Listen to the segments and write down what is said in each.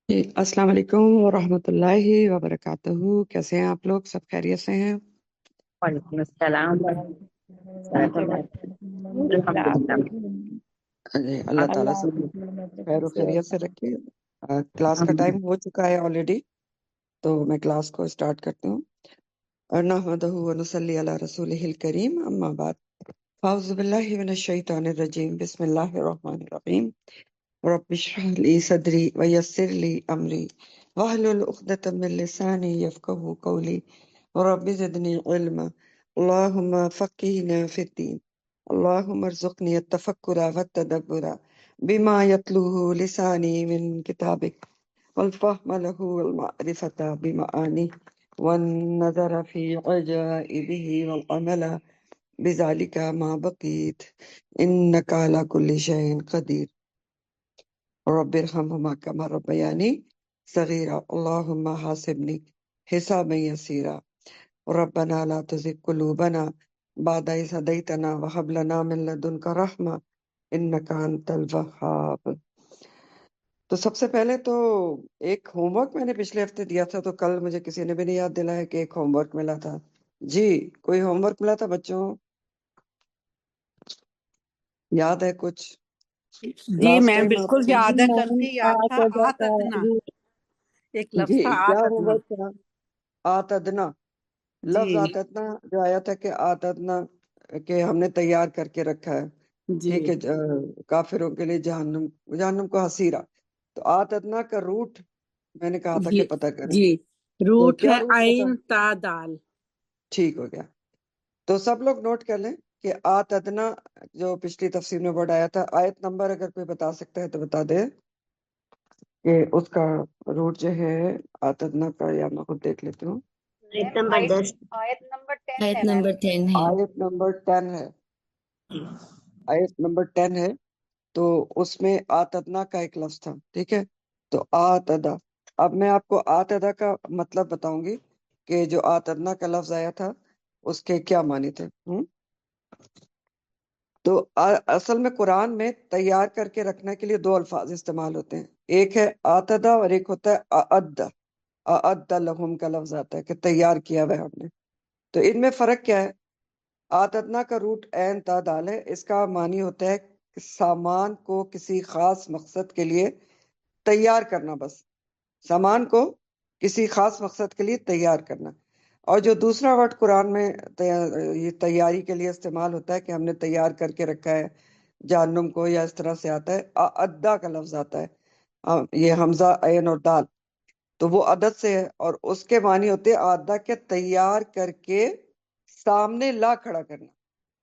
جی، السلام علیکم ورحمۃ اللہ وبرکاتہ۔ کیسے ہیں آپ لوگ؟ سب خیریت سے ہیں؟ وعلیکم السلام الحمدللہ۔ جی، اللہ تعالیٰ سے خیر و خیریت سے رکھے۔ کلاس کا ٹائم ہو چکا ہے آلریڈی، تو میں کلاس کو اسٹارٹ کرتی ہوں۔ نحمدہ ونصلی علی رسولہ الکریم، اما بعد، اعوذ باللہ من الشیطان الرجیم، بسم اللہ الرحمن الرحیم۔ رب اشرح لي صدري ويسر لي أمري واحلل عقدة من لساني يفقهوا قولي رب زدني علما اللهم فقهنا في الدين اللهم ارزقني التفكر والتدبر بما يتلوه لساني من كتابك والفهم له والمعرفة بمعانيه والنظر في عجائبه والعمل بذلك ما بقيت إنك على كل شيء قدير رب ارحمهما كما ربياني صغيرا اللهم حاسبني حسابا يسيرا ربنا لا تزغ قلوبنا بعد إذ هديتنا وهب لنا من لدنك رحمة إنك أنت الوهاب۔ تو سب سے پہلے تو ایک ہوم ورک میں نے پچھلے ہفتے دیا تھا، تو کل مجھے کسی نے بھی نہیں یاد دلایا کہ ایک ہوم ورک ملا تھا۔ جی، کوئی ہوم ورک ملا تھا بچوں؟ یاد ہے کچھ؟ جی لاسٹ میں ٹائم آپ بالکل یاد ہے، کل بھی یاد تھا، آتدنا ایک لفظ جی تھا، کیا ہوم آتدنا۔ ورک تھا؟ آتدنا، جی لفظ آتدنا جو آیا تھا کہ آتدنا کہ ہم نے تیار کر کے رکھا ہے، جی ٹھیک ہے، کافروں کے لیے جہنم کو حسیرہ۔ تو آتدنا کا روٹ میں نے کہا تھا جی کہ پتہ کریں، جی تو روٹ کیا ہے روٹ پتہ؟ عین تا دال۔ ٹھیک ہو گیا، تو سب لوگ نوٹ کر لیں کہ آتدنا جو پچھلی تفسیر میں ورڈ آیا تھا، آیت نمبر اگر کوئی بتا سکتا ہے تو بتا دے کہ اس کا روٹ جو ہے آتدنا کا، یا میں خود دیکھ لیتی ہوں۔ آیت نمبر 10 آیت نمبر 10 آیت ہے نمبر 10 ہے۔ آیت نمبر 10 ہے، آیت نمبر 10 ہے، تو اس میں آتدنا کا ایک لفظ تھا، ٹھیک ہے، تو آتدا۔ اب میں آپ کو آتدا کا مطلب بتاؤں گی کہ جو آتدنا کا لفظ آیا تھا اس کے کیا معنی تھے۔ تو اصل میں قرآن میں تیار کر کے رکھنے کے لیے دو الفاظ استعمال ہوتے ہیں، ایک ہے آتدا اور ایک ہوتا ہے اعد۔ اعد لہم کا لفظ آتا ہے کہ تیار کیا ہوا ہے ہم نے۔ تو ان میں فرق کیا ہے؟ آتدنا کا روٹ عین تا دال ہے، اس کا معنی ہوتا ہے کہ سامان کو کسی خاص مقصد کے لیے تیار کرنا، بس سامان کو کسی خاص مقصد کے لیے تیار کرنا۔ اور جو دوسرا ورڈ قرآن میں یہ تیاری کے لیے استعمال ہوتا ہے کہ ہم نے تیار کر کے رکھا ہے جہنم کو، یا اس طرح سے آتا ہے، اعدہ کا لفظ آتا ہے، یہ حمزہ عین اور دال، تو وہ عدد سے ہے، اور اس کے معنی ہوتے ہیں اعدہ کے تیار کر کے سامنے لا کھڑا کرنا،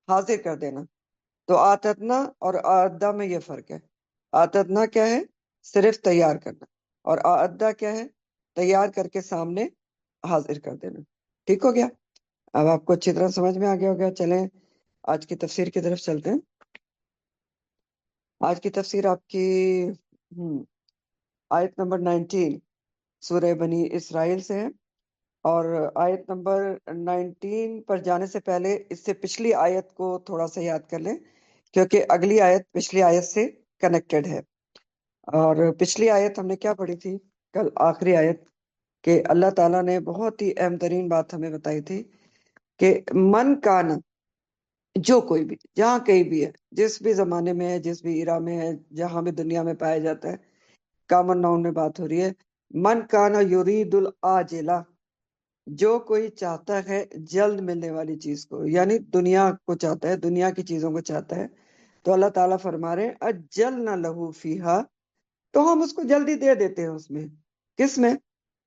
حاضر کر دینا۔ تو آتدنا اور اعدہ میں یہ فرق ہے، آتدنا کیا ہے؟ صرف تیار کرنا، اور اعدہ کیا ہے؟ تیار کر کے سامنے حاضر کر دینا۔ ٹھیک ہو گیا؟ اب آپ کو اچھی طرح سمجھ میں آ گیا ہوگا۔ چلیں آج کی تفسیر کی طرف چلتے ہیں۔ آج کی تفسیر آپ کی آیت نمبر 19 سورہ بنی اسرائیل سے ہے، اور آیت نمبر 19 پر جانے سے پہلے اس سے پچھلی آیت کو تھوڑا سا یاد کر لیں، کیونکہ اگلی آیت پچھلی آیت سے کنیکٹڈ ہے۔ اور پچھلی آیت ہم نے کیا پڑھی تھی کل؟ آخری آیت، کہ اللہ تعالیٰ نے بہت ہی اہم ترین بات ہمیں بتائی تھی کہ من کانا، جو کوئی بھی جہاں کہیں بھی ہے، جس بھی زمانے میں ہے، جس بھی ایرا میں ہے، جہاں بھی دنیا میں پایا جاتا ہے، کامن ناؤن میں بات ہو رہی ہے، من کانا یرید العاجلہ، جو کوئی چاہتا ہے جلد ملنے والی چیز کو، یعنی دنیا کو چاہتا ہے، دنیا کی چیزوں کو چاہتا ہے، تو اللہ تعالیٰ فرما رہے ہیں اجلنا لہو فیہا، تو ہم اس کو جلدی دے دیتے ہیں اس میں۔ کس میں؟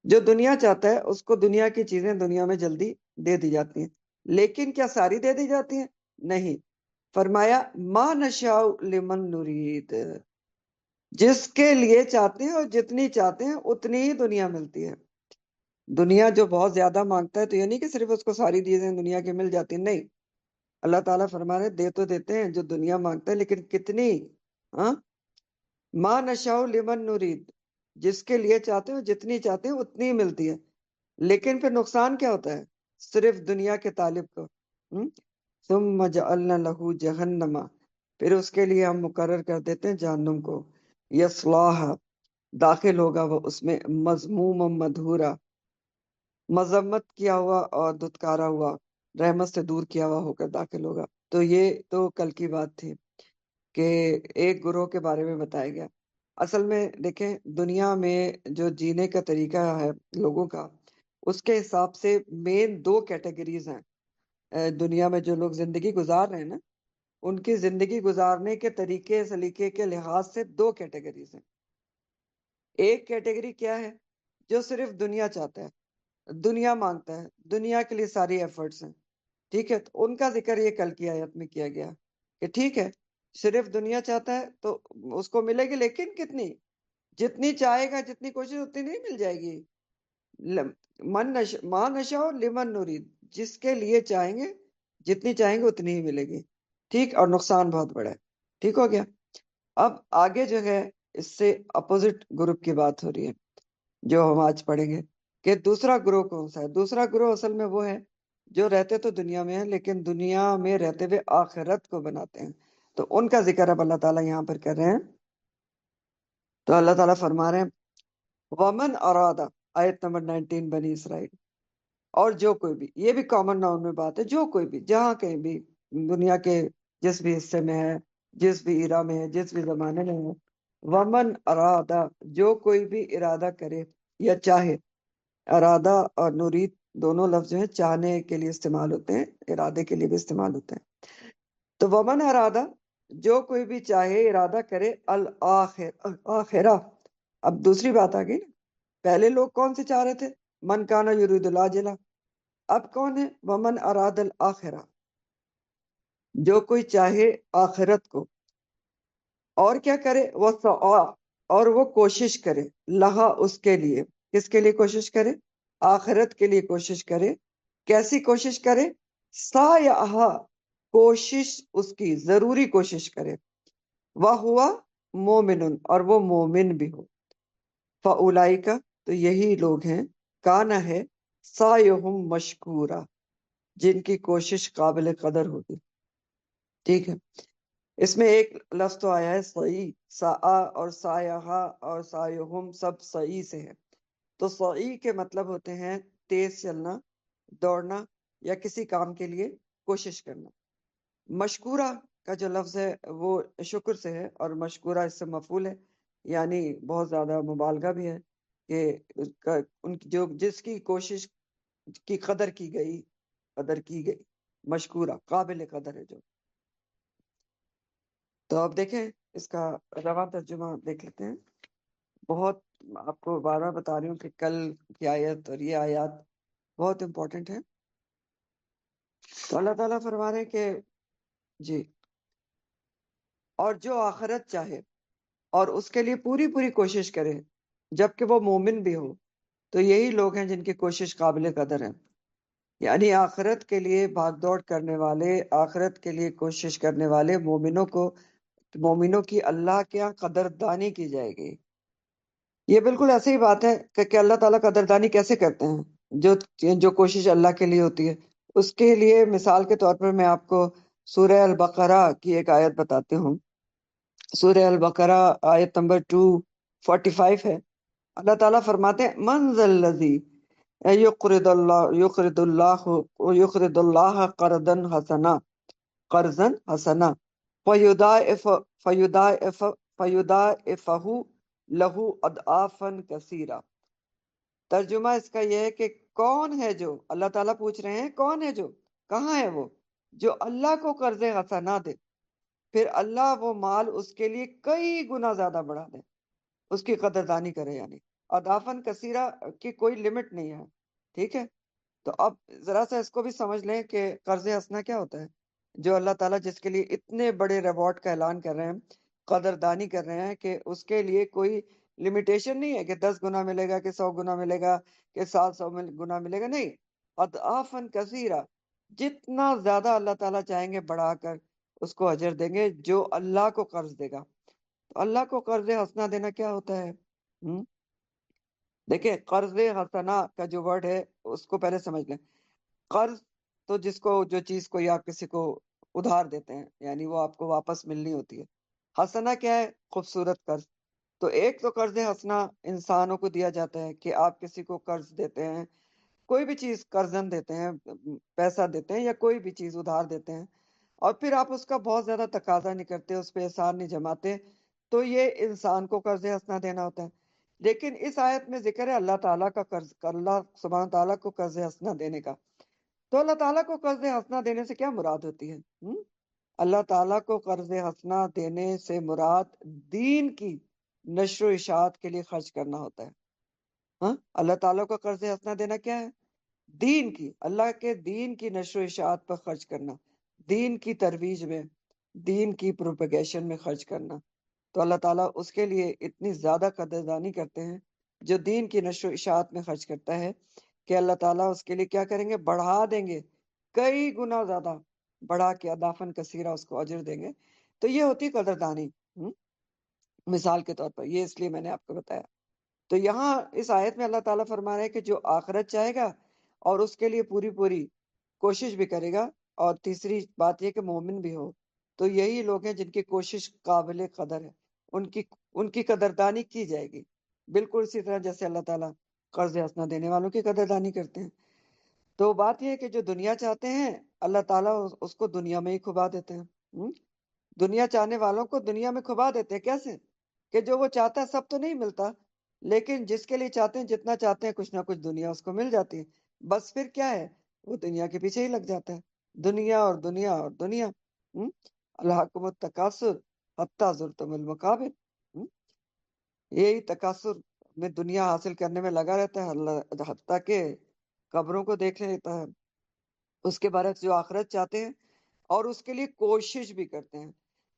جو دنیا چاہتا ہے اس کو دنیا کی چیزیں دنیا میں جلدی دے دی جاتی ہیں، لیکن کیا ساری دے دی جاتی ہیں؟ نہیں، فرمایا ما نشاء لمن نرید، جس کے لیے چاہتے ہیں اور جتنی چاہتے ہیں اتنی ہی دنیا ملتی ہے۔ دنیا جو بہت زیادہ مانگتا ہے تو یہ نہیں کہ صرف اس کو ساری چیزیں دنیا کی مل جاتی، نہیں، اللہ تعالیٰ فرما رہے دے تو دیتے ہیں جو دنیا مانگتا ہے، لیکن کتنی؟ ہاں، ما نشاء لمن نرید، جس کے لیے چاہتے ہیں جتنی چاہتے ہیں اتنی ہی ملتی ہے، لیکن پھر نقصان کیا ہوتا ہے؟ صرف دنیا کے طالب کو۔ ثم جعلنا لہ جہنم، پھر اس کے لیے ہم مقرر کر دیتے ہیں جہنم کو، یصلاھا، داخل ہوگا وہ اس میں مذموم مدھورا، مذمت کیا ہوا اور دھتکارا ہوا، رحمت سے دور کیا ہوا ہو کر داخل ہوگا۔ تو یہ تو کل کی بات تھی کہ ایک گروہ کے بارے میں بتایا گیا۔ اصل میں دیکھیں دنیا میں جو جینے کا طریقہ ہے لوگوں کا، اس کے حساب سے مین دو کیٹیگریز ہیں۔ دنیا میں جو لوگ زندگی گزار رہے ہیں نا، ان کی زندگی گزارنے کے طریقے سلیقے کے لحاظ سے دو کیٹیگریز ہیں۔ ایک کیٹیگری کیا ہے؟ جو صرف دنیا چاہتا ہے، دنیا مانگتا ہے، دنیا کے لیے ساری ایفرٹس ہیں، ٹھیک ہے۔ تو ان کا ذکر یہ کل کی آیت میں کیا گیا کہ ٹھیک ہے صرف دنیا چاہتا ہے تو اس کو ملے گی، لیکن کتنی؟ جتنی چاہے گا، جتنی کوشش اتنی نہیں مل جائے گی۔ ماں نشاء لمن نرید، جس کے لیے چاہیں گے جتنی چاہیں گے اتنی ہی ملے گی، ٹھیک۔ اور نقصان بہت بڑا ہے، ٹھیک ہو گیا۔ اب آگے جو ہے اس سے اپوزٹ گروپ کی بات ہو رہی ہے جو ہم آج پڑھیں گے کہ دوسرا گروہ کون سا ہے۔ دوسرا گروہ اصل میں وہ ہے جو رہتے تو دنیا میں ہیں لیکن دنیا میں رہتے ہوئے آخرت کو بناتے ہیں۔ تو ان کا ذکر اب اللہ تعالیٰ یہاں پر کر رہے ہیں۔ تو اللہ تعالیٰ فرما رہے ہیں ومن ارادہ، آیت نمبر 19 بنی اسرائیل، اور جو کوئی بھی، یہ بھی کامن ناؤن میں بات ہے، جو کوئی بھی جہاں کہیں بھی دنیا کے جس بھی حصے میں ہے، جس بھی ایرا میں ہے، جس بھی زمانے میں ہے، ومن ارادہ، جو کوئی بھی ارادہ کرے یا چاہے۔ ارادہ اور نرید دونوں لفظ جو ہیں چاہنے کے لیے استعمال ہوتے ہیں، ارادے کے لیے بھی استعمال ہوتے ہیں۔ تو ومن ارادہ، جو کوئی بھی چاہے ارادہ کرے، آخرہ، اب دوسری بات آ گئی نا۔ پہلے لوگ کون سے چاہ رہے تھے؟ من کانا یرید العاجلہ، اب کون ہے؟ ومن اراد الاخرہ، جو کوئی چاہے آخرت کو، اور کیا کرے؟ وسعی، اور وہ کوشش کرے، لہا، اس کے لیے۔ کس کے لیے کوشش کرے؟ آخرت کے لیے کوشش کرے۔ کیسی کوشش کرے؟ سعیہا، کوشش اس کی ضروری کوشش کرے، وہوا مومن، اور وہ مومن بھی ہو۔ فاولئک، تو یہی لوگ ہیں، کانا ہے، سعیہم مشکورا، جن کی کوشش قابل قدر ہوگی، ٹھیک ہے۔ اس میں ایک لفظ تو آیا ہے سعی، سعا اور سعیہا اور سعیہم سب سعی سے ہے۔ تو سعی کے مطلب ہوتے ہیں تیز چلنا، دوڑنا، یا کسی کام کے لیے کوشش کرنا۔ مشکورہ کا جو لفظ ہے وہ شکر سے ہے، اور مشکورہ اس سے مفعول ہے، یعنی بہت زیادہ مبالغہ بھی ہے کہ ان کی جو جس کی کوشش کی قدر کی گئی، قدر کی گئی، مشکورہ قابل قدر ہے جو۔ تو اب دیکھیں اس کا رواں ترجمہ دیکھ لیتے ہیں۔ بہت آپ کو بار بار بتا رہی ہوں کہ کل کی آیت اور یہ آیات بہت امپورٹنٹ ہے۔ تو اللہ تعالیٰ فرما رہے ہیں کہ جی، اور جو آخرت چاہے اور اس کے لیے پوری پوری کوشش کرے جبکہ وہ مومن بھی ہو، تو یہی لوگ ہیں جن کی کوشش قابل قدر ہے۔ یعنی آخرت کے لیے بھاگ دوڑ کرنے والے، آخرت کے لیے کوشش کرنے والے مومنوں کی اللہ کے یہاں قدردانی کی جائے گی۔ یہ بالکل ایسے ہی بات ہے کہ اللہ تعالیٰ قدردانی کیسے کرتے ہیں؟ جو کوشش اللہ کے لیے ہوتی ہے، اس کے لیے مثال کے طور پر میں آپ کو سورہ البقرہ کی ایک آیت بتاتی ہوں۔ سورہ البقرہ آیت نمبر 245 ہے۔ اللہ تعالیٰ فرماتے ہیں من ذا الذی یقرض اللہ قرضا حسنا فیضاعفہ لہ اضعافا کثیرہ۔ ترجمہ اس کا یہ ہے کہ کون ہے جو، اللہ تعالیٰ پوچھ رہے ہیں کون ہے جو، کہاں ہے وہ جو اللہ کو قرض حسنہ دے، پھر اللہ وہ مال اس کے لیے کئی گنا زیادہ بڑھا دے، اس کی قدردانی کرے، یعنی اضعافاً کثیرہ کی کوئی لمٹ نہیں ہے، ٹھیک ہے۔ تو اب ذرا سا اس کو بھی سمجھ لیں کہ قرض حسنہ کیا ہوتا ہے۔ جو اللہ تعالیٰ جس کے لیے اتنے بڑے ریوارڈ کا اعلان کر رہے ہیں، قدردانی کر رہے ہیں کہ اس کے لیے کوئی لمیٹیشن نہیں ہے کہ 10 گنا ملے گا، کہ 100 گنا ملے گا، کہ 700 گنا ملے گا، نہیں، اضعافاً کثیرہ، جتنا زیادہ اللہ تعالیٰ چاہیں گے بڑھا کر اس کو اجر دیں گے جو اللہ کو قرض دے گا۔ تو اللہ کو قرض حسنہ دینا کیا ہوتا ہے؟ دیکھیں قرض حسنہ کا جو ورڈ ہے اس کو پہلے سمجھ لیں۔ قرض تو جو چیز کوئی آپ کسی کو ادھار دیتے ہیں، یعنی وہ آپ کو واپس ملنی ہوتی ہے۔ حسنہ کیا ہے؟ خوبصورت قرض، تو ایک تو قرض حسنہ انسانوں کو دیا جاتا ہے کہ آپ کسی کو قرض دیتے ہیں، کوئی بھی چیز قرضن دیتے ہیں، پیسہ دیتے ہیں یا کوئی بھی چیز ادھار دیتے ہیں، اور پھر آپ اس کا بہت زیادہ تقاضا نہیں کرتے، اس پہ احسان نہیں جماتے، تو یہ انسان کو قرض حسنہ دینا ہوتا ہے۔ لیکن اس آیت میں ذکر ہے اللہ تعالیٰ کا قرض، اللہ سبحانہ تعالیٰ کو قرض حسنہ دینے کا۔ تو اللہ تعالیٰ کو قرض حسنہ دینے سے کیا مراد ہوتی ہے؟ اللہ تعالیٰ کو قرض حسنہ دینے سے مراد دین کی نشر و اشاعت کے لیے خرچ کرنا ہوتا ہے۔ ہاں، اللہ تعالیٰ کو قرض حسنہ دینا کیا ہے؟ دین کی، اللہ کے دین کی نشر و اشاعت پر خرچ کرنا، دین کی ترویج میں، دین کی پروپیگیشن میں خرچ کرنا۔ تو اللہ تعالیٰ اس کے لیے اتنی زیادہ قدردانی کرتے ہیں جو دین کی نشر و اشاعت میں خرچ کرتا ہے، کہ اللہ تعالیٰ اس کے لیے کیا کریں گے؟ بڑھا دیں گے، کئی گنا زیادہ بڑھا کے، اضافاً کثیرہ اس کو اجر دیں گے۔ تو یہ ہوتی قدردانی، مثال کے طور پر، یہ اس لیے میں نے آپ کو بتایا۔ تو یہاں اس آیت میں اللہ تعالیٰ فرما رہے ہیں کہ جو آخرت چاہے گا اور اس کے لیے پوری پوری کوشش بھی کرے گا، اور تیسری بات یہ کہ مومن بھی ہو، تو یہی لوگ ہیں جن کی کوشش قابل قدر ہے، ان کی قدردانی کی جائے گی، بالکل اسی طرح جیسے اللہ تعالیٰ قرض حسنہ دینے والوں کی قدردانی کرتے ہیں۔ تو بات یہ ہے کہ جو دنیا چاہتے ہیں اللہ تعالیٰ اس کو دنیا میں ہی کھبا دیتے ہیں۔ دنیا چاہنے والوں کو دنیا میں کھبا دیتے ہیں۔ کیسے؟ کہ جو وہ چاہتا ہے سب تو نہیں ملتا، لیکن جس کے لیے چاہتے ہیں، جتنا چاہتے ہیں، کچھ نہ کچھ دنیا اس کو مل جاتی ہے، بس پھر کیا ہے، وہ دنیا کے پیچھے ہی لگ جاتا ہے، دنیا اور دنیا اور دنیا۔ الحکم التکاثر حتی زرتم المقابر، یہی تکاثر میں دنیا حاصل کرنے میں لگا رہتا ہے، حتیٰ کہ قبروں کو دیکھ لیتا ہے۔ اس کے برعکس جو آخرت چاہتے ہیں اور اس کے لیے کوشش بھی کرتے ہیں،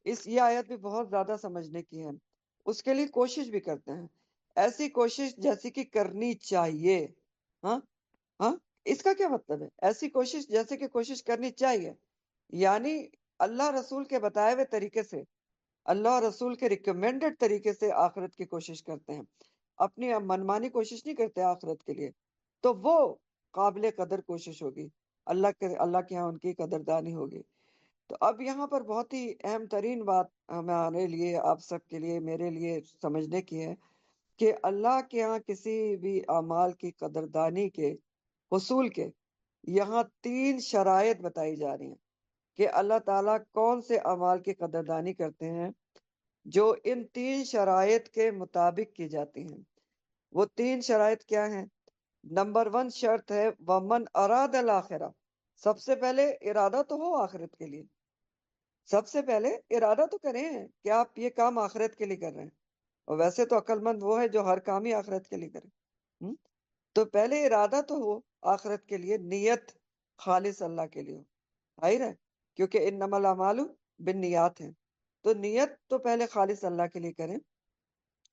یہ آیت بھی بہت زیادہ سمجھنے کی ہے، اس کے لیے کوشش بھی کرتے ہیں، ایسی کوشش جیسی کہ کرنی چاہیے۔ ہاں ہاں، اس کا کیا مطلب ہے؟ ایسی کوشش جیسے کہ کوشش کرنی چاہیے، یعنی اللہ رسول کے بتائے ہوئے طریقے سے، اللہ رسول کے ریکمینڈڈ طریقے سے آخرت کی کوشش کرتے ہیں، اپنی منمانی کوشش نہیں کرتے آخرت کے لیے، تو وہ قابل قدر کوشش ہوگی، اللہ کے ہاں ان کی قدردانی ہوگی۔ تو اب یہاں پر بہت ہی اہم ترین بات ہمارے لیے، آپ سب کے لیے، میرے لیے سمجھنے کی ہے کہ اللہ کے ہاں کسی بھی اعمال کی قدردانی کے حصول کے یہاں 3 شرائط بتائی جا رہی ہیں کہ اللہ تعالیٰ کون سے اعمال کی قدردانی کرتے ہیں، جو ان 3 شرائط کے مطابق کی جاتی ہیں۔ وہ 3 شرائط کیا ہیں؟ نمبر 1 شرط ہے وَمَنْ أَرَادَ الْآخِرَةَ، سب سے پہلے ارادہ تو ہو آخرت کے لیے، سب سے پہلے ارادہ تو کریں کہ آپ یہ کام آخرت کے لیے کر رہے ہیں، اور ویسے تو عقل مند وہ ہے جو ہر کام ہی آخرت کے لیے کرے۔ تو پہلے ارادہ تو ہو آخرت کے لیے، نیت خالص اللہ کے لیے ہو، ظاہر ہے، کیونکہ انما الاعمال بالنیات ہیں، تو نیت تو پہلے خالص اللہ کے لیے کریں،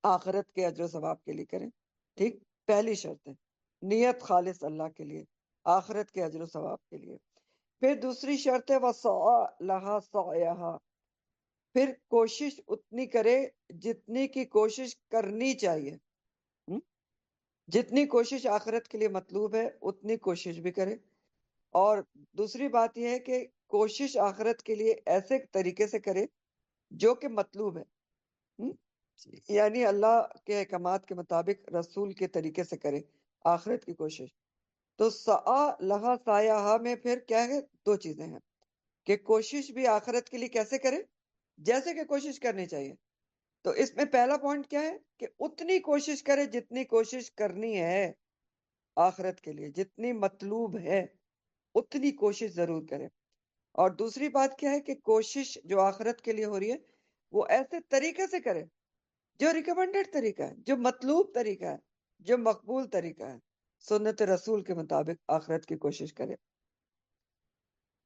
آخرت کے اجر و ثواب کے لیے کریں، ٹھیک، پہلی شرط ہے نیت خالص اللہ کے لیے، آخرت کے اجر و ثواب کے لیے۔ پھر دوسری شرط ہے وَسَعَى لَهَا سَعْيَهَا، پھر کوشش اتنی کرے جتنی کی کوشش کرنی چاہیے، جتنی کوشش آخرت کے لیے مطلوب ہے اتنی کوشش بھی کرے۔ اور دوسری بات یہ ہے کہ کوشش آخرت کے لیے ایسے طریقے سے کرے جو کہ مطلوب ہے، یعنی اللہ کے احکامات کے مطابق رسول کے طریقے سے کرے آخرت کی کوشش۔ تو سعی لہا سایہ میں پھر کیا ہے؟ 2 چیزیں ہیں کہ کوشش بھی آخرت کے لیے کیسے کرے؟ جیسے کہ کوشش کرنی چاہیے۔ تو اس میں پہلا پوائنٹ کیا ہے کہ اتنی کوشش کرے جتنی کوشش کرنی ہے آخرت کے لیے، جتنی مطلوب ہے اتنی کوشش ضرور کرے۔ اور دوسری بات کیا ہے کہ کوشش جو آخرت کے لیے ہو رہی ہے وہ ایسے طریقے سے کرے جو ریکمینڈڈ طریقہ ہے، جو مطلوب طریقہ ہے، جو مقبول طریقہ ہے، سنت رسول کے مطابق آخرت کی کوشش کرے۔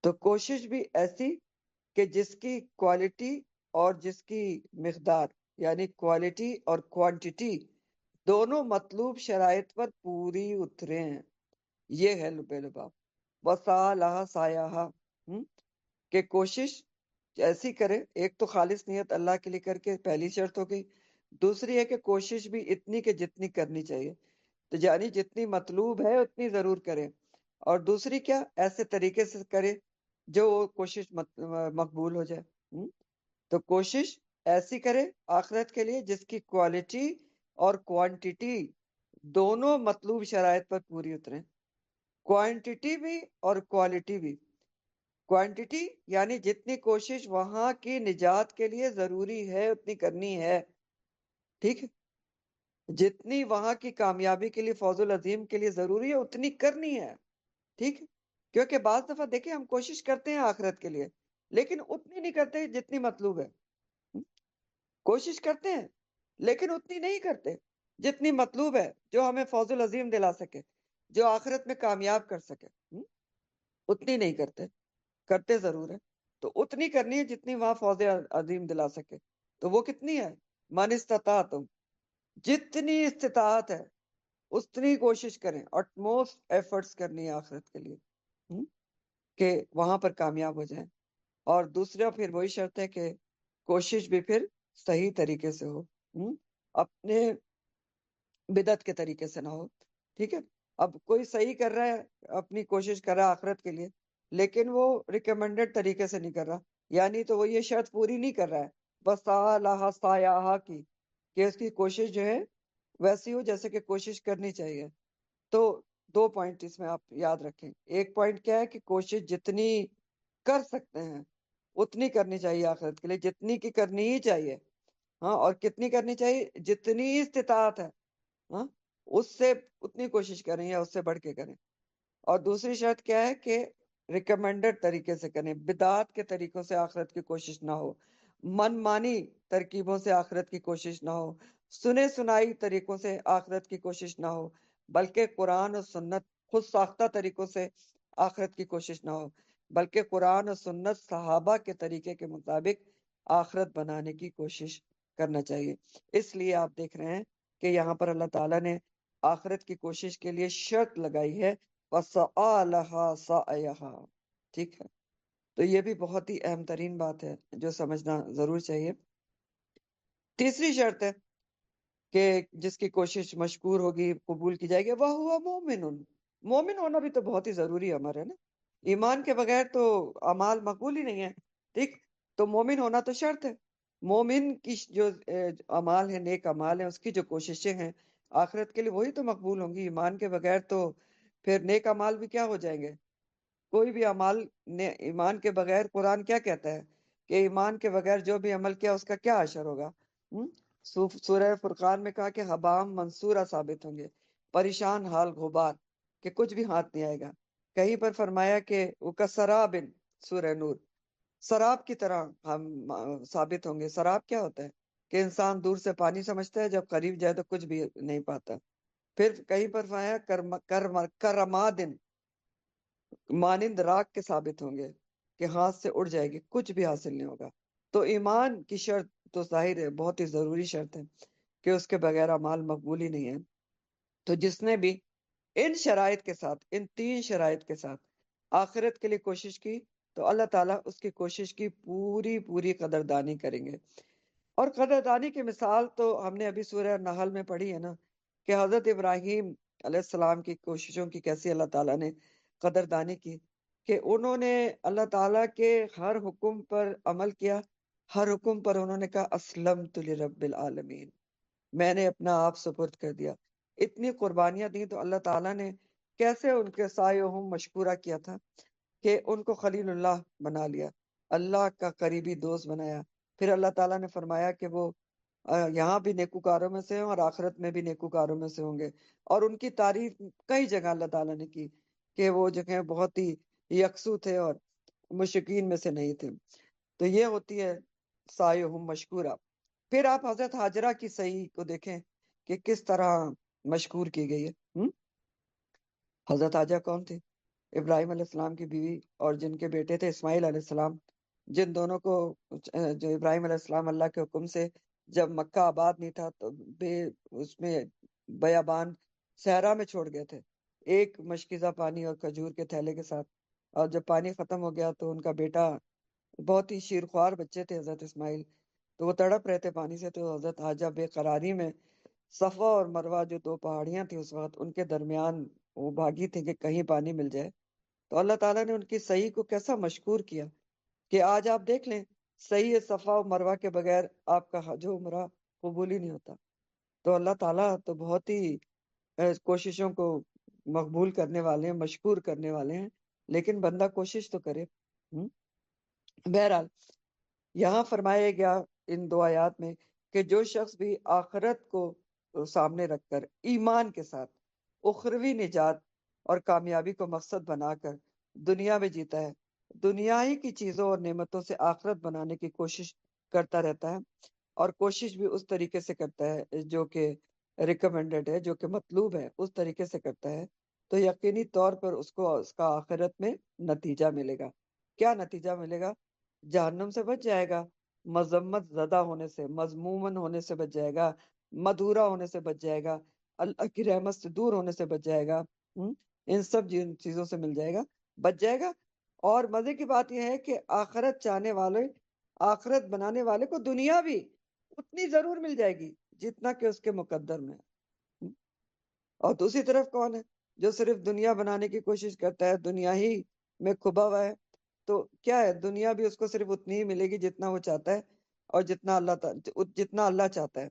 تو کوشش بھی ایسی کہ جس کی کوالٹی اور جس کی مقدار، یعنی کوالٹی اور کوانٹیٹی دونوں مطلوب شرائط پر پوری اترے ہیں، یہ ہے لب لباب۔ وَسَعَى لَهَا سَعْيَهَا، کہ کوشش ایسی کرے، ایک تو خالص نیت اللہ کے لیے کر کے پہلی شرط ہو گئی، دوسری ہے کہ کوشش بھی اتنی کہ جتنی کرنی چاہیے، تو یعنی جتنی مطلوب ہے اتنی ضرور کرے، اور دوسری کیا؟ ایسے طریقے سے کرے جو کوشش مقبول ہو جائے۔ تو کوشش ایسی کرے آخرت کے لیے جس کی کوالٹی اور کوانٹیٹی دونوں مطلوب شرائط پر پوری اتریں، کوانٹیٹی بھی اور کوالٹی بھی۔ کوانٹیٹی یعنی جتنی کوشش وہاں کی نجات کے لیے ضروری ہے اتنی کرنی ہے، ٹھیک ہے، جتنی وہاں کی کامیابی کے لیے، فوز العظیم کے لیے ضروری ہے اتنی کرنی ہے، ٹھیک ہے، کیونکہ بعض دفعہ دیکھیں ہم کوشش کرتے ہیں آخرت کے لیے لیکن اتنی نہیں کرتے جتنی مطلوب ہے، کوشش کرتے ہیں لیکن اتنی نہیں کرتے جتنی مطلوب ہے، جو ہمیں فوز العظیم دلا سکے، جو آخرت میں کامیاب کر سکے، اتنی نہیں کرتے، کرتے ضرور ہے، تو اتنی کرنی ہے جتنی وہاں فوز عظیم دلا سکے۔ تو وہ کتنی ہے؟ من استطاعتم، جتنی استطاعت ہے اتنی کوشش کریں، اٹموسٹ ایفرٹس کرنی ہے آخرت کے لیے، کہ وہاں پر کامیاب ہو جائیں۔ اور دوسرا پھر وہی شرط ہے کہ کوشش بھی پھر صحیح طریقے سے ہو، اپنے بدعت کے طریقے سے نہ ہو، ٹھیک ہے۔ اب کوئی صحیح کر رہا ہے، اپنی کوشش کر رہا ہے آخرت کے لیے، لیکن وہ ریکمینڈڈ طریقے سے نہیں کر رہا، یعنی تو وہ یہ شرط پوری نہیں کر رہا ہے بس سایہ کی، کہ اس کی کوشش جو ہے ویسی ہو جیسے کہ کوشش کرنی چاہیے۔ تو دو پوائنٹ اس میں آپ یاد رکھیں، ایک پوائنٹ کیا ہے کہ کوشش جتنی کر سکتے ہیں اتنی کرنی چاہیے آخرت کے لیے، جتنی کی کرنی ہی چاہیے، ہاں، اور کتنی کرنی چاہیے؟ جتنی استطاعت ہے، ہاں، اس سے اتنی کوشش کریں یا اس سے بڑھ کے کریں۔ اور دوسری شرط کیا ہے کہ ریکمینڈڈ طریقے سے کریں، بدعات کے طریقوں سے آخرت کی کوشش نہ ہو، من مانی ترکیبوں سے آخرت کی کوشش نہ ہو، سنے سنائی طریقوں سے آخرت کی کوشش نہ ہو، بلکہ قرآن اور سنت خود ساختہ طریقوں سے آخرت کی کوشش نہ ہو، بلکہ قرآن اور سنت صحابہ کے طریقے کے مطابق آخرت بنانے کی کوشش کرنا چاہیے۔ اس لیے آپ دیکھ رہے ہیں کہ یہاں پر اللہ تعالیٰ نے آخرت کی کوشش کے لیے شرط لگائی ہے، وَسَعَى لَهَا سَعْيَهَا، ٹھیک ہے۔ تو یہ بھی بہت ہی اہم ترین بات ہے جو سمجھنا ضرور چاہیے۔ تیسری شرط ہے کہ جس کی کوشش مشکور ہوگی، قبول کی جائے گی، وَهُوَ مُؤْمِنٌ، مومن ہونا بھی تو بہت ہی ضروری امر ہے نا، ایمان کے بغیر تو اعمال مقبول ہی نہیں ہے، ٹھیک، تو مومن ہونا تو شرط ہے۔ مومن کی جو اعمال ہیں، نیک اعمال ہیں، اس کی جو کوششیں ہیں آخرت کے لیے وہی تو مقبول ہوں گی، ایمان کے بغیر تو پھر نیک اعمال بھی کیا ہو جائیں گے، کوئی بھی اعمال ایمان کے بغیر، قرآن کیا کہتا ہے کہ ایمان کے بغیر جو بھی عمل کیا اس کا کیا اثر ہوگا؟ سورہ فرقان میں کہا کہ حبام منصورہ ثابت ہوں گے، پریشان حال غبار، کہ کچھ بھی ہاتھ نہیں آئے گا۔ کہیں پر فرمایا کہ وہ کا سرابن، سورہ نور، سراب کی طرح ہم ثابت ہوں گے۔ سراب کیا ہوتا ہے؟ کہ انسان دور سے پانی سمجھتا ہے، جب قریب جائے تو کچھ بھی نہیں پاتا۔ پھر کہیں پر فرمایا کرمادن، مانند راک کے ثابت ہوں گے کہ ہاتھ سے اڑ جائے گی، کچھ بھی حاصل نہیں ہوگا۔ تو ایمان کی شرط تو ظاہر ہے بہت ہی ضروری شرط ہے کہ اس کے بغیر اعمال مقبول ہی نہیں ہے۔ تو جس نے بھی ان شرائط کے ساتھ، ان تین شرائط کے ساتھ آخرت کے لیے کوشش کی تو اللہ تعالیٰ اس کی کوشش کی پوری پوری قدردانی کریں گے۔ اور قدردانی کی مثال تو ہم نے ابھی سورہ نحل میں پڑھی ہے نا، کہ حضرت ابراہیم علیہ السلام کی کوششوں کی کیسی اللہ تعالیٰ نے قدردانی کی، کہ انہوں نے اللہ تعالیٰ کے ہر حکم پر عمل کیا، ہر حکم پر انہوں نے کہا اسلمت لرب العالمین، میں نے اپنا آپ سپرد کر دیا، اتنی قربانیاں دی۔ تو اللہ تعالیٰ نے کیسے ان کے سایہم مشکورہ کیا تھا کہ ان کو خلیل اللہ بنا لیا، اللہ کا قریبی دوست بنایا۔ پھر اللہ تعالیٰ نے فرمایا کہ وہ یہاں بھی نیکوکاروں میں سے ہیں اور آخرت میں بھی نیکوکاروں میں سے ہوں گے۔ اور ان کی تعریف کئی جگہ اللہ تعالیٰ نے کی کہ وہ جو ہیں بہت ہی یکسو تھے اور مشرکین میں سے نہیں تھے۔ تو یہ ہوتی ہے سایہم مشکورہ۔ پھر آپ حضرت ہاجرہ کی صحیح کو دیکھیں کہ کس طرح مشکور کی گئی ہے۔ حضرت ہاجرہ کون تھی؟ ابراہیم علیہ السلام کی بیوی اور جن کے بیٹے تھے اسماعیل علیہ السلام، جن دونوں کو جو ابراہیم علیہ السلام اللہ کے حکم سے جب مکہ آباد نہیں تھا تو اس میں بیابان صحرا میں چھوڑ گئے تھے، ایک مشکیزہ پانی اور کھجور کے تھیلے کے ساتھ۔ اور جب پانی ختم ہو گیا تو ان کا بیٹا، بہت ہی شیرخوار بچے تھے حضرت اسماعیل، تو وہ تڑپ رہے تھے پانی سے، تو حضرت حاجہ بے قراری میں صفا اور مروہ جو دو پہاڑیاں تھیں اس وقت، ان کے درمیان وہ بھاگی تھی کہ کہیں پانی مل جائے۔ تو اللہ تعالیٰ نے ان کی صحیح کو کیسا مشکور کیا کہ آج آپ دیکھ لیں صحیح صفا و مروہ کے بغیر آپ کا حج و عمرہ قبول ہی نہیں ہوتا. تو اللہ تعالیٰ تو بہت ہی کوششوں کو مقبول کرنے والے ہیں، مشکور کرنے والے ہیں، لیکن بندہ کوشش تو کرے. بہرحال یہاں فرمایا گیا ان دو آیات میں کہ جو شخص بھی آخرت کو سامنے رکھ کر ایمان کے ساتھ اخروی نجات اور کامیابی کو مقصد بنا کر دنیا میں جیتا ہے، دنیا ہی کی چیزوں اور نعمتوں سے آخرت بنانے کی کوشش کرتا رہتا ہے، اور کوشش بھی اس طریقے سے کرتا ہے جو کہ ریکمینڈڈ ہے، جو کہ مطلوب ہے، اس طریقے سے کرتا ہے، تو یقینی طور پر اس کو اس کا آخرت میں نتیجہ ملے گا. کیا نتیجہ ملے گا؟ جہنم سے بچ جائے گا، مذمت زدہ ہونے سے، مذمومن ہونے سے بچ جائے گا، مدھورا ہونے سے بچ جائے گا، اللہ کی رحمت سے دور ہونے سے بچ جائے گا. ان سب چیزوں سے مل جائے گا، بچ جائے گا. اور مزے کی بات یہ ہے کہ آخرت چاہنے والے، آخرت بنانے والے کو دنیا بھی اتنی ضرور مل جائے گی جتنا کہ اس کے مقدر میں. اور دوسری طرف کون ہے جو صرف دنیا بنانے کی کوشش کرتا ہے، دنیا ہی میں کھبا ہوا ہے؟ تو کیا ہے، دنیا بھی اس کو صرف اتنی ہی ملے گی جتنا وہ چاہتا ہے، اور جتنا اللہ چاہتا ہے،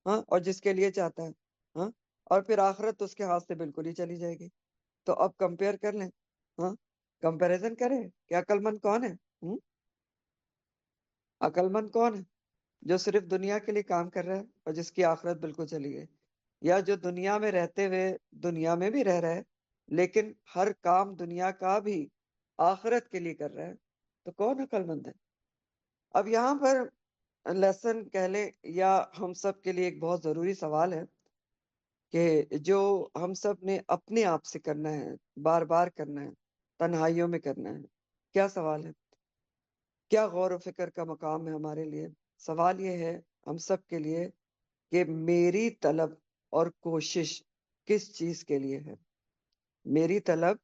ہاں، اور جس کے لیے چاہتا ہے، ہاں. اور پھر آخرت اس کے ہاتھ سے بالکل ہی چلی جائے گی. تو اب کمپیئر کر لیں، ہاں، کمپیریزن کریں کہ عقل مند کون ہے. عقل مند کون ہے؟ جو صرف دنیا کے لیے کام کر رہا ہے اور جس کی آخرت بالکل چلی گئی، یا جو دنیا میں رہتے ہوئے دنیا میں بھی رہ رہا ہے لیکن ہر کام دنیا کا بھی آخرت کے لیے کر رہا ہے. تو کون عقل مند ہے؟ اب یہاں پر لیسن کہہ لیں یا ہم سب کے لیے ایک بہت ضروری سوال ہے کہ جو ہم سب نے اپنے آپ سے کرنا ہے، بار بار کرنا ہے، تنہائیوں میں کرنا ہے. کیا سوال ہے؟ کیا غور و فکر کا مقام ہے ہمارے لیے؟ سوال یہ ہے ہم سب کے لیے کہ میری طلب اور کوشش کس چیز کے لیے ہے؟ میری طلب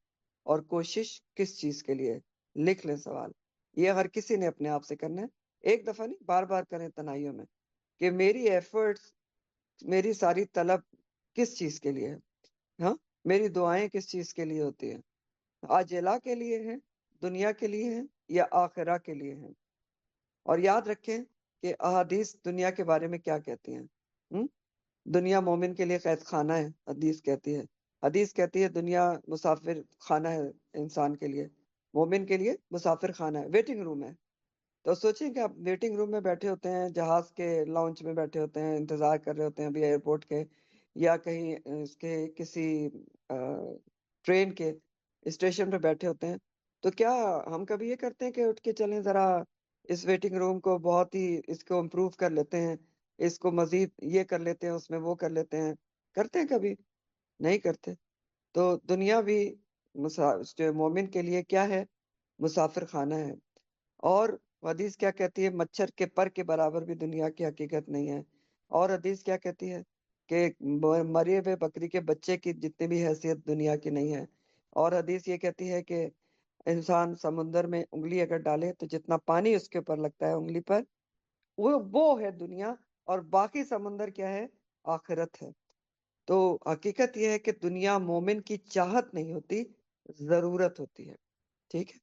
اور کوشش کس چیز کے لیے ہے؟ لکھ لیں سوال. یہ ہر کسی نے اپنے آپ سے کرنا ہے، ایک دفعہ نہیں، بار بار کریں تنہائیوں میں کہ میری ایفرٹس، میری ساری طلب کس چیز کے لیے ہے؟ ہاں، میری دعائیں کس چیز کے لیے ہوتی ہیں؟ عاجلہ کے لیے ہیں، دنیا کے لیے ہیں، یا آخرہ کے لیے ہیں؟ اور یاد رکھیں کہ احادیث دنیا کے بارے میں کیا کہتی ہیں. دنیا مومن کے لیے قید خانہ ہے، حدیث کہتی ہے. حدیث کہتی ہے دنیا مسافر خانہ ہے انسان کے لیے، مومن کے لیے مسافر خانہ ہے، ویٹنگ روم ہے. تو سوچیں کہ آپ ویٹنگ روم میں بیٹھے ہوتے ہیں، جہاز کے لاؤنج میں بیٹھے ہوتے ہیں، انتظار کر رہے ہوتے ہیں ابھی ایئرپورٹ کے، یا کہیں اس کے کسی ٹرین کے اسٹیشن پہ بیٹھے ہوتے ہیں. تو کیا ہم کبھی یہ کرتے ہیں کہ اٹھ کے چلیں ذرا اس ویٹنگ روم کو بہت ہی اس کو امپروو کر لیتے ہیں، اس کو مزید یہ کر لیتے ہیں، اس میں وہ کر لیتے ہیں؟ کرتے ہیں کبھی؟ نہیں کرتے. تو دنیا بھی جو مومن کے لیے کیا ہے؟ مسافر خانہ ہے. اور حدیث کیا کہتی ہے؟ مچھر کے پر کے برابر بھی دنیا کی حقیقت نہیں ہے. اور حدیث کیا کہتی ہے کہ مرے ہوئے بکری کے بچے کی جتنی بھی حیثیت دنیا کی نہیں ہے. اور حدیث یہ کہتی ہے کہ انسان سمندر میں انگلی اگر ڈالے تو جتنا پانی اس کے اوپر لگتا ہے انگلی پر، وہ ہے دنیا، اور باقی سمندر کیا ہے؟ آخرت ہے. تو حقیقت یہ ہے کہ دنیا مومن کی چاہت نہیں ہوتی، ضرورت ہوتی ہے. ٹھیک ہے،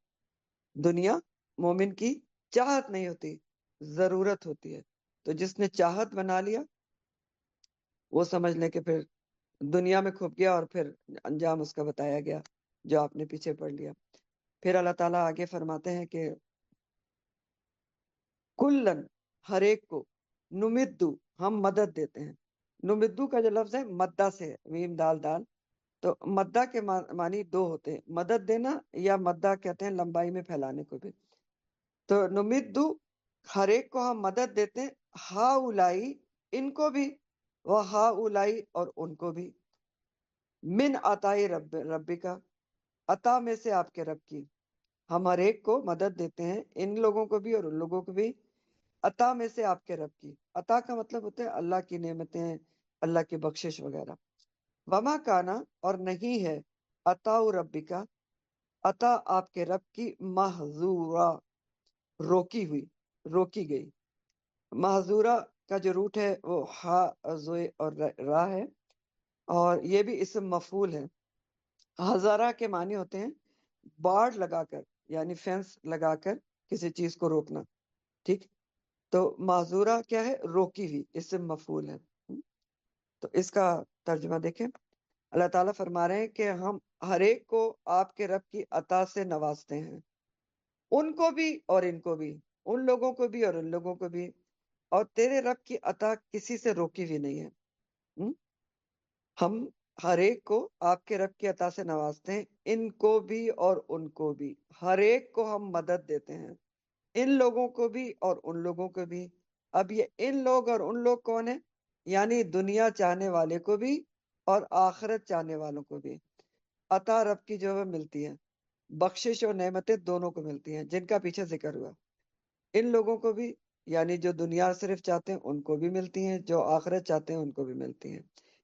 دنیا مومن کی چاہت نہیں ہوتی، ضرورت ہوتی ہے. تو جس نے چاہت بنا لیا وہ سمجھ لے کہ پھر دنیا میں کھپ گیا، اور پھر انجام اس کا بتایا گیا جو آپ نے پیچھے پڑھ لیا. پھر اللہ تعالیٰ آگے فرماتے ہیں کہ کلن، ہر ایک کو، نمدو، ہم مدد دیتے ہیں. نمدو کا جو لفظ ہے مدہ سے، میم دال دال، تو مدہ کے معنی دو ہوتے ہیں، مدد دینا یا مدہ کہتے ہیں لمبائی میں پھیلانے کو بھی. تو نمدو، ہر ایک کو ہم مدد دیتے ہیں، ہا اولائی، ان کو بھی، وہ ہا اولائی، اور ان کو بھی، من عطائی ربی کا، عطا میں سے آپ کے رب کی. ہم ہر ایک کو مدد دیتے ہیں، ان لوگوں کو بھی اور ان لوگوں کو بھی، عطا میں سے آپ کے رب کی. عطا کا مطلب ہوتا ہے اللہ کی نعمتیں، اللہ کی بخشش وغیرہ. وما کانا، اور نہیں ہے، عطا ربی کا، عطا آپ کے رب کی، محظورا، روکی ہوئی، روکی گئی. محظورہ کا جو روٹ ہے وہ ہا، زوئے اور را ہے، اور یہ بھی اسم مفعول ہے. ہزارہ کے معنی ہوتے ہیں باڑ لگا کر، یعنی فینس لگا کر کسی چیز کو روکنا. ٹھیک، تو معذورہ کیا ہے؟ روکی ہوئی، اس سے مفعول ہے۔ تو اس کا ترجمہ دیکھیں، اللہ تعالیٰ فرما رہے ہیں کہ ہم ہر ایک کو آپ کے رب کی عطا سے نوازتے ہیں، ان کو بھی اور ان کو بھی، ان لوگوں کو بھی اور ان لوگوں کو بھی، اور تیرے رب کی عطا کسی سے روکی ہوئی نہیں ہے۔ ہم ہم ہر ایک کو آپ کے رب کی عطا سے نوازتے ہیں، ان کو بھی اور ان کو بھی، ہر ایک کو ہم مدد دیتے ہیں، ان لوگوں کو بھی اور ان لوگوں کو بھی۔ اب یہ ان لوگ اور ان لوگ کون ہیں؟ یعنی دنیا چاہنے والے کو بھی اور آخرت چاہنے والوں کو بھی عطا رب کی جو ہے ملتی ہے، بخشش اور نعمتیں دونوں کو ملتی ہیں، جن کا پیچھے ذکر ہوا۔ ان لوگوں کو بھی یعنی جو دنیا صرف چاہتے ہیں ان کو بھی ملتی ہیں، جو آخرت چاہتے ہیں ان کو بھی ملتی ہیں۔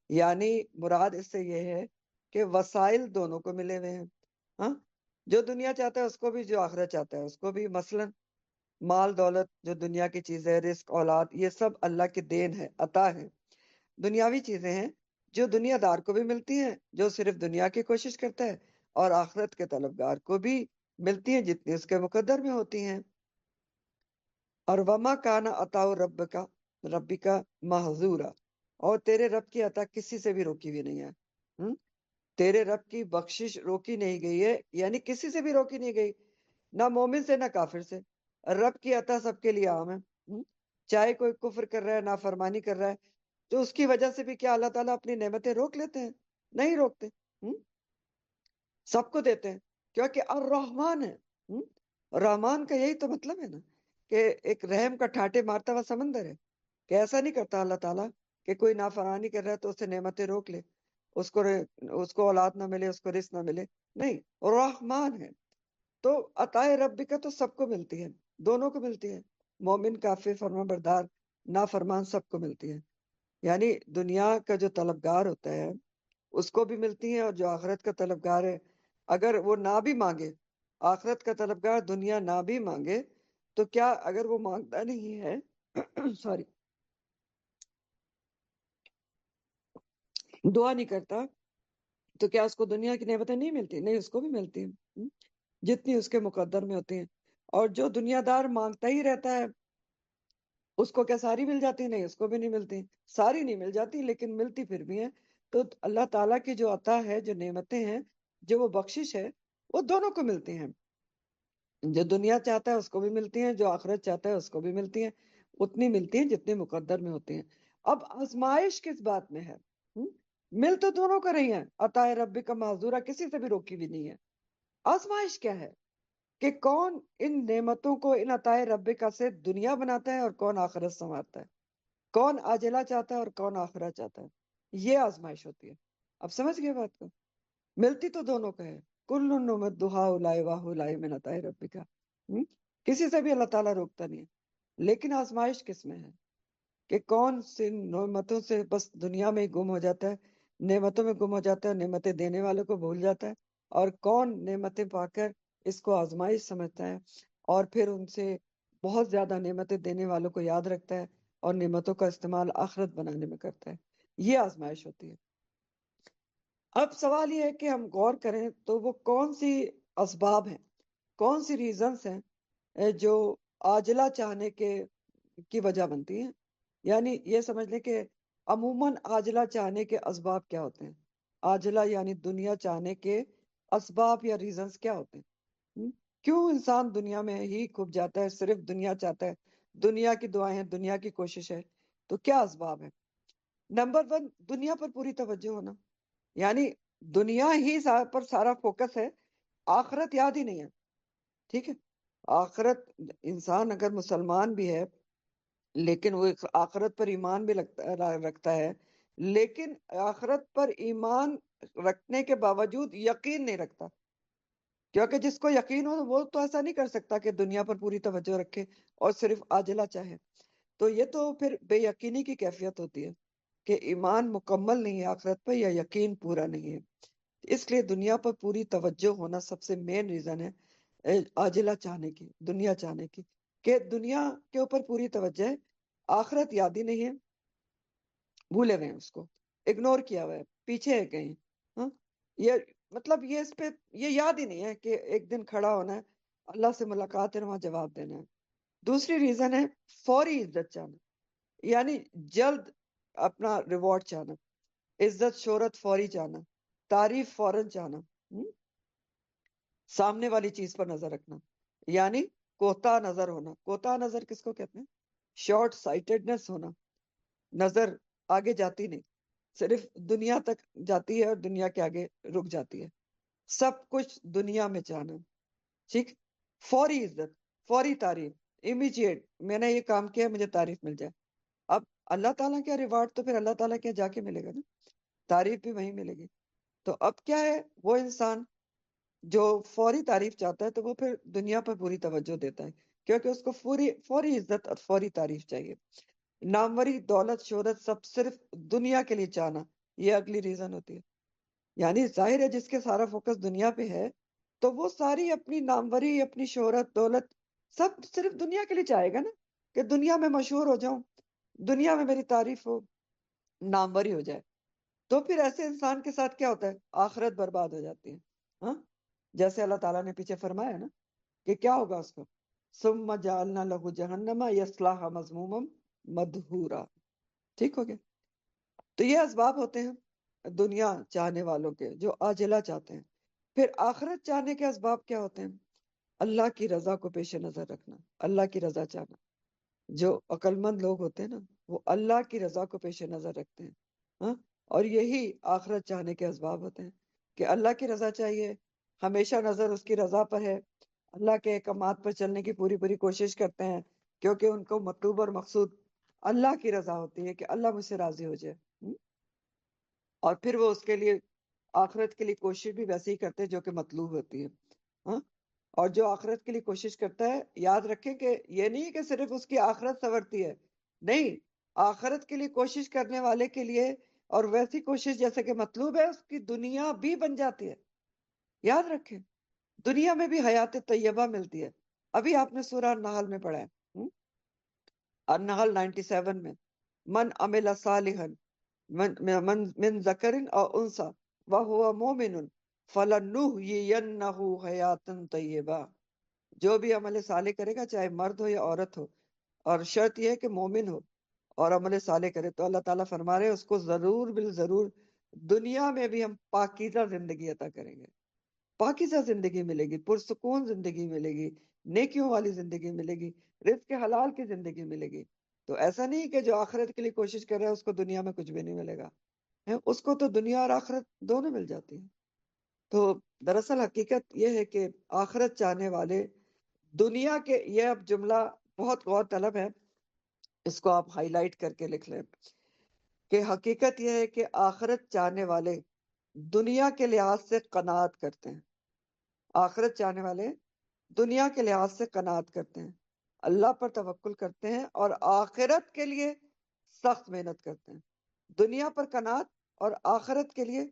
یعنی مراد اس سے یہ ہے کہ وسائل دونوں کو ملے ہوئے ہیں، ہاں، جو دنیا چاہتا ہے اس کو بھی، جو آخرت چاہتا ہے اس کو بھی۔ مثلا مال دولت، جو دنیا کی چیزیں، رزق، اولاد، یہ سب اللہ کی دین ہے، عطا ہے، دنیاوی چیزیں ہیں جو دنیا دار کو بھی ملتی ہیں جو صرف دنیا کی کوشش کرتا ہے، اور آخرت کے طلبگار کو بھی ملتی ہیں جتنی اس کے مقدر میں ہوتی ہیں۔ اور وما کانا عطا ربی کا محظورا، اور تیرے رب کی عطا کسی سے بھی روکی ہوئی نہیں ہے۔ تیرے رب کی بخشش روکی نہیں گئی ہے، یعنی کسی سے بھی روکی نہیں گئی، نہ مومن سے نہ کافر سے۔ رب کی عطا سب کے لیے عام ہے، چاہے کوئی کفر کر رہا ہے، نافرمانی کر رہا ہے، تو اس کی وجہ سے بھی کیا اللہ تعالیٰ اپنی نعمتیں روک لیتے ہیں؟ نہیں روکتے، سب کو دیتے ہیں، کیونکہ الرحمن ہے۔ رحمان کا یہی تو مطلب ہے نا، کہ ایک رحم کا ٹھاٹے مارتا ہوا سمندر ہے، کہ ایسا نہیں کرتا اللہ تعالیٰ کہ کوئی نافرمانی کر رہا ہے تو اسے نعمتیں روک لے، اس کو اولاد نہ ملے، اس کو رزق نہ ملے، نہیں، رحمان ہے۔ تو عطائے ربی کا تو سب کو ملتی ہے، دونوں کو ملتی ہے، مومن، کافر، فرما بردار، نافرمان، سب کو ملتی ہے۔ یعنی دنیا کا جو طلبگار ہوتا ہے اس کو بھی ملتی ہیں، اور جو آخرت کا طلبگار ہے اگر وہ نہ بھی مانگے، آخرت کا طلبگار دنیا نہ بھی مانگے، تو کیا اگر وہ مانگتا نہیں ہے سوری، دعا نہیں کرتا، تو کیا اس کو دنیا کی نعمتیں نہیں ملتی؟ نہیں، اس کو بھی ملتی ہیں، جتنی اس کے مقدر میں ہوتی ہیں۔ اور جو دنیا دار مانگتا ہی رہتا ہے اس کو کیا ساری مل جاتی؟ نہیں، اس کو بھی نہیں ملتی، ساری نہیں مل جاتی لیکن ملتی پھر بھی ہیں۔ تو اللہ تعالیٰ کی جو عطا ہے، جو نعمتیں ہیں، جو وہ بخشش ہے، وہ دونوں کو ملتی ہیں، جو دنیا چاہتا ہے اس کو بھی ملتی ہیں، جو آخرت چاہتا ہے اس کو بھی ملتی ہیں، اتنی ملتی ہیں جتنی مقدر میں ہوتی ہیں۔ اب آزمائش کس بات میں ہے؟ مل تو دونوں کو رہی ہیں، عطا ربی کا معذورہ کسی سے بھی روکی بھی نہیں ہے۔ آزمائش کیا ہے؟ کہ کون ان نعمتوں کو، ان عطا ربی کا سے دنیا بناتا ہے اور کون آخرت سنوارتا ہے، کون عاجلہ چاہتا ہے اور کون آخرت چاہتا ہے، یہ آزمائش ہوتی ہے۔ اب سمجھ گئے بات کو؟ ملتی تو دونوں کا ہے، کل نمدہا اولائے واہ اولائے من عطا ربی کا، کسی سے بھی اللہ تعالیٰ روکتا نہیں ہے، لیکن آزمائش کس میں ہے؟ کہ کون سی نعمتوں سے بس دنیا میں ہی گم ہو جاتا ہے، نعمتوں میں گم ہو جاتا ہے، نعمتیں دینے والوں کو بھول جاتا ہے، اور کون نعمتیں پا کر اس کو آزمائش سمجھتا ہے اور پھر ان سے بہت زیادہ نعمتیں دینے والوں کو یاد رکھتا ہے اور نعمتوں کا استعمال آخرت بنانے میں کرتا ہے، یہ آزمائش ہوتی ہے۔ اب سوال یہ ہے کہ ہم غور کریں تو وہ کون سی اسباب ہیں، کون سی ریزنز ہیں جو عاجلہ چاہنے کی وجہ بنتی ہیں۔ یعنی یہ سمجھ لیں کہ عموماً عاجلہ چاہنے کے اسباب کیا ہوتے ہیں، عاجلہ یعنی دنیا چاہنے کے اسباب یا ریزنز کیا ہوتے ہیں؟ کیوں انسان دنیا میں ہی کھپ جاتا ہے، صرف دنیا چاہتا ہے، دنیا کی دعائیں، دنیا کی کوشش ہے؟ تو کیا اسباب ہے؟ نمبر 1، دنیا پر پوری توجہ ہونا، یعنی دنیا ہی پر سارا فوکس ہے، آخرت یاد ہی نہیں ہے، ٹھیک ہے؟ آخرت، انسان اگر مسلمان بھی ہے لیکن وہ آخرت پر ایمان بھی رکھتا ہے، لیکن آخرت پر ایمان رکھنے کے باوجود یقین نہیں رکھتا، کیونکہ جس کو یقین ہو وہ تو ایسا نہیں کر سکتا کہ دنیا پر پوری توجہ رکھے اور صرف عاجلہ چاہے، تو یہ تو پھر بے یقینی کی کیفیت ہوتی ہے کہ ایمان مکمل نہیں ہے آخرت پر، یا یقین پورا نہیں ہے۔ اس لیے دنیا پر پوری توجہ ہونا سب سے مین ریزن ہے عاجلہ چاہنے کی، دنیا چاہنے کی، کہ دنیا کے اوپر پوری توجہ ہے، آخرت یاد ہی نہیں ہے، بھولے ہوئے ہیں، اس کو اگنور کیا ہوا ہے، پیچھے ہے کہیں، ہاں، یہ مطلب یہ اس پہ یہ یاد ہی نہیں ہے کہ ایک دن کھڑا ہونا ہے، اللہ سے ملاقات ہے، وہاں جواب دینا ہے، دوسری ریزن ہے فوری عزت چاہنا، یعنی جلد اپنا ریوارڈ چاہنا، عزت شہرت فوری چاہنا، تعریف فوراً چاہنا، سامنے والی چیز پر نظر رکھنا، یعنی کوتا نظر ہونا۔ کوتا نظر کس کو کہتے ہیں؟ شارٹ سائٹڈنس ہونا، نظر آگے جاتی نہیں، صرف دنیا تک جاتی ہے اور دنیا کے آگے رک جاتی ہے، سب کچھ دنیا میں چاہنا، ٹھیک۔ فوری عزت، فوری تعریف، امیجیٹ، میں نے یہ کام کیا مجھے تعریف مل جائے۔ اب اللہ تعالیٰ کا ریوارڈ تو پھر اللہ تعالیٰ کے جا کے ملے گا نا، تعریف بھی وہیں ملے گی۔ تو اب کیا ہے، وہ انسان جو فوری تعریف چاہتا ہے تو وہ پھر دنیا پر پوری توجہ دیتا ہے، کیونکہ اس کو فوری عزت اور فوری تعریف چاہیے۔ ناموری، دولت، شہرت، سب صرف دنیا کے لیے چاہنا، یہ اگلی ریزن ہوتی ہے۔ یعنی ظاہر ہے جس کے سارا فوکس دنیا پہ ہے تو وہ ساری اپنی ناموری، اپنی شہرت، دولت سب صرف دنیا کے لیے چاہے گا نا، کہ دنیا میں مشہور ہو جاؤں، دنیا میں میری تعریف ہو، ناموری ہو جائے۔ تو پھر ایسے انسان کے ساتھ کیا ہوتا ہے؟ آخرت برباد ہو جاتی ہے۔ ہاں، جیسے اللہ تعالیٰ نے پیچھے فرمایا نا کہ کیا ہوگا اس کو، ثم جعلنا لہ جہنم یصلاها مذموما مدحورا، ٹھیک ہو گیا۔ تو یہ اسباب ہوتے ہیں دنیا چاہنے والوں کے، جو عاجلہ چاہتے ہیں۔ پھر آخرت چاہنے کے اسباب کیا ہوتے ہیں؟ اللہ کی رضا کو پیش نظر رکھنا، اللہ کی رضا چاہنا۔ جو عقل مند لوگ ہوتے ہیں نا، وہ اللہ کی رضا کو پیش نظر رکھتے ہیں، ہاں، اور یہی آخرت چاہنے کے اسباب ہوتے ہیں کہ اللہ کی رضا چاہیے، ہمیشہ نظر اس کی رضا پر ہے، اللہ کے احکامات پر چلنے کی پوری پوری کوشش کرتے ہیں، کیونکہ ان کو مطلوب اور مقصود اللہ کی رضا ہوتی ہے کہ اللہ مجھ سے راضی ہو جائے، اور پھر وہ اس کے لیے آخرت کے لیے کوشش بھی ویسے ہی کرتے ہیں جو کہ مطلوب ہوتی ہے، ہاں۔ اور جو آخرت کے لیے کوشش کرتا ہے، یاد رکھیں کہ یہ نہیں کہ صرف اس کی آخرت سنورتی ہے، نہیں، آخرت کے لیے کوشش کرنے والے کے لیے اور ویسی کوشش جیسے کہ مطلوب ہے، اس کی دنیا بھی بن جاتی ہے۔ یاد رکھیں، دنیا میں بھی حیات طیبہ ملتی ہے۔ ابھی آپ نے سورہ النحل میں پڑھا ہے، النحل 97 میں، من عمل صالحا من ذکر او انثى وهو مؤمن فلنحيينه حیاتا طیبہ، جو بھی عمل صالح کرے گا، چاہے مرد ہو یا عورت ہو، اور شرط یہ ہے کہ مومن ہو اور عمل صالح کرے، تو اللہ تعالیٰ فرما رہے ہیں اس کو ضرور بالضرور دنیا میں بھی ہم پاکیزہ زندگی عطا کریں گے، پاکیزہ زندگی ملے گی، پرسکون زندگی ملے گی، نیکیوں والی زندگی ملے گی، رزق حلال کی زندگی ملے گی۔ تو ایسا نہیں کہ جو آخرت کے لیے کوشش کر رہا ہے اس کو دنیا میں کچھ بھی نہیں ملے گا، اس کو تو دنیا اور آخرت دونوں مل جاتی ہیں۔ تو دراصل حقیقت یہ ہے کہ آخرت چاہنے والے دنیا کے، یہ اب جملہ بہت غور طلب ہے، اس کو آپ ہائی لائٹ کر کے لکھ لیں، کہ حقیقت یہ ہے کہ آخرت چاہنے والے دنیا کے لحاظ سے قناعت کرتے ہیں، آخرت چاہنے والے دنیا کے لحاظ سے قناعت کرتے ہیں، اللہ پر توکل کرتے ہیں اور آخرت کے لیے سخت محنت کرتے ہیں۔ دنیا پر قناعت اور آخرت کے لیے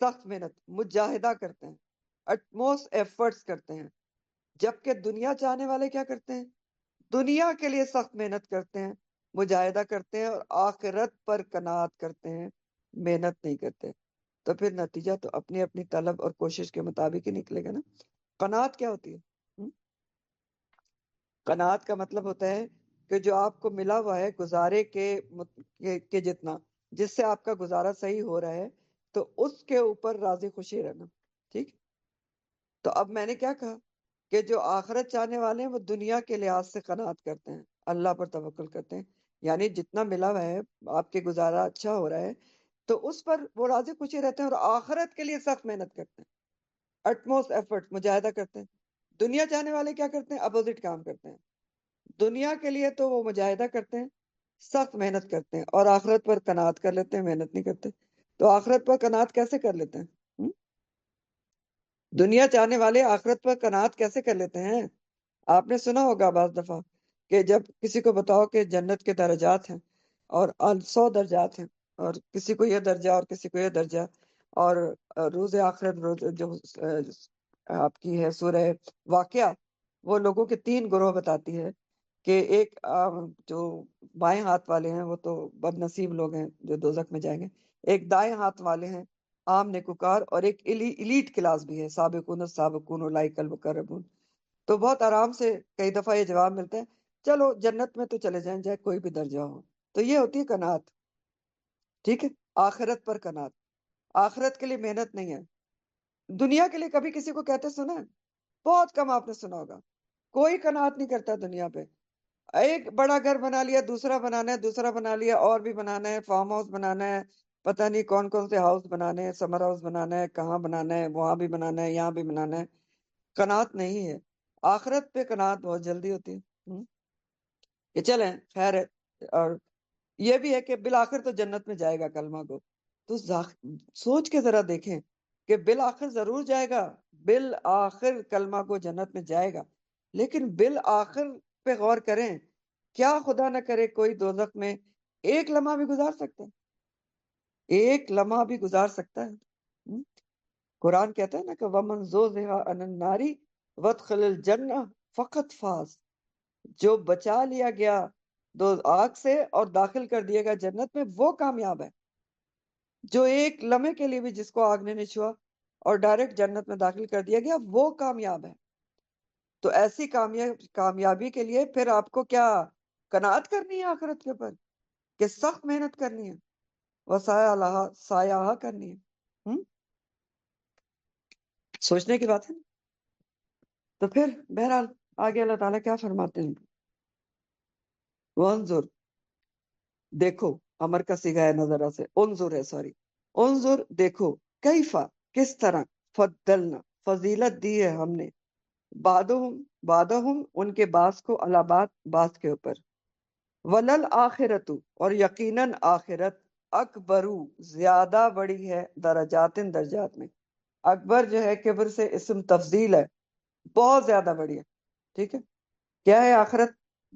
سخت محنت، مجاہدہ کرتے ہیں، اٹموسٹ ایفرٹس کرتے ہیں۔ جبکہ دنیا چاہنے والے کیا کرتے ہیں؟ دنیا کے لیے سخت محنت کرتے ہیں، مجاہدہ کرتے ہیں اور آخرت پر قناعت کرتے ہیں، محنت نہیں کرتے۔ تو پھر نتیجہ تو اپنی اپنی طلب اور کوشش کے مطابق ہی نکلے گا نا۔ قناعت کیا ہوتی ہے؟ قناعت کا مطلب ہوتا ہے کہ جو آپ کو ملا ہوا ہے گزارے کے جتنا، جس سے آپ کا گزارا صحیح ہو رہا ہے، تو اس کے اوپر راضی خوشی رہنا، ٹھیک۔ تو اب میں نے کیا کہا کہ جو آخرت چاہنے والے ہیں وہ دنیا کے لحاظ سے قناعت کرتے ہیں، اللہ پر توکل کرتے ہیں، یعنی جتنا ملا ہوا ہے، آپ کے گزارا اچھا ہو رہا ہے تو اس پر وہ راضی خوشی رہتے ہیں، اور آخرت کے لیے سخت محنت کرتے ہیں، اٹموسٹ ایفرٹ، مجاہدہ کرتے ہیں۔ دنیا چاہنے والے کیا کرتے ہیں؟ اپوزٹ کام کرتے ہیں۔ دنیا کے لیے تو وہ مجاہدہ کرتے ہیں، سخت محنت کرتے ہیں، اور آخرت پر قناعت کر لیتے ہیں، محنت نہیں کرتے۔ تو آخرت پر قناعت کیسے کر لیتے ہیں؟ دنیا چاہنے والے آخرت پر قناعت کیسے کر لیتے ہیں؟ آپ نے سنا ہوگا بعض دفعہ کہ جب کسی کو بتاؤ کہ جنت کے درجات ہیں اور 100 درجات ہیں، اور کسی کو یہ درجہ اور کسی کو یہ درجہ، اور روز آخرت، روز جو آپ کی ہے سورہ واقعہ، وہ لوگوں کے 3 گروہ بتاتی ہے کہ ایک جو بائیں ہاتھ والے ہیں وہ تو بد نصیب لوگ ہیں جو دوزخ میں جائیں گے، ایک دائیں ہاتھ والے ہیں عام نیکوکار، اور ایک ایلیٹ کلاس بھی ہے، سابقون السابقون اولئک المقربون۔ تو بہت آرام سے کئی دفعہ یہ جواب ملتا ہے چلو جنت میں تو چلے جائیں، چاہے کوئی بھی درجہ ہو. تو یہ ہوتی ہے قناعت. ٹھیک ہے، آخرت پر قناعت. آخرت کے لیے محنت نہیں ہے. دنیا کے لیے کبھی کسی کو کہتے سنا ہے؟ بہت کم آپ نے سنا ہوگا. کوئی قناعت نہیں کرتا دنیا پہ. ایک بڑا گھر بنا لیا، دوسرا بنانا ہے، دوسرا بنا لیا، اور بھی بنانا ہے، فارم ہاؤس بنانا ہے، پتہ نہیں کون کون سے ہاؤس بنانے ہیں، سمر ہاؤس بنانا ہے، کہاں بنانا ہے، وہاں بھی بنانا ہے، یہاں بھی بنانا ہے. قناعت نہیں ہے. آخرت پہ قناعت بہت جلدی ہوتی ہے کہ چلیں خیر ہے. اور یہ بھی ہے کہ بالآخر تو جنت میں جائے گا کلمہ کو. تو سوچ کے ذرا دیکھیں کہ بالآخر ضرور جائے گا، بالآخر کلمہ کو جنت میں جائے گا. لیکن بالآخر پہ غور کریں، کیا خدا نہ کرے کوئی دوزخ میں ایک لمحہ بھی گزار سکتا ہے؟ ایک لمحہ بھی گزار سکتا ہے؟ قرآن کہتا ہے نا کہ وَمَنْ زُحْزِحَ عَنِ النَّارِ وَادْخَلَ الْجَنَّةَ فَقَدْ فَازَ. جو بچا لیا گیا آگ سے اور داخل کر دیا گیا جنت میں، وہ کامیاب ہے. جو ایک لمحے کے لیے بھی جس کو آگ نے نہیں چھوا اور ڈائریکٹ جنت میں داخل کر دیا گیا، وہ کامیاب ہے. تو ایسی کامیابی کے لیے پھر آپ کو کیا قناعت کرنی ہے آخرت کے اوپر، کہ سخت محنت کرنی ہے، سایہ کرنی ہے. سوچنے کی بات ہے. تو پھر بہرحال آگے اللہ تعالیٰ کیا فرماتے ہیں؟ وانظر، دیکھو. امر کا صیغہ ہے نظرہ سے، انظر ہے، سوری، انظر دیکھو، کیفا کس طرح، فضلنا فضیلت دی ہے ہم نے، بعدہم ان کے بعض کو علی بعض کے اوپر، ولل آخرت اور یقیناً آخرت، اکبرو زیادہ بڑی ہے، درجات میں. اکبر جو ہے کبر سے اسم تفضیل ہے، بہت زیادہ بڑی ہے. ٹھیک ہے، کیا ہے آخرت؟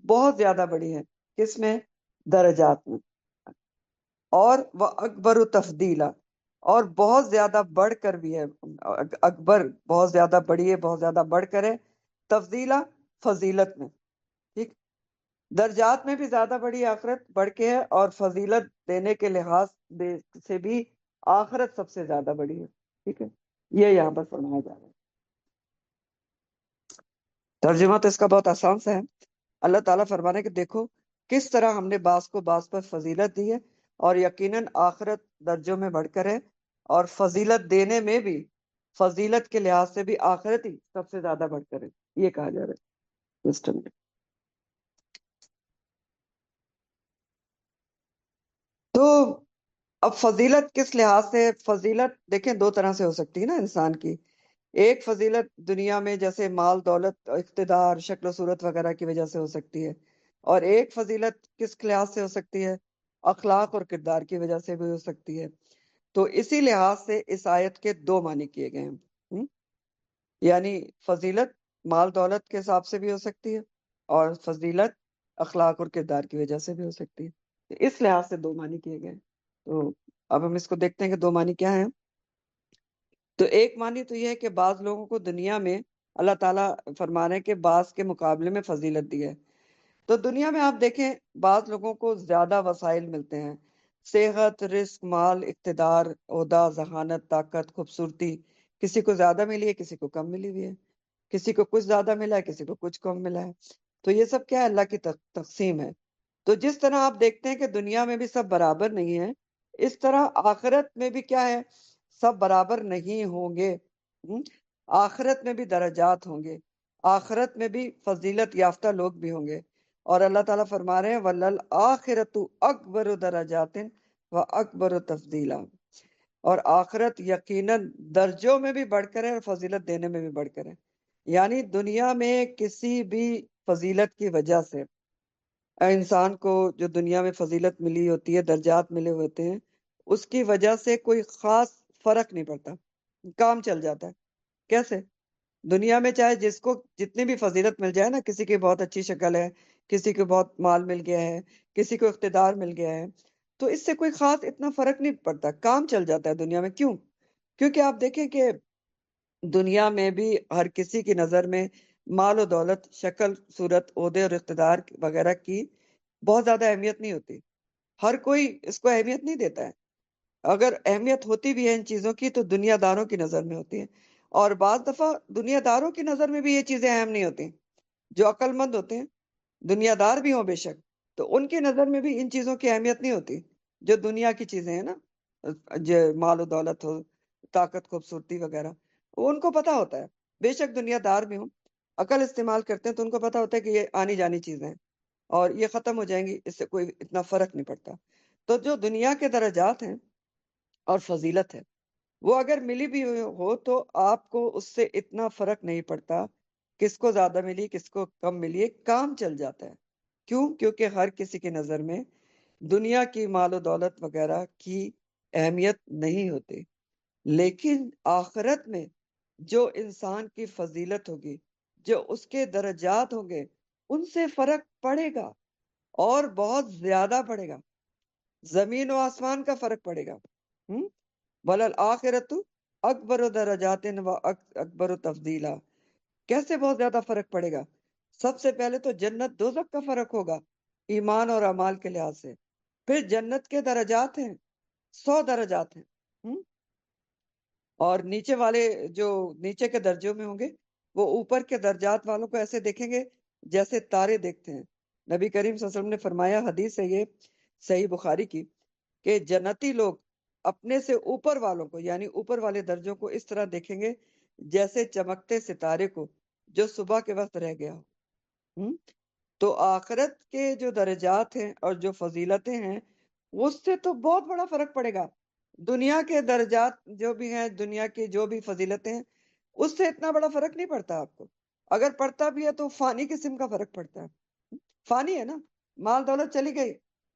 بہت زیادہ بڑی ہے. کس میں؟ درجات میں. اور وہ اکبر تفضیلا، اور بہت زیادہ بڑھ کر بھی ہے. اکبر بہت زیادہ بڑی ہے، بہت زیادہ بڑھ کر ہے. تفضیلا فضیلت میں. ٹھیک، درجات میں بھی زیادہ بڑی آخرت بڑھ کے ہے، اور فضیلت دینے کے لحاظ سے بھی آخرت سب سے زیادہ بڑی ہے. ٹھیک ہے، یہ یہاں پر فرمایا جا رہا ہے. ترجمہ تو اس کا بہت آسان سا ہے. اللہ تعالیٰ فرمانے کہ دیکھو کس طرح ہم نے بعض کو بعض پر فضیلت دی ہے، اور یقیناً آخرت درجوں میں بڑھ کر ہے، اور فضیلت دینے میں بھی، فضیلت کے لحاظ سے بھی آخرت ہی سب سے زیادہ بڑھ کر ہے. یہ کہا جا رہا ہے سسٹم میں. تو اب فضیلت کس لحاظ سے؟ فضیلت دیکھیں دو طرح سے ہو سکتی ہے نا انسان کی. ایک فضیلت دنیا میں جیسے مال دولت اقتدار شکل و صورت وغیرہ کی وجہ سے ہو سکتی ہے، اور ایک فضیلت کس لحاظ سے ہو سکتی ہے؟ اخلاق اور کردار کی وجہ سے بھی ہو سکتی ہے. تو اسی لحاظ سے اس آیت کے دو معنی کیے گئے ہیں. یعنی فضیلت مال دولت کے حساب سے بھی ہو سکتی ہے، اور فضیلت اخلاق اور کردار کی وجہ سے بھی ہو سکتی ہے. اس لحاظ سے دو معنی کیے گئے. تو اب ہم اس کو دیکھتے ہیں کہ دو معنی کیا ہیں. تو ایک معنی تو یہ ہے کہ بعض لوگوں کو دنیا میں اللہ تعالیٰ فرما رہے ہیں کہ بعض کے مقابلے میں فضیلت دی ہے. تو دنیا میں آپ دیکھیں بعض لوگوں کو زیادہ وسائل ملتے ہیں، صحت، رزق، مال، اقتدار، عہدہ، ذہانت، طاقت، خوبصورتی. کسی کو زیادہ ملی ہے، کسی کو کم ملی ہوئی ہے. کسی کو کچھ زیادہ ملا ہے، کسی کو کچھ کم ملا ہے. تو یہ سب کیا ہے؟ اللہ کی تقسیم ہے. تو جس طرح آپ دیکھتے ہیں کہ دنیا میں بھی سب برابر نہیں ہے، اس طرح آخرت میں بھی کیا ہے؟ سب برابر نہیں ہوں گے. آخرت میں بھی درجات ہوں گے، آخرت میں بھی فضیلت یافتہ لوگ بھی ہوں گے. اور اللہ تعالیٰ فرما رہے ہیں وَلَلْآخِرَةُ أَكْبَرُ دَرَجَاتٍ وَأَكْبَرُ تَفْضِيلًا. اور آخرت یقیناً درجوں میں بھی بڑھ کر ہے، اور فضیلت دینے میں بھی بڑھ کر ہے. یعنی دنیا میں کسی بھی فضیلت کی وجہ سے انسان کو جو دنیا میں فضیلت ملی ہوتی ہے، درجات ملے ہوتے ہیں، اس کی وجہ سے کوئی خاص فرق نہیں پڑتا، کام چل جاتا ہے. کیسے؟ دنیا میں چاہے جس کو جتنی بھی فضیلت مل جائے نا، کسی کی بہت اچھی شکل ہے، کسی کو بہت مال مل گیا ہے، کسی کو اقتدار مل گیا ہے، تو اس سے کوئی خاص اتنا فرق نہیں پڑتا، کام چل جاتا ہے دنیا میں. کیوں؟ کیونکہ آپ دیکھیں کہ دنیا میں بھی ہر کسی کی نظر میں مال و دولت، شکل صورت، عہدے اور اقتدار وغیرہ کی بہت زیادہ اہمیت نہیں ہوتی. ہر کوئی اس کو اہمیت نہیں دیتا ہے. اگر اہمیت ہوتی بھی ہے ان چیزوں کی تو دنیا داروں کی نظر میں ہوتی ہے، اور بعض دفعہ دنیا داروں کی نظر میں بھی یہ چیزیں اہم نہیں ہوتی. جو عقل مند ہوتے ہیں دنیا دار بھی ہوں بے شک، تو ان کی نظر میں بھی ان چیزوں کی اہمیت نہیں ہوتی جو دنیا کی چیزیں ہیں نا، جو مال و دولت ہو، طاقت، خوبصورتی وغیرہ، وہ ان کو پتا ہوتا ہے، بے شک دنیا دار بھی ہوں، عقل استعمال کرتے ہیں تو ان کو پتا ہوتا ہے کہ یہ آنی جانی چیزیں ہیں اور یہ ختم ہو جائیں گی، اس سے کوئی اتنا فرق نہیں پڑتا۔ تو جو دنیا کے درجات ہیں اور فضیلت ہے، وہ اگر ملی بھی ہو تو آپ کو اس سے اتنا فرق نہیں پڑتا، کس کو زیادہ ملی کس کو کم ملی، کام چل جاتا ہے۔ کیوں؟ کیونکہ ہر کسی کی نظر میں دنیا کی مال و دولت وغیرہ کی اہمیت نہیں ہوتی، لیکن آخرت میں جو انسان کی فضیلت ہوگی، جو اس کے درجات ہوں گے، ان سے فرق پڑے گا اور بہت زیادہ پڑے گا، زمین و آسمان کا فرق پڑے گا۔ وَلَلْآخِرَةُ اکبر درجات و اکبر تفضیلا، کیسے بہت زیادہ فرق پڑے گا؟ سب سے پہلے تو جنت دوزخ کا فرق ہوگا ایمان اور اعمال کے لحاظ سے، پھر جنت کے درجات ہیں 100 درجات ہیں، اور نیچے والے جو نیچے کے درجوں میں ہوں گے وہ اوپر کے درجات والوں کو ایسے دیکھیں گے جیسے تارے دیکھتے ہیں۔ نبی کریم صلی اللہ علیہ وسلم نے فرمایا، حدیث ہے یہ صحیح بخاری کی، کہ جنتی لوگ اپنے سے اوپر والوں کو یعنی اوپر والے درجوں کو اس طرح دیکھیں گے جیسے چمکتے ستارے کو جو صبح کے وقت رہ گیا ہو۔ تو آخرت کے جو درجات ہیں اور جو فضیلتیں ہیں اس سے تو بہت بڑا فرق پڑے گا۔ دنیا کے درجات جو بھی ہیں، دنیا کی جو بھی فضیلتیں ہیں، اس سے اتنا بڑا فرق نہیں پڑتا آپ کو، اگر پڑتا بھی ہے تو فانی قسم کا فرق پڑتا ہے، فانی ہے نا، مال دولت چلی گئی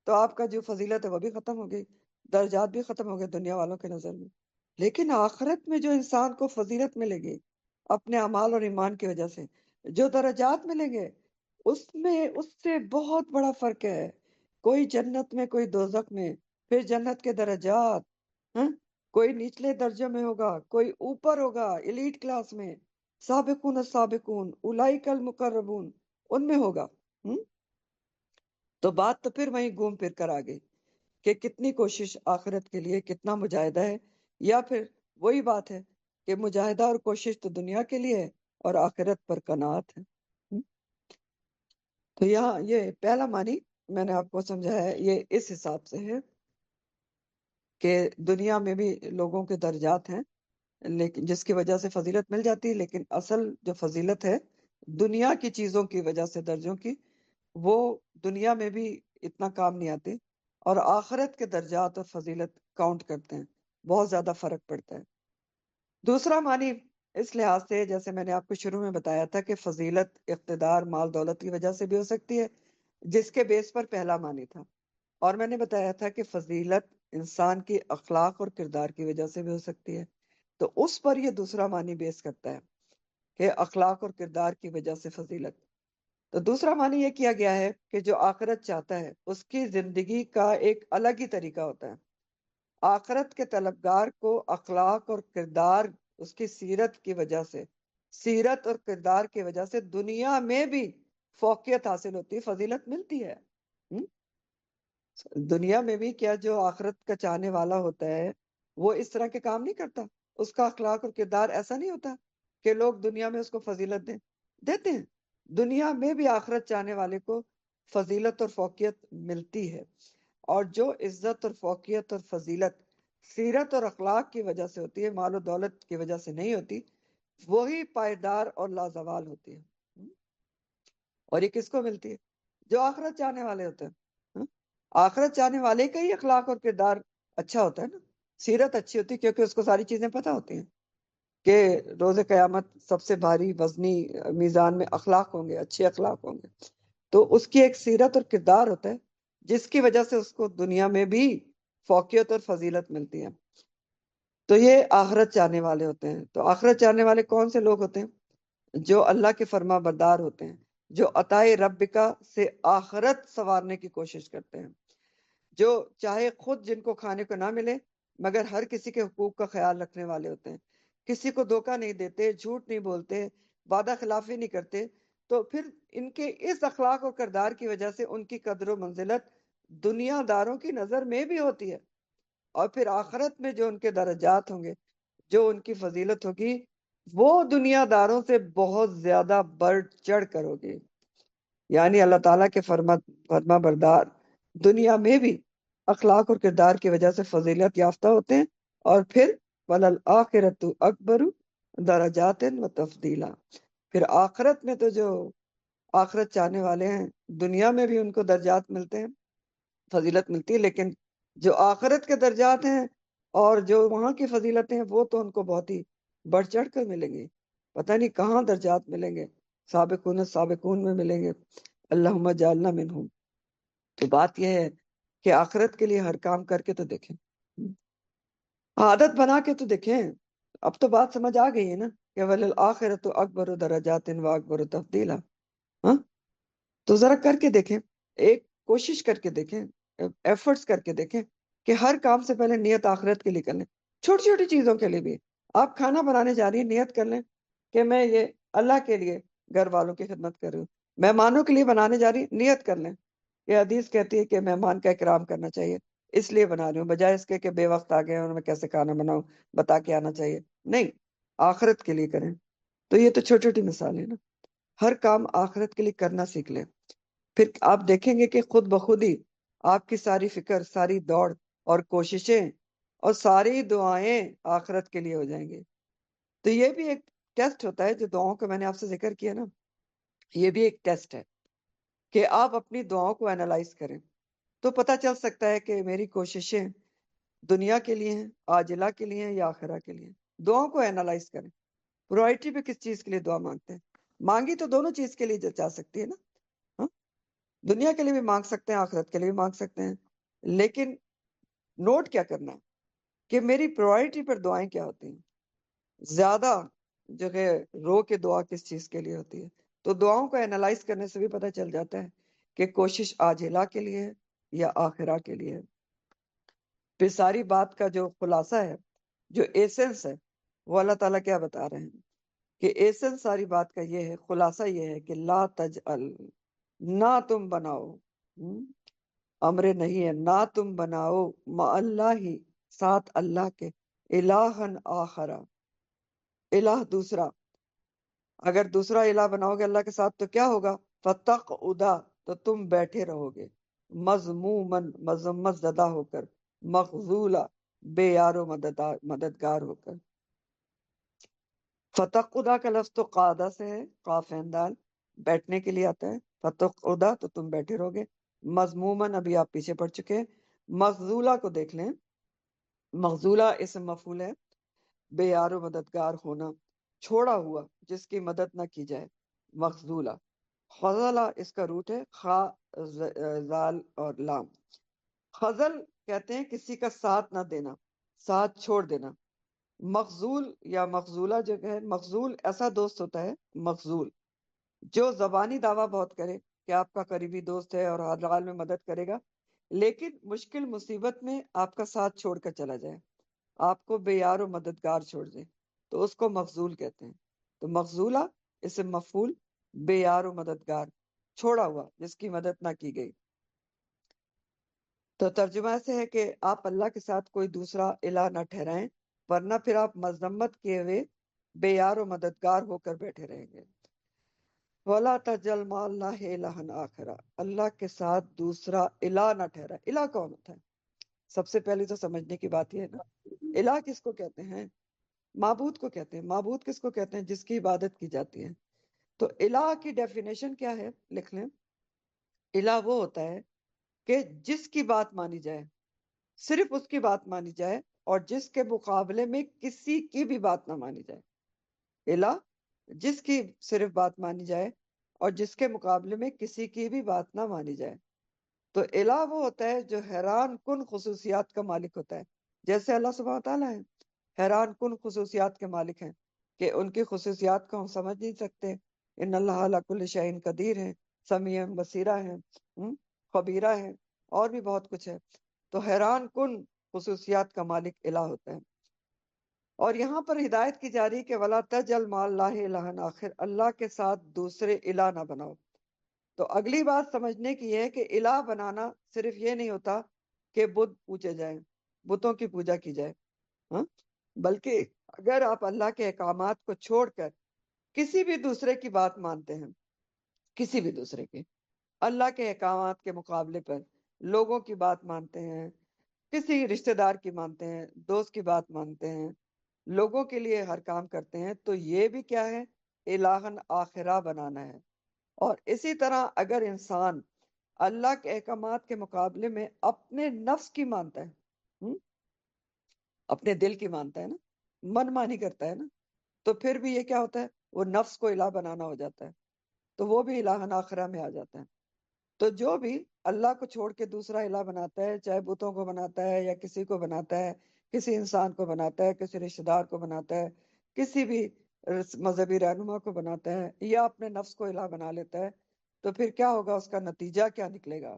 تو آپ کا جو فضیلت ہے وہ بھی ختم ہو گئی، درجات بھی ختم ہو گئے دنیا والوں کے نظر میں۔ لیکن آخرت میں جو انسان کو فضیلت ملے گی اپنے اعمال اور ایمان کی وجہ سے، جو درجات ملیں گے، اس میں اس سے بہت بڑا فرق ہے، کوئی جنت میں کوئی دوزخ میں، پھر جنت کے درجات، ہاں، کوئی نچلے درجے میں ہوگا، کوئی اوپر ہوگا ایلیٹ کلاس میں، سابقون السابقون اولئک المقربون ان میں ہوگا۔ تو بات تو پھر وہیں گھوم پھر کر آ گئی کہ کتنی کوشش آخرت کے لیے، کتنا مجاہدہ ہے، یا پھر وہی بات ہے کہ مجاہدہ اور کوشش تو دنیا کے لیے ہے اور آخرت پر قناعت ہے۔ تو یہاں یہ پہلا معنی میں نے آپ کو سمجھایا ہے، یہ اس حساب سے ہے کہ دنیا میں بھی لوگوں کے درجات ہیں لیکن جس کی وجہ سے فضیلت مل جاتی ہے، لیکن اصل جو فضیلت ہے دنیا کی چیزوں کی وجہ سے درجوں کی، وہ دنیا میں بھی اتنا کام نہیں آتے، اور آخرت کے درجات اور فضیلت کاؤنٹ کرتے ہیں، بہت زیادہ فرق پڑتا ہے۔ دوسرا معنی اس لحاظ سے، جیسے میں نے آپ کو شروع میں بتایا تھا کہ فضیلت اقتدار مال دولت کی وجہ سے بھی ہو سکتی ہے، جس کے بیس پر پہلا معنی تھا، اور میں نے بتایا تھا کہ فضیلت انسان کی اخلاق اور کردار کی وجہ سے بھی ہو سکتی ہے، تو اس پر یہ دوسرا معنی بیس کرتا ہے کہ اخلاق اور کردار کی وجہ سے فضیلت۔ تو دوسرا معنی یہ کیا گیا ہے کہ جو آخرت چاہتا ہے اس کی زندگی کا ایک الگ ہی طریقہ ہوتا ہے۔ آخرت کے طلبگار کو اخلاق اور کردار، اس کی سیرت کی وجہ سے، سیرت اور کردار کی وجہ سے دنیا میں بھی فوقیت حاصل ہوتی ہے، فضیلت ملتی ہے۔ دنیا میں بھی کیا جو آخرت کا چاہنے والا ہوتا ہے وہ اس طرح کے کام نہیں کرتا، اس کا اخلاق اور کردار ایسا نہیں ہوتا کہ لوگ دنیا میں اس کو فضیلت دیتے ہیں، دنیا میں بھی آخرت چاہنے والے کو فضیلت اور فوقیت ملتی ہے، اور جو عزت اور فوقیت اور فضیلت سیرت اور اخلاق کی وجہ سے ہوتی ہے، مال و دولت کی وجہ سے نہیں ہوتی، وہی پائیدار اور لازوال ہوتی ہے۔ اور یہ کس کو ملتی ہے؟ جو آخرت چاہنے والے ہوتے ہیں۔ آخرت چاہنے والے کا ہی اخلاق اور کردار اچھا ہوتا ہے نا، سیرت اچھی ہوتی ہے، کیونکہ اس کو ساری چیزیں پتہ ہوتی ہیں کہ روز قیامت سب سے بھاری وزنی میزان میں اخلاق ہوں گے، اچھے اخلاق ہوں گے، تو اس کی ایک سیرت اور کردار ہوتا ہے جس کی وجہ سے اس کو دنیا میں بھی فوقیت اور فضیلت ملتی ہے۔ تو یہ آخرت چاہنے والے ہوتے ہیں۔ تو آخرت چاہنے والے کون سے لوگ ہوتے ہیں؟ جو اللہ کے فرما بردار ہوتے ہیں، جو عطائے ربکا سے آخرت سنوارنے کی کوشش کرتے ہیں، جو چاہے خود جن کو کھانے کو نہ ملے مگر ہر کسی کے حقوق کا خیال رکھنے والے ہوتے ہیں، کسی کو دھوکہ نہیں دیتے، جھوٹ نہیں بولتے، وعدہ خلافی نہیں کرتے، تو پھر ان کے اس اخلاق اور کردار کی وجہ سے ان کی قدر و منزلت دنیا داروں کی نظر میں بھی ہوتی ہے، اور پھر آخرت میں جو ان کے درجات ہوں گے، جو ان کی فضیلت ہوگی، وہ دنیا داروں سے بہت زیادہ بڑھ چڑھ کر ہوگی۔ یعنی اللہ تعالیٰ کے فرما بردار دنیا میں بھی اخلاق اور کردار کی وجہ سے فضیلت یافتہ ہوتے ہیں، اور پھر وَلَلْآخِرَةُ أَكْبَرُ دَرَجَاتٍ وَتَفْضِيلًا، پھر آخرت میں تو جو آخرت چاہنے والے ہیں دنیا میں بھی ان کو درجات ملتے ہیں، فضیلت ملتی ہے، لیکن جو آخرت کے درجات ہیں اور جو وہاں کی فضیلتیں ہیں وہ تو ان کو بہت ہی بڑھ چڑھ کر ملیں گی، پتہ نہیں کہاں درجات ملیں گے، سابقون السابقون میں ملیں گے، اللہم جعلنا منہم۔ تو بات یہ ہے کہ آخرت کے لیے ہر کام کر کے تو دیکھیں، عادت بنا کے تو دیکھیں، اب تو بات سمجھ آ گئی ہے نا کہ وَلَلْآخِرَةُ أَكْبَرُ دَرَجَاتٍ وَأَكْبَرُ تَفْضِيلًا، ہاں تو ذرا کر کے دیکھیں، ایک کوشش کر کے دیکھیں، ایفرٹس کر کے دیکھیں کہ ہر کام سے پہلے نیت آخرت کے لیے کر لیں، چھوٹی چھوٹی چیزوں کے لیے بھی۔ آپ کھانا بنانے جا رہی ہیں، نیت کر لیں کہ میں یہ اللہ کے لیے گھر والوں کی خدمت کر رہی ہوں۔ مہمانوں کے لیے بنانے جا رہی ہیں، نیت کر لیں، یہ حدیث کہتی ہے کہ مہمان کا اکرام کرنا چاہیے، اس لیے بنا رہی ہوں، بجائے اس کے کہ بے وقت آ گئے اور میں کیسے کھانا بناؤں بتا کے آنا چاہیے، نہیں، آخرت کے لیے کریں۔ تو یہ تو چھوٹی چھوٹی مثالیں ہیں نا، ہر کام آخرت کے لیے کرنا سیکھ لیں، پھر آپ دیکھیں گے کہ خود بخود ہی آپ کی ساری فکر، ساری دوڑ اور کوششیں اور ساری دعائیں آخرت کے لیے ہو جائیں گی۔ تو یہ بھی ایک ٹیسٹ ہوتا ہے، جو دعاؤں کا میں نے آپ سے ذکر کیا نا، یہ بھی ایک ٹیسٹ ہے کہ آپ اپنی دعاؤں کو اینالائز کریں، تو پتہ چل سکتا ہے کہ میری کوششیں دنیا کے لیے ہیں، عاجلہ کے لیے ہیں یا آخرہ کے لیے ہیں۔ دعاؤں کو اینالائز کریں، پرائرٹی پہ کس چیز کے لیے دعا مانگتے ہیں، مانگی تو دونوں چیز کے لیے جا سکتی ہے نا، ہاں؟ دنیا کے لیے بھی مانگ سکتے ہیں، آخرت کے لیے بھی مانگ سکتے ہیں، لیکن نوٹ کیا کرنا ہے کہ میری پرائرٹی پر دعائیں کیا ہوتی ہیں، زیادہ جو ہے رو کے دعا کس چیز کے لیے ہوتی ہے۔ تو دعاؤں کو اینالائز کرنے سے بھی پتہ چل جاتا ہے کہ کوشش عاجلہ کے لیے ہے یا آخرہ کے لیے ہے۔ پھر ساری بات کا جو خلاصہ ہے، جو ایسنس ہے، وہ اللہ تعالیٰ کیا بتا رہے ہیں کہ ایسنس ساری بات کا یہ ہے، خلاصہ یہ ہے کہ لا تجعل، نہ تم بناؤ، امر نہیں ہے، نہ تم بناؤ مع اللہ ہی، ساتھ اللہ کے، الہن آخرا، الہ دوسرا۔ اگر دوسرا الہ بناؤ گے اللہ کے ساتھ تو کیا ہوگا؟ فتقعدا، تو تم بیٹھے رہو گے، مذمومن، مذمت زدہ ہو کر، مخذولا، بے یار و مددگار ہو کر۔ فتقعدا کا لفظ تو قعدہ سے ہے، قاف عین دال، بیٹھنے کے لیے آتا ہے، فتقعدا تو تم بیٹھے رہو گے، مذمومن ابھی آپ پیچھے پڑ چکے ہیں، مخذولا کو دیکھ لیں، مخذولا اسم مفعول ہے، بے یار و مددگار ہونا، چھوڑا ہوا جس کی مدد نہ کی جائے، مخذولا۔ خزلہ اس کا روٹ ہے، خا زال اور لام۔ خزل کہتے ہیں کسی کا ساتھ نہ دینا، ساتھ چھوڑ دینا۔ مخذول یا مخذولہ جو ہے، مخذول ایسا دوست ہوتا ہے، مخذول جو زبانی دعویٰ بہت کرے کہ آپ کا قریبی دوست ہے اور ہر حال میں مدد کرے گا، لیکن مشکل مصیبت میں آپ کا ساتھ چھوڑ کر چلا جائے، آپ کو بے یار و مددگار چھوڑ دے، تو اس کو مخذول کہتے ہیں۔ تو مخذولہ اسم مفعول، بے یار و مددگار، چھوڑا ہوا جس کی مدد نہ کی گئی۔ تو ترجمہ ایسے ہے کہ آپ اللہ کے ساتھ کوئی دوسرا الہ نہ ٹھہرائیں، ورنہ پھر آپ مذمت کیے ہوئے بے یار و مددگار ہو کر بیٹھے رہیں گے۔ وَلَا تَجْعَلْ مَعَ اللَّهِ إِلَٰهًا آخَرَ، اللہ کے ساتھ دوسرا الہ نہ ٹھہرائے۔ الہ کون ہوتا ہے؟ سب سے پہلے تو سمجھنے کی بات یہ ہے نا، الہ کس کو کہتے ہیں؟ معبود کو کہتے ہیں۔ معبود کس کو کہتے ہیں؟ جس کی عبادت کی جاتی ہے۔ تو الہ کی ڈیفینیشن کیا ہے؟ لکھ لیں، الہ وہ ہوتا ہے کہ جس کی بات مانی جائے، صرف اس کی بات مانی جائے، اور جس کے مقابلے میں کسی کی بھی بات نہ مانی جائے۔ الہ جس کی صرف بات مانی جائے اور جس کے مقابلے میں کسی کی بھی بات نہ مانی جائے۔ تو الہ وہ ہوتا ہے جو حیران کن خصوصیات کا مالک ہوتا ہے، جیسے اللہ سبحانہ تعالیٰ ہے، حیران کن خصوصیات کے مالک ہیں کہ ان کی خصوصیات کو ہم سمجھ نہیں سکتے۔ ان اللہ علی کل شیء قدیر ہے، سمیع بصیرہ ہے، خبیرہ ہے، اور بھی بہت کچھ ہے۔ تو حیران کن خصوصیات کا مالک الہ ہوتا ہے۔ اور یہاں پر ہدایت کی جا رہی کہ وَلَا تَجْعَلْ مَعَ اللَّهِ إِلَٰهًا آخَرَ، اللہ کے ساتھ دوسرے الہ نہ بناؤ۔ تو اگلی بات سمجھنے کی ہے کہ الہ بنانا صرف یہ نہیں ہوتا کہ بت پوجے جائیں، بتوں کی پوجا کی جائے، ہاں؟ بلکہ اگر آپ اللہ کے احکامات کو چھوڑ کر کسی بھی دوسرے کی بات مانتے ہیں، کسی بھی دوسرے کی، اللہ کے احکامات کے مقابلے پر لوگوں کی بات مانتے ہیں، کسی رشتہ دار کی مانتے ہیں، دوست کی بات مانتے ہیں، لوگوں کے لیے ہر کام کرتے ہیں، تو یہ بھی کیا ہے؟ الہن آخرہ بنانا ہے۔ اور اسی طرح اگر انسان اللہ کے احکامات کے مقابلے میں اپنے نفس کی مانتا ہے، اپنے دل کی مانتا ہے نا، من مانی کرتا ہے نا، تو پھر بھی یہ کیا ہوتا ہے؟ وہ نفس کو الہ بنانا ہو جاتا ہے، تو وہ بھی الہن آخرہ میں آ جاتا ہے۔ تو جو بھی اللہ کو چھوڑ کے دوسرا الہ بناتا ہے، چاہے بتوں کو بناتا ہے یا کسی کو بناتا ہے، کسی انسان کو بناتا ہے، کسی رشتہ دار کو بناتا ہے، کسی بھی مذہبی رہنما کو بناتا ہے، یا اپنے نفس کو الہ بنا لیتا ہے، تو پھر کیا ہوگا؟ اس کا نتیجہ کیا نکلے گا؟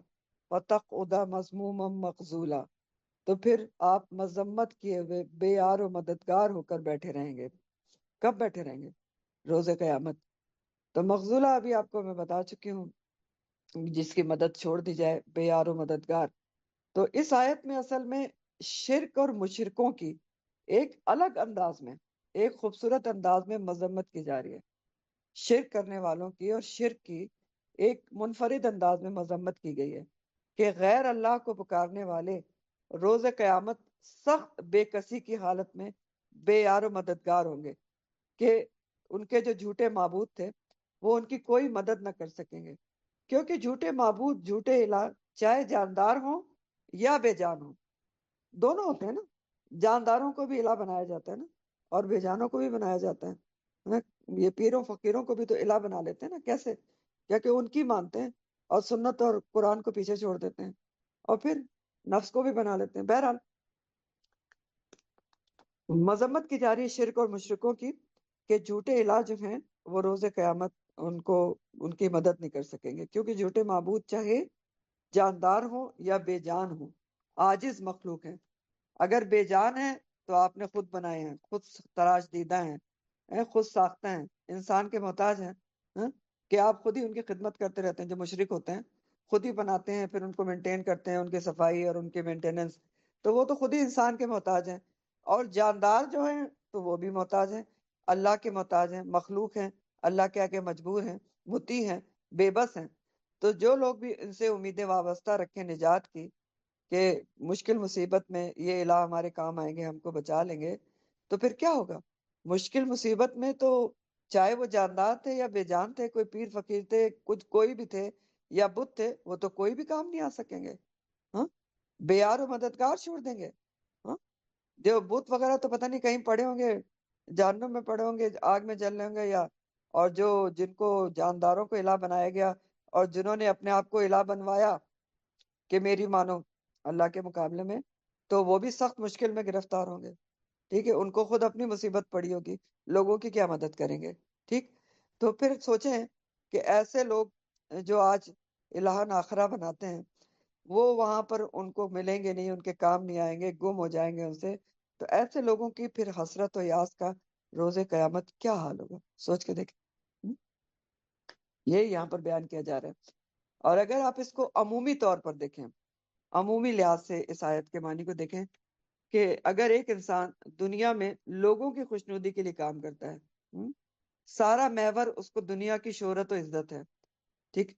وَتَقْعُدَ مَذْمُومًا مَخْذُولًا، تو پھر آپ مذمت کیے ہوئے بے یار و مددگار ہو کر بیٹھے رہیں گے۔ کب بیٹھے رہیں گے؟ روز قیامت۔ تو مخذولہ ابھی آپ کو میں بتا چکی ہوں، جس کی مدد چھوڑ دی جائے، بے یار و مددگار۔ تو اس آیت میں اصل میں شرک اور مشرکوں کی ایک الگ انداز میں، ایک خوبصورت انداز میں مذمت کی جا رہی ہے۔ شرک کرنے والوں کی اور شرک کی ایک منفرد انداز میں مذمت کی گئی ہے کہ غیر اللہ کو پکارنے والے روز قیامت سخت بے کسی کی حالت میں بے یار و مددگار ہوں گے، کہ ان کے جو جھوٹے معبود تھے وہ ان کی کوئی مدد نہ کر سکیں گے، کیونکہ جھوٹے معبود، جھوٹے الہ، چاہے جاندار ہوں یا بے جان ہوں، دونوں ہوتے ہیں نا۔ جانداروں کو بھی الہ بنایا جاتا ہے نا، اور بے جانوں کو بھی بنایا جاتا ہے نا۔ یہ پیروں فقیروں کو بھی تو الہ بنا لیتے ہیں نا، کیسے؟ کیا کہ ان کی مانتے ہیں اور سنت اور قرآن کو پیچھے چھوڑ دیتے ہیں، اور پھر نفس کو بھی بنا لیتے ہیں۔ بہرحال مذمت کی جا رہی ہے شرک اور مشرکوں کی، کہ جھوٹے الہ جو ہیں وہ روز قیامت ان کی مدد نہیں کر سکیں گے، کیونکہ جھوٹے معبود چاہے جاندار ہوں یا بے جان ہوں، عاجز مخلوق ہیں۔ اگر بے جان ہیں تو آپ نے خود بنائے ہیں، خود تراش دیدہ ہیں، خود ساختہ ہیں، انسان کے محتاج ہیں، ہاں؟ کہ آپ خود ہی ان کی خدمت کرتے رہتے ہیں۔ جو مشرک ہوتے ہیں خود ہی بناتے ہیں، پھر ان کو مینٹین کرتے ہیں، ان کی صفائی اور ان کی مینٹیننس، تو وہ تو خود ہی انسان کے محتاج ہیں۔ اور جاندار جو ہیں تو وہ بھی محتاج ہیں، اللہ کے محتاج ہیں، مخلوق ہیں، اللہ کے آگے مجبور ہیں، مطیع ہیں، بے بس ہیں۔ تو جو لوگ بھی ان سے امیدیں وابستہ رکھیں نجات کی، کہ مشکل مصیبت میں یہ الہ ہمارے کام آئیں گے، ہم کو بچا لیں گے، تو پھر کیا ہوگا؟ مشکل مصیبت میں تو چاہے وہ جاندار تھے یا بے جان تھے، کوئی پیر فقیر تھے، کچھ کوئی بھی تھے یا بت تھے، وہ تو کوئی بھی کام نہیں آ سکیں گے، ہاں؟ بے یار و مددگار چھوڑ دیں گے، ہاں؟ جو بت وغیرہ تو پتہ نہیں کہیں پڑے ہوں گے، جہنم میں پڑے ہوں گے، آگ میں جل رہے ہوں گے، یا اور جن کو جانداروں کو الہ بنایا گیا اور جنہوں نے اپنے آپ کو الہ بنوایا کہ میری مانو اللہ کے مقابلے میں، تو وہ بھی سخت مشکل میں گرفتار ہوں گے۔ ٹھیک ہے، ان کو خود اپنی مصیبت پڑی ہوگی، لوگوں کی کیا مدد کریں گے؟ ٹھیک، تو پھر سوچیں کہ ایسے لوگ جو آج الہن آخرہ بناتے ہیں، وہ وہاں پر ان کو ملیں گے نہیں، ان کے کام نہیں آئیں گے، گم ہو جائیں گے ان سے۔ تو ایسے لوگوں کی پھر حسرت و یاس کا روز قیامت کیا حال ہوگا؟ سوچ کے دیکھیں۔ یہ یہاں پر بیان کیا جا رہا ہے۔ اور اگر آپ اس کو عمومی طور پر دیکھیں، عمومی لحاظ سے اس آیت کے معنی کو دیکھیں، کہ اگر ایک انسان دنیا میں لوگوں کی خوشنودی کے لیے کام کرتا ہے، سارا محور اس کو دنیا کی شہرت و عزت ہے، ٹھیک،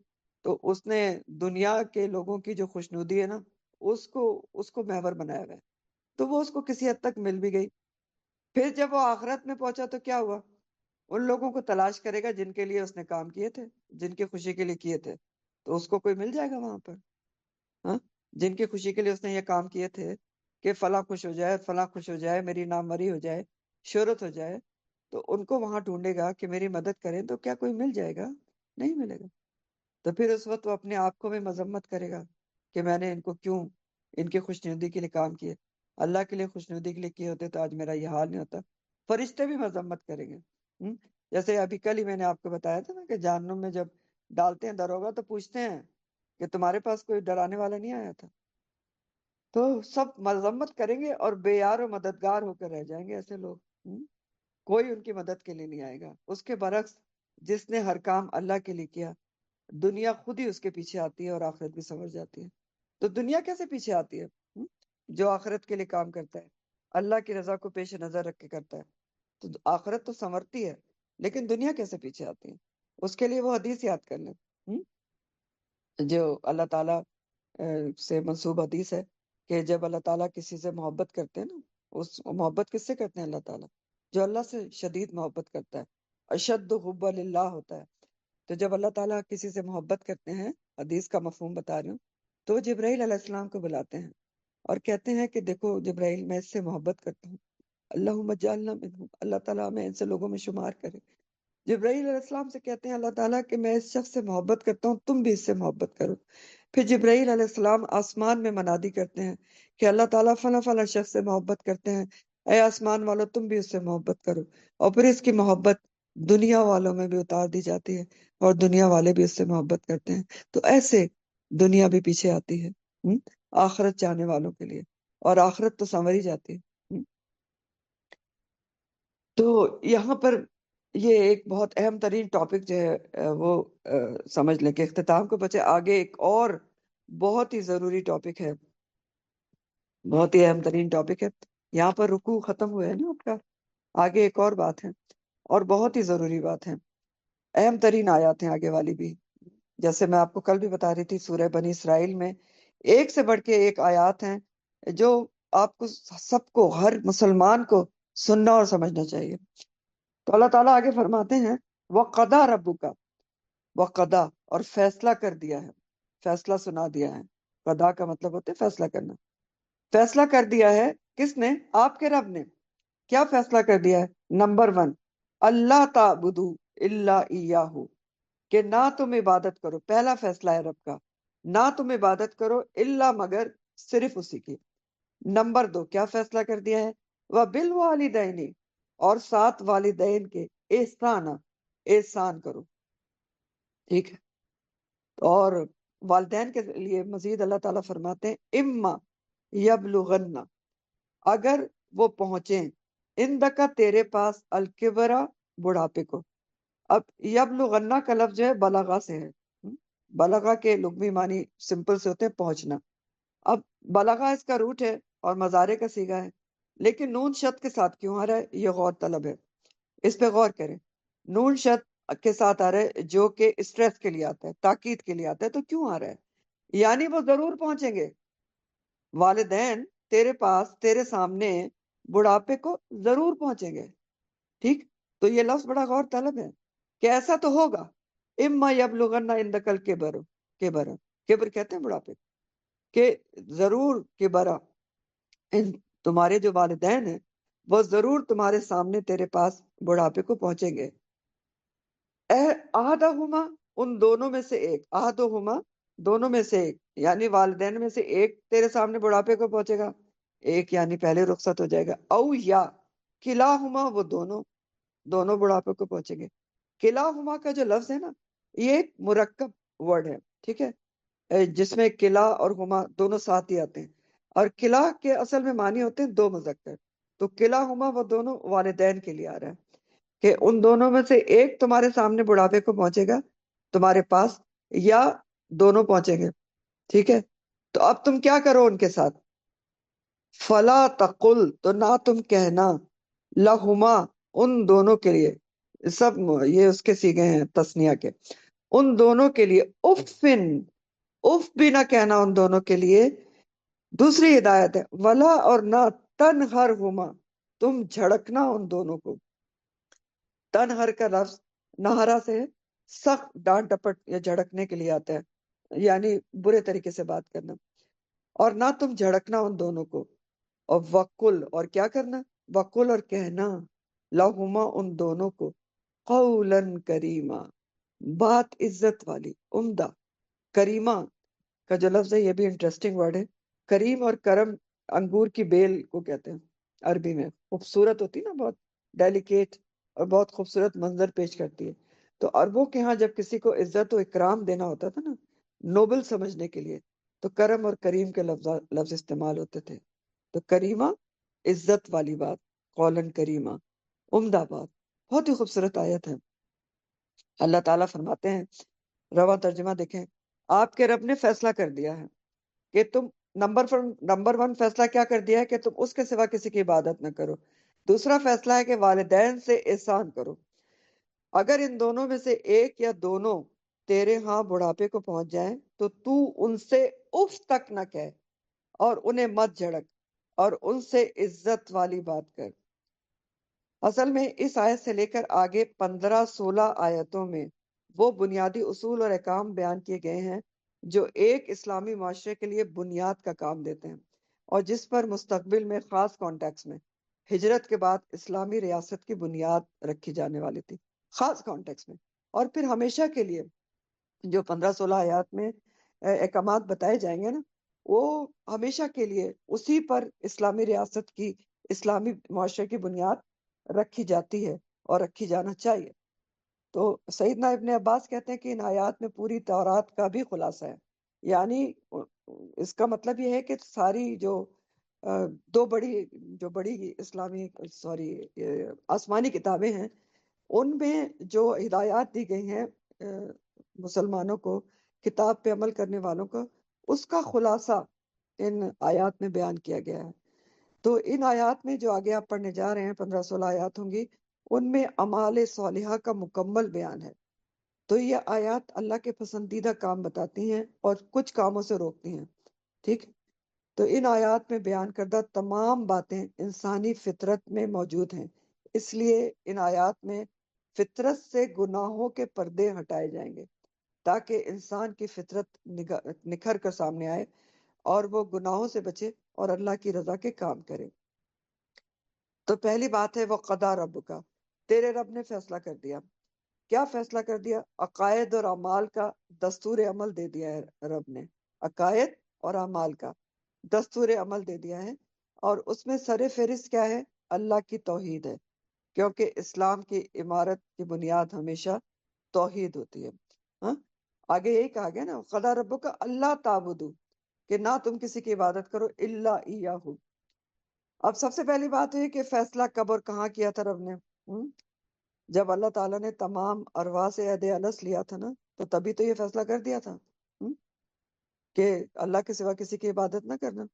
تو اس نے دنیا کے لوگوں کی جو خوشنودی ہے نا، اس کو محور بنایا ہوا ہے، تو وہ اس کو کسی حد تک مل بھی گئی۔ پھر جب وہ آخرت میں پہنچا تو کیا ہوا؟ ان لوگوں کو تلاش کرے گا جن کے لیے اس نے کام کیے تھے، جن کی خوشی کے لیے کیے تھے، تو اس کو کوئی مل جائے گا وہاں پر، ہاں؟ جن کی خوشی کے لیے اس نے یہ کام کیے تھے کہ فلاں خوش ہو جائے، فلاں خوش ہو جائے، میری ناموری ہو جائے، شہرت ہو جائے، تو ان کو وہاں ڈھونڈے گا کہ میری مدد کریں، تو کیا کوئی مل جائے گا؟ نہیں ملے گا۔ تو پھر اس وقت وہ اپنے آپ کو بھی مذمت کرے گا کہ میں نے ان کو کیوں ان کی خوشنودی کے لیے کام کیے، اللہ کے لیے خوشنودی کے لیے کیے ہوتے تو آج میرا یہ حال نہیں ہوتا۔ فرشتے بھی مذمت کریں گے۔ جیسے ابھی کل ہی میں نے آپ کو بتایا تھا نا کہ جہنم میں جب ڈالتے ہیں دروگا تو پوچھتے ہیں کہ تمہارے پاس کوئی ڈرانے والا نہیں آیا تھا؟ تو سب مذمت کریں گے اور بے یار و مددگار ہو کر رہ جائیں گے ایسے لوگ، کوئی ان کی مدد کے لیے نہیں آئے گا۔ اس کے برعکس جس نے ہر کام اللہ کے لیے کیا، دنیا خود ہی اس کے پیچھے آتی ہے اور آخرت بھی سمجھ جاتی ہے۔ تو دنیا کیسے پیچھے آتی ہے؟ جو آخرت کے لیے کام کرتا ہے، اللہ کی رضا کو پیش نظر رکھ کے کرتا ہے، تو آخرت تو سنورتی ہے، لیکن دنیا کیسے پیچھے آتی ہے؟ اس کے لیے وہ حدیث یاد کر لیں۔ جو اللہ تعالیٰ سے منسوب حدیث ہے کہ جب اللہ تعالیٰ کسی سے محبت کرتے ہیں نا، اس محبت کس سے کرتے ہیں؟ اللہ تعالیٰ جو اللہ سے شدید محبت کرتا ہے، اشد حب للہ ہوتا ہے. تو جب اللہ تعالیٰ کسی سے محبت کرتے ہیں، حدیث کا مفہوم بتا رہی ہوں، تو وہ جبرائیل علیہ السلام کو بلاتے ہیں اور کہتے ہیں کہ دیکھو جبرائیل، میں اس سے محبت کرتا ہوں، اللہم اجعلنا منہم، اللہ تعالیٰ ہمیں ان سے لوگوں میں شمار کرے. جبرائیل علیہ السلام سے کہتے ہیں اللہ تعالیٰ کہ میں اس شخص سے محبت کرتا ہوں، تم بھی اس سے محبت کرو. پھر جبرائیل علیہ السلام آسمان میں منادی کرتے ہیں کہ اللہ تعالیٰ فلاں فلاں شخص سے محبت کرتے ہیں، اے آسمان والو تم بھی اس سے محبت کرو. اور پھر اس کی محبت دنیا والوں میں بھی اتار دی جاتی ہے اور دنیا والے بھی اس سے محبت کرتے ہیں. تو ایسے دنیا بھی پیچھے آتی ہے آخرت چاہنے والوں کے لیے، اور آخرت تو سنوری جاتی ہے. تو یہاں پر یہ ایک بہت اہم ترین ٹاپک جو ہے وہ سمجھ لیں کہ اختتام کو بچے. آگے ایک اور بہت ہی ضروری ٹاپک ہے، بہت ہی اہم ترین ٹاپک ہے. یہاں پر رکوع ختم ہوئے ہے نا آپ کا، آگے ایک اور بات ہے اور بہت ہی ضروری بات ہے. اہم ترین آیات ہیں آگے والی بھی. جیسے میں آپ کو کل بھی بتا رہی تھی، سورہ بنی اسرائیل میں ایک سے بڑھ کے ایک آیات ہیں جو آپ کو سب کو، ہر مسلمان کو سننا اور سمجھنا چاہیے. تو اللہ تعالیٰ آگے فرماتے ہیں وَقَضَىٰ رَبُّكَ، وَقَضَىٰ اور فیصلہ کر دیا ہے، فیصلہ سنا دیا ہے. قضا کا مطلب ہوتا ہے فیصلہ کرنا. فیصلہ کر دیا ہے کس نے؟ آپ کے رب نے. کیا فیصلہ کر دیا ہے؟ نمبر 1، اللہ تعبدوا الا ایاہ، کہ نہ تم عبادت کرو. پہلا فیصلہ ہے رب کا، نہ تم عبادت کرو الا مگر صرف اسی کی. نمبر 2 کیا فیصلہ کر دیا ہے؟ وَبِالْوَالِدَيْنِ اور ساتھ والدین کے احسان کرو. ٹھیک ہے. اور والدین کے لیے مزید اللہ تعالیٰ فرماتے ہیں اما یبلغن، اگر وہ پہنچیں اندکا تیرے پاس الکبرا بڑھاپے کو. اب یبلغن کا لفظ جو ہے بلغا سے ہے. بلغا کے لغوی معنی سمپل سے ہوتے ہیں پہنچنا. اب بلغا اس کا روٹ ہے اور مضارع کا صیغہ ہے، لیکن نون شد کے ساتھ کیوں آ رہا ہے؟ یہ غور طلب ہے، اس پہ غور کریں. نون شد کے ساتھ آ رہا ہے جو کہ اسٹریس کے لیے آتا ہے، تاکید کے لیے آتا ہے. تو کیوں آ رہا ہے؟ یعنی وہ ضرور پہنچیں گے. والدین تیرے پاس، تیرے سامنے بڑھاپے کو ضرور پہنچیں گے. ٹھیک. تو یہ لفظ بڑا غور طلب ہے کہ ایسا تو ہوگا. اما یبلغن عندک الکبر، کبر کہتے ہیں بڑھاپے، کہ ضرور کبرا، تمہارے جو والدین ہیں وہ ضرور تمہارے سامنے تیرے پاس بڑھاپے کو پہنچیں گے. احدہما، ان دونوں میں سے ایک، احدہما دونوں میں سے ایک، یعنی والدین میں سے ایک تیرے سامنے بڑھاپے کو پہنچے گا، ایک یعنی پہلے رخصت ہو جائے گا. او یا کلاہما، وہ دونوں بڑھاپے کو پہنچیں گے. کلاہما کا جو لفظ ہے نا، یہ ایک مرکب ورڈ ہے. ٹھیک ہے، جس میں کلا اور ہما دونوں ساتھ ہی آتے ہیں. اور کلا کے اصل میں معنی ہوتے ہیں دو مذکر. تو کلاہما وہ دونوں والدین کے لیے آ رہا ہے کہ ان دونوں میں سے ایک تمہارے سامنے بڑھاپے کو پہنچے گا تمہارے پاس، یا دونوں پہنچیں گے. ٹھیک ہے. تو اب تم کیا کرو ان کے ساتھ؟ فلا تقل، تو نہ تم کہنا، لہما ان دونوں کے لیے، سب یہ اس کے صیغے ہیں تثنیہ کے، ان دونوں کے لیے افن، اف بھی نہ کہنا ان دونوں کے لیے. دوسری ہدایت ہے ولا، اور نہ تنہرہما، تم جھڑکنا ان دونوں کو. تنہر کا لفظ نہرا سے ہے، سخت ڈانٹ ڈپٹ یا جھڑکنے کے لیے آتا ہے، یعنی برے طریقے سے بات کرنا. اور نہ تم جھڑکنا ان دونوں کو. اور وقل، اور کیا کرنا؟ وقل، اور کہنا، لہما ان دونوں کو، قولا کریما، بات عزت والی، عمدہ. کریمہ کا جو لفظ ہے یہ بھی انٹرسٹنگ ورڈ ہے. کریم اور کرم انگور کی بیل کو کہتے ہیں عربی میں. خوبصورت ہوتی نا، بہت ڈیلیکیٹ اور بہت خوبصورت منظر پیش کرتی ہے. تو عربوں کے ہاں جب کسی کو عزت و اکرام دینا ہوتا تھا نا، نوبل سمجھنے کے لیے، تو کرم اور کریم کے لفظ استعمال ہوتے تھے. تو کریمہ عزت والی بات، قولن کریمہ عمدہ بات. بہت ہی خوبصورت آیت ہے. اللہ تعالیٰ فرماتے ہیں، رواں ترجمہ دیکھیں، آپ کے رب نے فیصلہ کر دیا ہے کہ تم، نمبر 1 فیصلہ کیا کر دیا ہے کہ تم اس کے سوا کسی کی عبادت نہ کرو. دوسرا فیصلہ ہے کہ والدین سے احسان کرو. اگر ان دونوں میں سے ایک یا دونوں تیرے ہاں بڑھاپے کو پہنچ جائیں تو تو ان سے اف تک نہ کہہ اور انہیں مت جھڑک اور ان سے عزت والی بات کر۔ اصل میں اس آیت سے لے کر آگے 15-16 آیتوں میں وہ بنیادی اصول اور احکام بیان کیے گئے ہیں جو ایک اسلامی معاشرے کے لیے بنیاد کا کام دیتے ہیں اور جس پر مستقبل میں خاص کانٹیکس میں ہجرت کے بعد اسلامی ریاست کی بنیاد رکھی جانے والی تھی، خاص کانٹیکس میں، اور پھر ہمیشہ کے لیے جو 15-16 آیات میں احکامات بتائے جائیں گے نا، وہ ہمیشہ کے لیے اسی پر اسلامی ریاست کی، اسلامی معاشرے کی بنیاد رکھی جاتی ہے اور رکھی جانا چاہیے۔ تو سیدنا ابن عباس کہتے ہیں کہ ان آیات میں پوری تورات کا بھی خلاصہ ہے، یعنی اس کا مطلب یہ ہے کہ ساری جو دو بڑی اسلامی آسمانی کتابیں ہیں، ان میں جو ہدایات دی گئی ہیں مسلمانوں کو، کتاب پہ عمل کرنے والوں کو، اس کا خلاصہ ان آیات میں بیان کیا گیا ہے۔ تو ان آیات میں جو آگے آپ پڑھنے جا رہے ہیں 15-16 آیات ہوں گی، ان میں اعمال صالحہ کا مکمل بیان ہے۔ تو یہ آیات اللہ کے پسندیدہ کام بتاتی ہیں اور کچھ کاموں سے روکتی ہیں، ٹھیک؟ تو ان آیات میں بیان کردہ تمام باتیں انسانی فطرت میں موجود ہیں، اس لیے ان آیات میں فطرت سے گناہوں کے پردے ہٹائے جائیں گے تاکہ انسان کی فطرت نکھر کر سامنے آئے اور وہ گناہوں سے بچے اور اللہ کی رضا کے کام کرے۔ تو پہلی بات ہے وہ قضا رب کا، تیرے رب نے فیصلہ کر دیا۔ کیا فیصلہ کر دیا؟ عقائد اور اعمال کا دستور عمل دے دیا ہے رب نے، عقائد اور اعمال کا دستور عمل دے دیا ہے، اور اس میں سر فہرست کیا ہے؟ اللہ کی توحید ہے، کیونکہ اسلام کی عمارت کی بنیاد ہمیشہ توحید ہوتی ہے۔ ہاں، آگے یہی کہا گیا نا، قضا ربک اللہ تعبدو، کہ نہ تم کسی کی عبادت کرو الا ایاہ۔ اب سب سے پہلی بات ہے کہ فیصلہ کب اور کہاں کیا تھا رب نے؟ جب اللہ تعالیٰ نے تمام ارواح سے عہد الست لیا تھا نا، تو تبھی تو یہ فیصلہ کر دیا تھا کہ اللہ کے سوا کسی کی عبادت نہ کرنا۔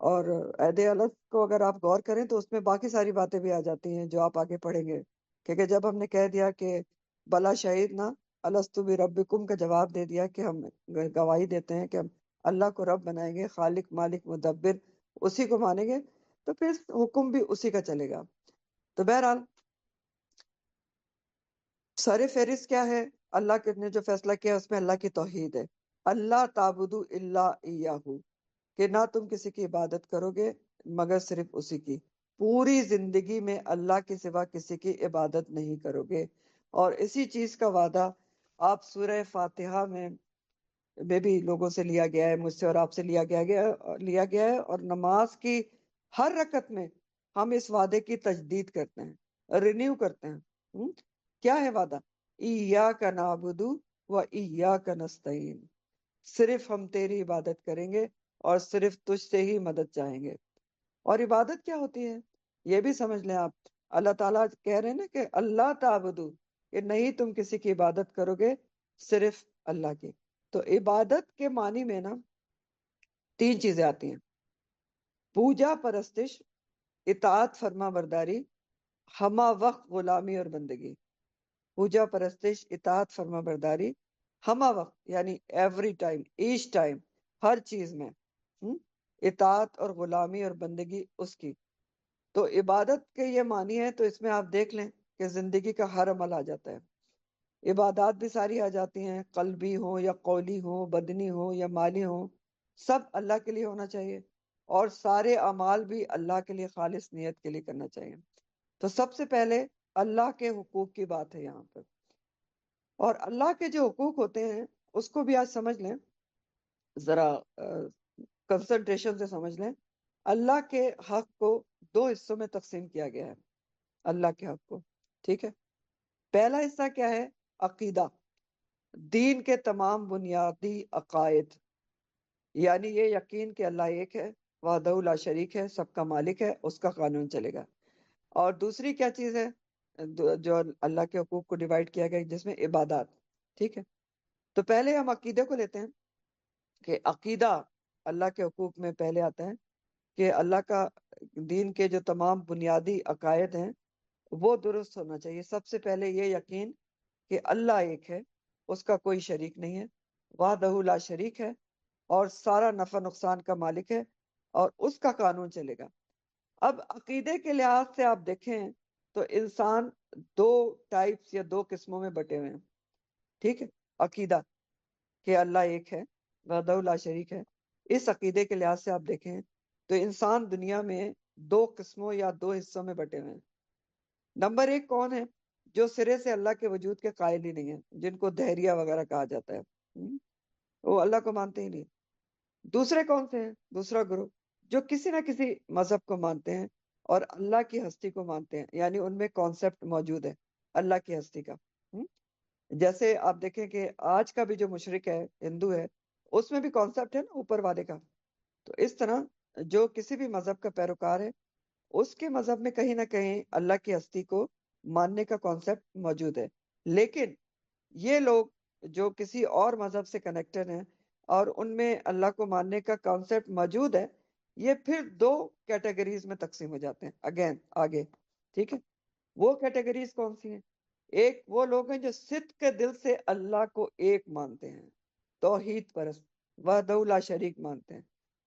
اور عہد الست کو اگر آپ غور کریں تو اس میں باقی ساری باتیں بھی آ جاتی ہیں جو آپ آگے پڑھیں گے، کیونکہ جب ہم نے کہہ دیا کہ بلا شہید نہ الستو بربکم کا جواب دے دیا کہ ہم گواہی دیتے ہیں کہ ہم اللہ کو رب بنائیں گے، خالق مالک مدبر، اسی کو مانیں گے، تو پھر حکم بھی اسی کا چلے گا۔ تو بہرحال سر فہرست کیا ہے؟ اللہ نے جو فیصلہ کیا اس میں اللہ کی توحید ہے، اللہ تعبدو الا ایاہ، کہ نہ تم کسی کی عبادت کرو گے مگر صرف اسی کی، پوری زندگی میں اللہ کے سوا کسی کی عبادت نہیں کرو گے۔ اور اسی چیز کا وعدہ آپ سورہ فاتحہ میں بھی لوگوں سے لیا گیا ہے، مجھ سے اور آپ سے لیا گیا ہے، اور نماز کی ہر رکعت میں ہم اس وعدے کی تجدید کرتے ہیں، رینیو کرتے ہیں۔ کیا ہے وعدہ؟ ایاک نعبد و ایاک نستعین، صرف ہم تیری عبادت کریں گے اور صرف تجھ سے ہی مدد چاہیں گے۔ اور عبادت کیا ہوتی ہے یہ بھی سمجھ لیں آپ، اللہ تعالیٰ کہہ رہے ہیں نا کہ اللہ تعبدو، کہ نہیں تم کسی کی عبادت کرو گے صرف اللہ کی۔ تو عبادت کے معنی میں نا 3 چیزیں آتی ہیں: پوجا پرستش، اطاعت فرما برداری، ہمہ وقت غلامی اور بندگی۔ پوجا پرستش، اطاعت فرما برداری، ہمہ وقت یعنی ایوری ٹائم، ایچ ٹائم، ہر چیز میں اطاعت اور غلامی اور بندگی اس کی۔ تو عبادت کے یہ معنی ہے، تو اس میں آپ دیکھ لیں کہ زندگی کا ہر عمل آ جاتا ہے، عبادات بھی ساری آ جاتی ہیں، قلبی ہوں یا قولی ہوں، بدنی ہوں یا مالی ہوں، سب اللہ کے لیے ہونا چاہیے، اور سارے اعمال بھی اللہ کے لیے خالص نیت کے لیے کرنا چاہیے۔ تو سب سے پہلے اللہ کے حقوق کی بات ہے یہاں پر، اور اللہ کے جو حقوق ہوتے ہیں اس کو بھی آج سمجھ لیں، ذرا کنسنٹریشن سے سمجھ لیں۔ اللہ کے حق کو 2 حصوں میں تقسیم کیا گیا ہے، اللہ کے حق کو، ٹھیک ہے؟ پہلا حصہ کیا ہے؟ عقیدہ، دین کے تمام بنیادی عقائد، یعنی یہ یقین کہ اللہ ایک ہے، وحدہ لا شریک ہے، سب کا مالک ہے، اس کا قانون چلے گا۔ اور دوسری کیا چیز ہے جو اللہ کے حقوق کو ڈیوائیڈ کیا گیا، جس میں عبادات، ٹھیک ہے؟ تو پہلے ہم عقیدے کو لیتے ہیں کہ عقیدہ اللہ کے حقوق میں پہلے آتا ہے کہ اللہ کا دین کے جو تمام بنیادی عقائد ہیں وہ درست ہونا چاہیے۔ سب سے پہلے یہ یقین کہ اللہ ایک ہے، اس کا کوئی شریک نہیں ہے، وحدہ لا شریک ہے اور سارا نفع نقصان کا مالک ہے اور اس کا قانون چلے گا۔ اب عقیدے کے لحاظ سے آپ دیکھیں تو انسان دو ٹائپس یا دو قسموں میں بٹے ہوئے ہیں، ٹھیک ہے؟ عقیدہ کہ اللہ ایک ہے، وحدہ لا شریک ہے، اس عقیدے کے لحاظ سے آپ دیکھیں تو انسان دنیا میں دو قسموں یا دو حصوں میں بٹے ہوئے ہیں۔ نمبر ایک کون ہے؟ جو سرے سے اللہ کے وجود کے قائل ہی نہیں ہے، جن کو دہریہ وغیرہ کہا جاتا ہے، وہ اللہ کو مانتے ہی نہیں۔ دوسرے کون سے ہیں؟ دوسرا گروہ جو کسی نہ کسی مذہب کو مانتے ہیں اور اللہ کی ہستی کو مانتے ہیں، یعنی ان میں کانسیپٹ موجود ہے اللہ کی ہستی کا۔ جیسے آپ دیکھیں کہ آج کا بھی جو مشرک ہے، ہندو ہے، اس میں بھی کانسیپٹ ہے نا اوپر والے کا۔ تو اس طرح جو کسی بھی مذہب کا پیروکار ہے، اس کے مذہب میں کہیں نہ کہیں اللہ کی ہستی کو ماننے کا کانسیپٹ موجود ہے۔ لیکن یہ لوگ جو کسی اور مذہب سے کنیکٹڈ ہیں اور ان میں اللہ کو ماننے کا کانسیپٹ موجود ہے، یہ پھر دو کیٹیگریز میں تقسیم ہو جاتے ہیں اگین آگے، ٹھیک ہے؟ وہ کیٹیگریز کون سی ہیں؟ ایک وہ لوگ ہیں جو صدق کے دل سے اللہ کو ایک مانتے ہیں، توحید پرست، وحدہ لا شریک مانتے ہیں،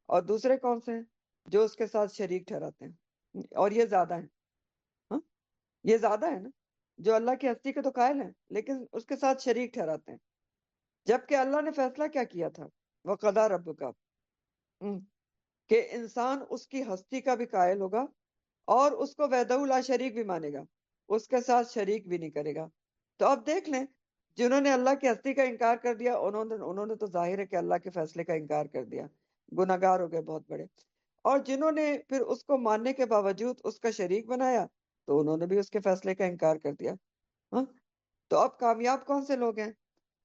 اور دوسرے کون سے ہیں؟ جو اس کے ساتھ شریک ٹھہراتے ہیں، اور یہ زیادہ ہیں۔ ہاں، یہ زیادہ ہے نا، جو اللہ کی ہستی کے تو قائل ہیں لیکن اس کے ساتھ شریک ٹھہراتے ہیں۔ جبکہ اللہ نے فیصلہ کیا کیا تھا؟ وَقَضَىٰ رَبُّكَ، کہ انسان اس کی ہستی کا بھی قائل ہوگا اور اس کو وحدہ لا شریک بھی مانے گا، اس کے ساتھ شریک بھی نہیں کرے گا۔ تو اب دیکھ لیں، جنہوں نے اللہ کی ہستی کا انکار کر دیا، انہوں نے تو ظاہر ہے کہ اللہ کے فیصلے کا انکار کر دیا، گناہگار ہو گئے بہت بڑے۔ اور جنہوں نے پھر اس کو ماننے کے باوجود اس کا شریک بنایا، تو انہوں نے بھی اس کے فیصلے کا انکار کر دیا۔ ہاں، تو اب کامیاب کون سے لوگ ہیں؟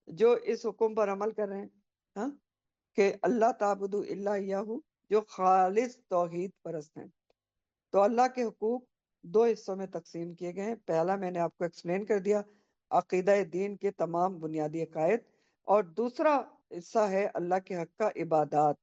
جو اس حکم پر عمل کر رہے ہیں، ہاں، کہ اللہ تعبدوا الا ایاہ، جو خالص توحید پرست ہیں۔ تو اللہ کے حقوق دو حصوں میں تقسیم کیے گئے ہیں۔ پہلا میں نے آپ کو ایکسپلین کر دیا، عقیدہ دین کے تمام بنیادی عقائد، اور دوسرا حصہ ہے اللہ کے حق کا عبادات،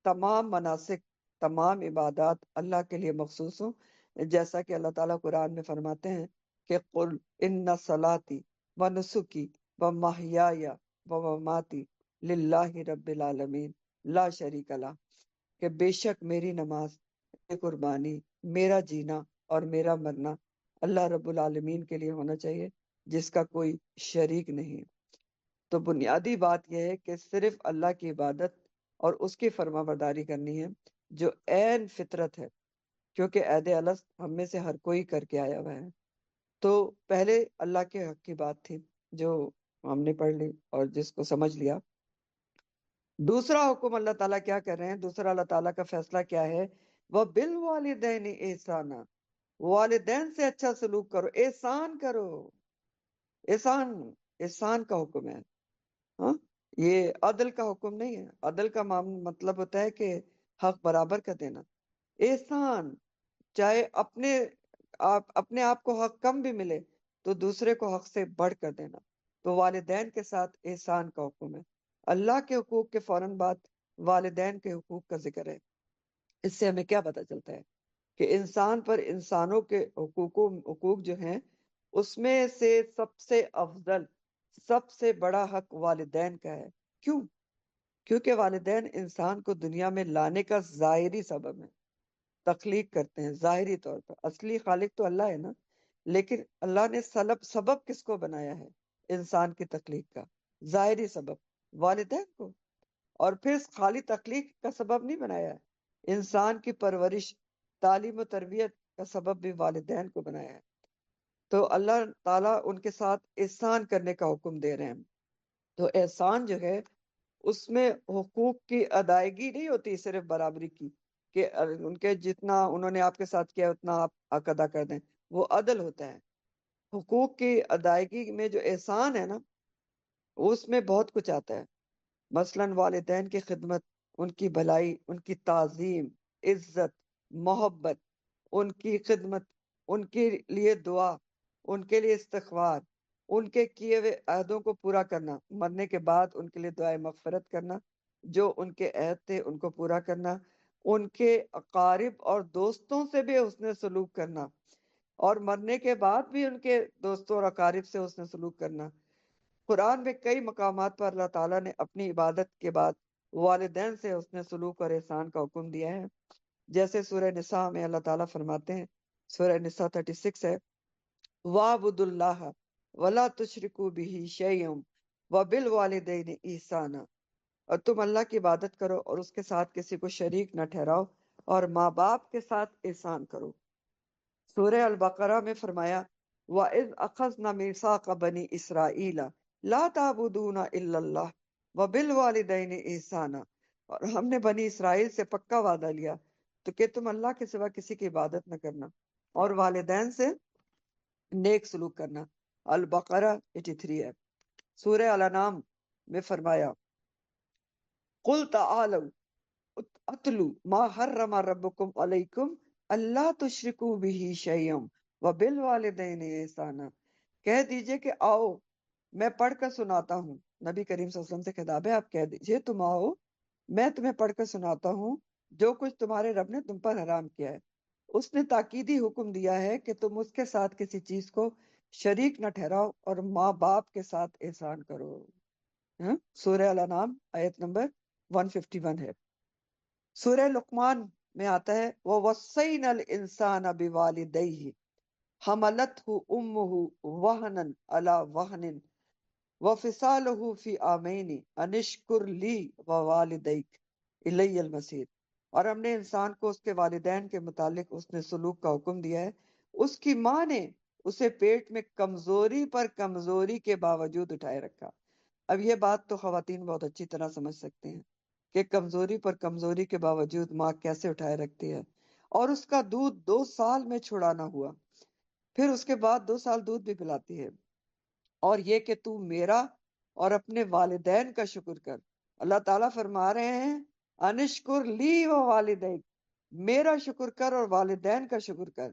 تمام مناسک، تمام عبادات اللہ کے لیے مخصوص ہوں، جیسا کہ اللہ تعالیٰ قرآن میں فرماتے ہیں کہ قل ان صلاتی و نسکی و محیای و مماتی للہ رب العالمین لا شریک لہ، کہ بے شک میری نماز، میری قربانی، میرا جینا اور میرا مرنا اللہ رب العالمین کے لیے ہونا چاہیے، جس کا کوئی شریک نہیں ہے۔ تو بنیادی بات یہ ہے کہ صرف اللہ کی عبادت اور اس کی فرما برداری کرنی ہے، جو عین فطرت ہے، کیونکہ عہد الست ہم میں سے ہر کوئی کر کے آیا ہوا ہے۔ تو پہلے اللہ کے حق کی بات تھی جو ہم نے پڑھ لی اور جس کو سمجھ لیا۔ دوسرا حکم اللہ تعالیٰ کیا کر رہے ہیں؟ دوسرا اللہ تعالیٰ کا فیصلہ کیا ہے؟ وَبِالْوَالِدَيْنِ احسانا، والدین سے اچھا سلوک کرو، احسان کرو۔ احسان، احسان کا حکم ہے، ہاں، یہ عدل کا حکم نہیں ہے۔ عدل کا مطلب ہوتا ہے کہ حق برابر کا دینا۔ احسان، چاہے اپنے آپ کو حق کم بھی ملے تو دوسرے کو حق سے بڑھ کر دینا۔ تو والدین کے ساتھ احسان کا حکم ہے۔ اللہ کے حقوق کے فوراً بعد والدین کے حقوق کا ذکر ہے۔ اس سے ہمیں کیا پتہ چلتا ہے کہ انسان پر انسانوں کے حقوق جو ہیں، اس میں سے سب سے افضل، سب سے بڑا حق والدین کا ہے۔ کیوں؟ کیونکہ والدین انسان کو دنیا میں لانے کا ظاہری سبب ہے، تخلیق کرتے ہیں ظاہری طور پر، اصلی خالق تو اللہ ہے نا، لیکن اللہ نے سبب کس کو بنایا ہے انسان کی تخلیق کا؟ ظاہری سبب والدین کو۔ اور پھر خالی تخلیق کا سبب نہیں بنایا ہے، انسان کی پرورش، تعلیم و تربیت کا سبب بھی والدین کو بنایا ہے۔ تو اللہ تعالیٰ ان کے ساتھ احسان کرنے کا حکم دے رہے ہیں۔ تو احسان جو ہے، اس میں حقوق کی ادائیگی نہیں ہوتی صرف برابری کی، کہ ان کے جتنا انہوں نے آپ کے ساتھ کیا اتنا آپ حق ادا کر دیں، وہ عدل ہوتا ہے۔ حقوق کی ادائیگی میں جو احسان ہے نا، اس میں بہت کچھ آتا ہے۔ مثلاً والدین کی خدمت، ان کی بھلائی، ان کی تعظیم، عزت، محبت، ان کی خدمت، ان کے لیے دعا، ان کے لیے استغفار، ان کے کیے ہوئے عہدوں کو پورا کرنا، مرنے کے بعد ان کے لیے دعائے مغفرت کرنا، جو ان کے عہد تھے ان کو پورا کرنا، ان کے اقارب اور دوستوں سے بھی حسن سلوک کرنا، اور مرنے کے بعد بھی ان کے دوستوں اور اقارب سے حسن سلوک کرنا۔ قرآن میں کئی مقامات پر اللہ تعالیٰ نے اپنی عبادت کے بعد والدین سے حسن سلوک اور احسان کا حکم دیا ہے، جیسے سورہ نساء میں اللہ تعالیٰ فرماتے ہیں، سورہ نساء 36 ہے، وَاعْبُدُوا اللَّهَ وَلَا تُشْرِكُوا بِهِ شَيْئًا وَبِالْوَالِدَيْنِ إِحْسَانًا، اور تم اللہ کی عبادت کرو اور اس کے ساتھ کسی کو شریک نہ ٹھہراؤ اور ماں باپ کے ساتھ احسان کرو۔ سورہ البقرہ میں فرمایا وَإِذْ أَخَذْنَا مِيثَاقَ بَنِي إِسْرَائِيلَ لَا تَعْبُدُونَ إِلَّا اللَّهَ وَبِالْوَالِدَيْنِ إِحْسَانًا، اور ہم نے بنی اسرائیل سے پکا وعدہ لیا تو کہ تم اللہ کے سوا کسی کی عبادت نہ کرنا اور والدین سے نیک سلوک کرنا۔ البقرہ 83 ہے۔ سورہ الانعام میں فرمایا قُلْ تَعَالَوْا اتلو ما حرم ربکم علیکم اللہ تشرکوا بہ شیئا وبالوالدین احسانا، کہہ دیجئے کہ آؤ میں پڑھ کر سناتا ہوں، نبی کریم صلی اللہ علیہ وسلم سے خطاب ہے، آپ کہہ دیجئے تم آؤ میں تمہیں پڑھ کر سناتا ہوں جو کچھ تمہارے رب نے تم پر حرام کیا ہے۔ اس نے تاکیدی حکم دیا ہے کہ تم اس کے ساتھ کسی چیز کو شریک نہ ٹھہراؤ اور ماں باپ کے ساتھ احسان کرو۔ سورہ الانعام آیت نمبر 151 ہے۔ سورہ لقمان میں آتا ہے وَوَصَّيْنَا الْإِنسَانَ بِوَالِدَيْهِ حَمَلَتْهُ أُمُّهُ وَهْنًا عَلَى وَهْنٍ وَفِصَالُهُ فِي عَامَيْنِ أَنِ اشْكُرْ لِي وَوَالِدَيْكَ إِلَيَّ الْمَصِيرُ، اور ہم نے انسان کو اس کے والدین کے متعلق اس نے سلوک کا حکم دیا ہے، اس کی ماں نے اسے پیٹ میں کمزوری پر کمزوری کے باوجود اٹھائے رکھا۔ اب یہ بات تو خواتین بہت اچھی طرح سمجھ سکتے ہیں کہ کمزوری پر کمزوری کے باوجود ماں کیسے اٹھائے رکھتی ہے، اور اس کا دودھ 2 سال میں چھڑانا ہوا، پھر اس کے بعد 2 سال دودھ بھی پلاتی ہے، اور یہ کہ تو میرا اور اپنے والدین کا شکر کر۔ اللہ تعالیٰ فرما رہے ہیں انشکر لی و والدیک، میرا شکر کر اور والدین کا شکر کر،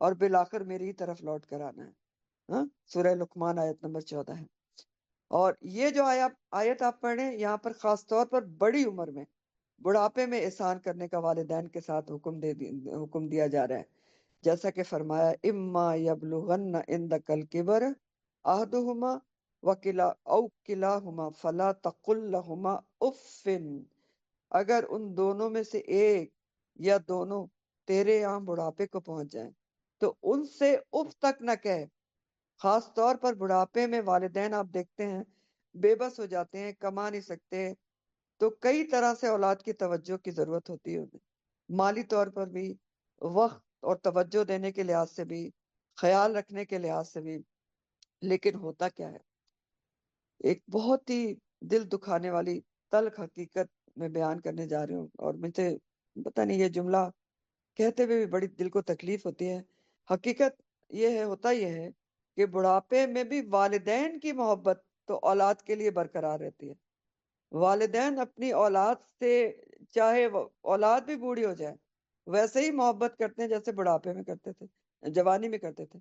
اور بالآخر میری ہی طرف لوٹ کر آنا ہے۔ سورہ لقمان آیت نمبر 14 ہے۔ اور یہ جو آیت آپ پڑھیں یہاں پر خاص طور پر بڑی عمر میں بڑھاپے میں احسان کرنے کا والدین کے ساتھ حکم دیا جا رہا ہے، جیسا کہ فرمایا اما یبلغن عندک الکبر احدہما وکلا او کلاہما فلا تقل لہما اف، اگر ان دونوں میں سے ایک یا دونوں تیرے یہاں بڑھاپے کو پہنچ جائیں تو ان سے اف تک نہ کہے۔ خاص طور پر بڑھاپے میں والدین آپ دیکھتے ہیں بے بس ہو جاتے ہیں، کما نہیں سکتے، تو کئی طرح سے اولاد کی توجہ کی ضرورت ہوتی ہے انہیں، مالی طور پر بھی، وقت اور توجہ دینے کے لحاظ سے بھی، خیال رکھنے کے لحاظ سے بھی۔ لیکن ہوتا کیا ہے، ایک بہت ہی دل دکھانے والی تلخ حقیقت میں بیان کرنے جا رہی ہوں، اور مجھے پتہ نہیں یہ جملہ کہتے ہوئے بھی بڑی دل کو تکلیف ہوتی ہے۔ حقیقت یہ ہے، ہوتا یہ ہے کہ بڑھاپے میں بھی والدین کی محبت تو اولاد کے لیے برقرار رہتی ہے۔ والدین اپنی اولاد سے، چاہے وہ اولاد بھی بوڑھی ہو جائے، ویسے ہی محبت کرتے ہیں جیسے بڑھاپے میں کرتے تھے، جوانی میں کرتے تھے۔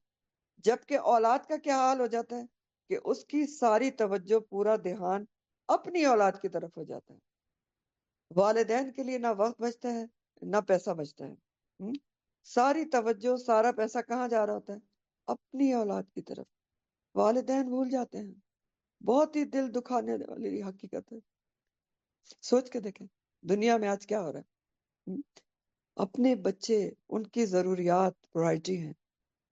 جبکہ اولاد کا کیا حال ہو جاتا ہے کہ اس کی ساری توجہ، پورا دھیان اپنی اولاد کی طرف ہو جاتا ہے۔ والدین کے لیے نہ وقت بچتا ہے نہ پیسہ بچتا ہے، ساری توجہ، سارا پیسہ کہاں جا رہا ہوتا ہے؟ اپنی اولاد کی طرف۔ والدین بھول جاتے ہیں، بہت ہی دل دکھانے والی حقیقت ہے۔ سوچ کے دیکھیں دنیا میں آج کیا ہو رہا ہے۔ اپنے بچے، ان کی ضروریات پرائرٹی ہیں،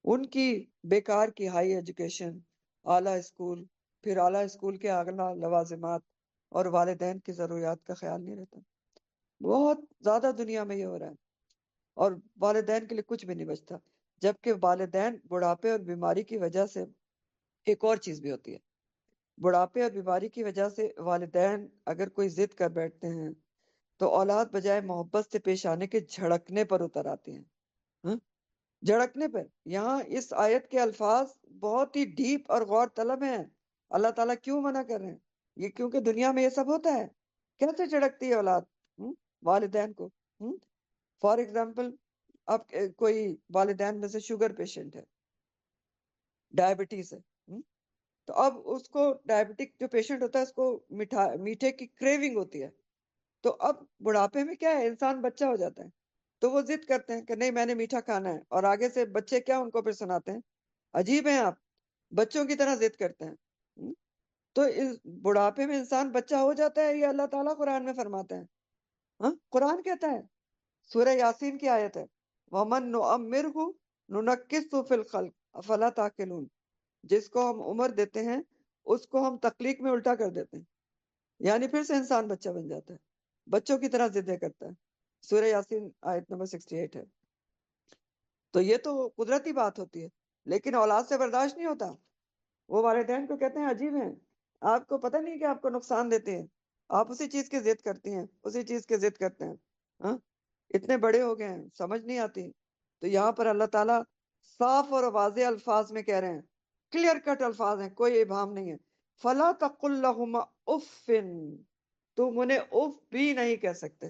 ان کی بیکار کی ہائی ایجوکیشن، اعلیٰ اسکول، پھر اعلیٰ اسکول کے اعلیٰ لوازمات، اور والدین کی ضروریات کا خیال نہیں رہتا۔ بہت زیادہ دنیا میں یہ ہو رہا ہے، اور والدین کے لیے کچھ بھی نہیں بچتا۔ جبکہ والدین بڑھاپے اور بیماری کی وجہ سے، ایک اور چیز بھی ہوتی ہے، بڑھاپے اور بیماری کی وجہ سے والدین اگر کوئی ضد کر بیٹھتے ہیں تو اولاد بجائے محبت سے پیش آنے کے جھڑکنے پر اتر آتی ہیں۔ جھڑکنے پر، یہاں اس آیت کے الفاظ بہت ہی ڈیپ اور غور طلب ہیں۔ اللہ تعالیٰ کیوں منع کر رہے ہیں؟ یہ کیونکہ دنیا میں یہ سب ہوتا ہے۔ کیسے جھڑکتی ہے اولاد والدین کو؟ فار ایگزامپل، اب کوئی والدین میں سے شوگر پیشنٹ ہے، ڈائبٹیز ہے، تو اب اس کو ڈائبٹک جو پیشنٹ ہوتا ہے اس کو میٹھے کی کریونگ ہوتی ہے، تو اب بڑھاپے میں کیا ہے، انسان بچہ ہو جاتا ہے تو وہ ضد کرتے ہیں کہ نہیں میں نے میٹھا کھانا ہے، اور آگے سے بچے کیا ان کو پھر سناتے ہیں، عجیب ہیں آپ، بچوں کی طرح ضد کرتے ہیں۔ تو اس بڑھاپے میں انسان بچہ ہو جاتا ہے، یہ اللہ تعالیٰ قرآن میں فرماتا ہے. ہاں قرآن کہتا ہے، سورہ یاسین کی آیت ہے، وَمَن نُعَمِّرْهُ نُنَكِّسُهُ فِي الْخَلْقِ أَفَلَا تَعْقِلُونَ. جس کو ہم عمر دیتے ہیں اس کو ہم تخلیق میں الٹا کر دیتے ہیں، یعنی پھر سے انسان بچہ بن جاتا ہے، بچوں کی طرح ضدیں کرتا ہے. سورہ یاسین آیت نمبر 68 ہے. تو یہ تو قدرتی بات ہوتی ہے، لیکن اولاد سے برداشت نہیں ہوتا. وہ والدین کو کہتے ہیں عجیب ہیں، آپ کو پتہ نہیں کہ آپ کو نقصان دیتے ہیں، آپ اسی چیز کی ضد کرتی ہیں، اسی چیز کی ضد کرتے ہیں. ہاں اتنے بڑے ہو گئے ہیں، سمجھ نہیں آتی. تو یہاں پر اللہ تعالیٰ صاف اور واضح الفاظ میں کہہ رہے ہیں، کلیئر کٹ الفاظ ہیں، کوئی ابہام نہیں ہے. فلا تقل لہما اف، تم انہیں اف بھی نہیں کہہ سکتے،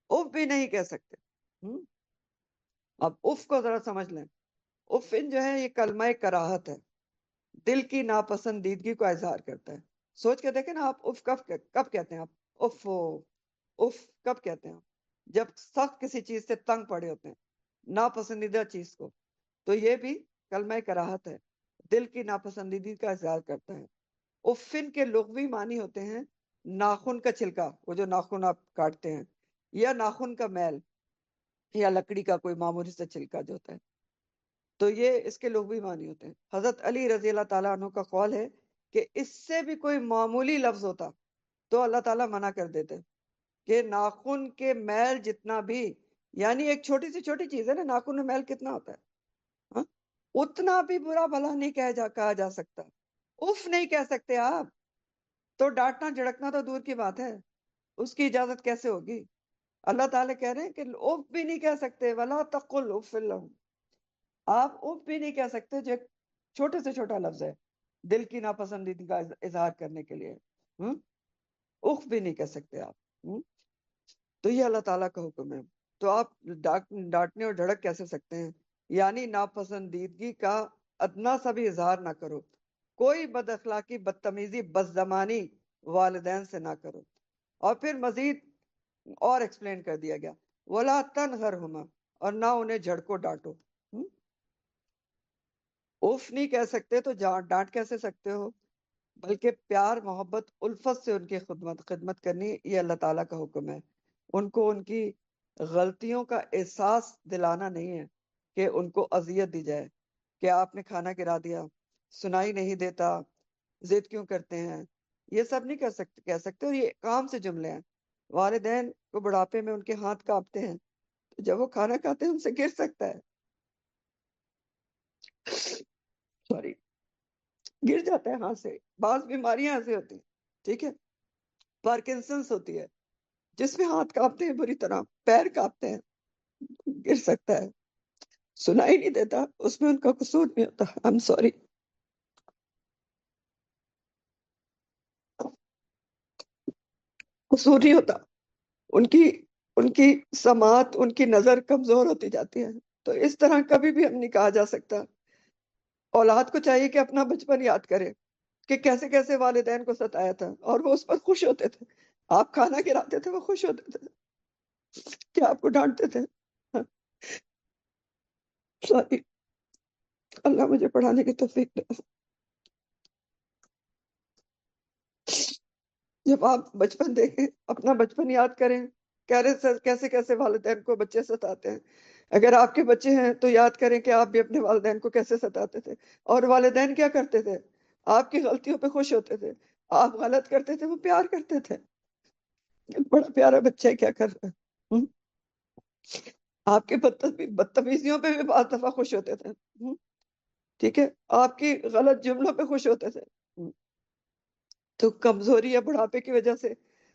اف بھی نہیں کہہ سکتے. اب اف کو ذرا سمجھ لیں. افن جو ہے یہ کلمہ کراہت ہے، دل کی ناپسندیدگی کو اظہار کرتا ہے. سوچ کے دیکھیں نا، آپ اف کب کہتے ہیں؟ آپ اف کب کہتے ہیں؟ جب سخت کسی چیز سے تنگ پڑے ہوتے ہیں، ناپسندیدہ چیز کو. تو یہ بھی کلمہ کراہت ہے، دل کی ناپسندیدگی کا اظہار کرتا ہے. افن کے لغوی معنی ہوتے ہیں ناخن کا چھلکا، وہ جو ناخن آپ کاٹتے ہیں، یا ناخن کا میل، یا لکڑی کا کوئی معمولی سا چھلکا جو ہوتا ہے. تو یہ اس کے لغوی معنی ہوتے ہیں. حضرت علی رضی اللہ تعالیٰ عنہ کا قول ہے کہ اس سے بھی کوئی معمولی لفظ ہوتا تو اللہ تعالیٰ منع کر دیتے کہ ناخن کے میل جتنا بھی، یعنی ایک چھوٹی سی چھوٹی چیز ہے نا، ناخن میں میل کتنا ہوتا ہے، ہاں؟ اتنا بھی برا بھلا نہیں کہا جا سکتا. اف نہیں کہہ سکتے آپ، تو ڈانٹنا جھڑکنا تو دور کی بات ہے، اس کی اجازت کیسے ہوگی؟ اللہ تعالیٰ کہہ رہے ہیں کہ اف بھی نہیں کہہ سکتے، ولا تقل اف لہم. آپ اف بھی نہیں کہہ سکتے، جو ایک چھوٹے سے چھوٹا لفظ ہے دل کی ناپسندیدگی کا اظہار کرنے کے لیے. اف بھی نہیں کہہ سکتے آپ. تو یہ اللہ تعالیٰ کا حکم ہے. تو آپ ڈانٹنے اور جھڑک کیسے سکتے ہیں؟ یعنی ناپسندیدگی کا ادنا سا بھی اظہار نہ کرو، کوئی بد اخلاقی، بدتمیزی، بدزمانی والدین سے نہ کرو. اور پھر مزید اور ایکسپلین کر دیا گیا، وَلَا تَنْهَرْهُمَا، اور نہ انہیں جھڑکو ڈانٹو. اوف نہیں کہہ سکتے تو ڈانٹ کیسے سکتے ہو؟ بلکہ پیار، محبت، الفت سے ان کی خدمت کرنی، یہ اللہ تعالیٰ کا حکم ہے. ان کو ان کی غلطیوں کا احساس دلانا نہیں ہے کہ ان کو اذیت دی جائے کہ آپ نے کھانا گرا دیا، سنائی نہیں دیتا، ضد کیوں کرتے ہیں. یہ سب نہیں کہہ سکتے. اور یہ کام سے جملے ہیں. والدین کو بڑھاپے میں ان کے ہاتھ کانپتے ہیں، تو جب وہ کھانا کھاتے ہیں ان سے گر سکتا ہے، سوری، گر جاتا ہے ہاتھ سے. بعض بیماریاں ایسے ہوتی ہیں، ٹھیک ہے، پارکنسنس ہوتی ہے، جس میں ہاتھ کانپتے ہیں بری طرح، پیر کانپتے ہیں، گر سکتا ہے. سنائی نہیں دیتا، اس میں ان کا قصور نہیں ہوتا. I'm sorry. قصور نہیں ہوتا، ان کی سماعت، ان کی نظر کمزور ہوتی جاتی ہے. تو اس طرح کبھی بھی ہم نہیں کہا جا سکتا. اولاد کو چاہیے کہ اپنا بچپن یاد کرے کہ کیسے کیسے والدین کو ستایا تھا، اور وہ اس پر خوش ہوتے تھے. آپ کھانا گراتے تھے، وہ خوش ہوتے تھے کہ آپ کو ڈانٹتے تھے. سوری، اللہ مجھے پڑھانے کی توفیق دے. جب آپ بچپن دیکھیں، اپنا بچپن یاد کریں، کیسے کیسے والدین کو بچے ستاتے ہیں. اگر آپ کے بچے ہیں تو یاد کریں کہ آپ بھی اپنے والدین کو کیسے ستاتے تھے. اور والدین کیا کرتے تھے؟ آپ کی غلطیوں پہ خوش ہوتے تھے. آپ غلط کرتے تھے، وہ پیار کرتے تھے. بڑا پیارا بچہ ہے، کیا کر رہا ہے. آپ کے بدتمیزیوں پہ بھی بعض دفعہ خوش ہوتے تھے، ٹھیک ہے، آپ کی غلط جملوں پہ خوش ہوتے تھے. تو کمزوری یا بڑھاپے کی وجہ سے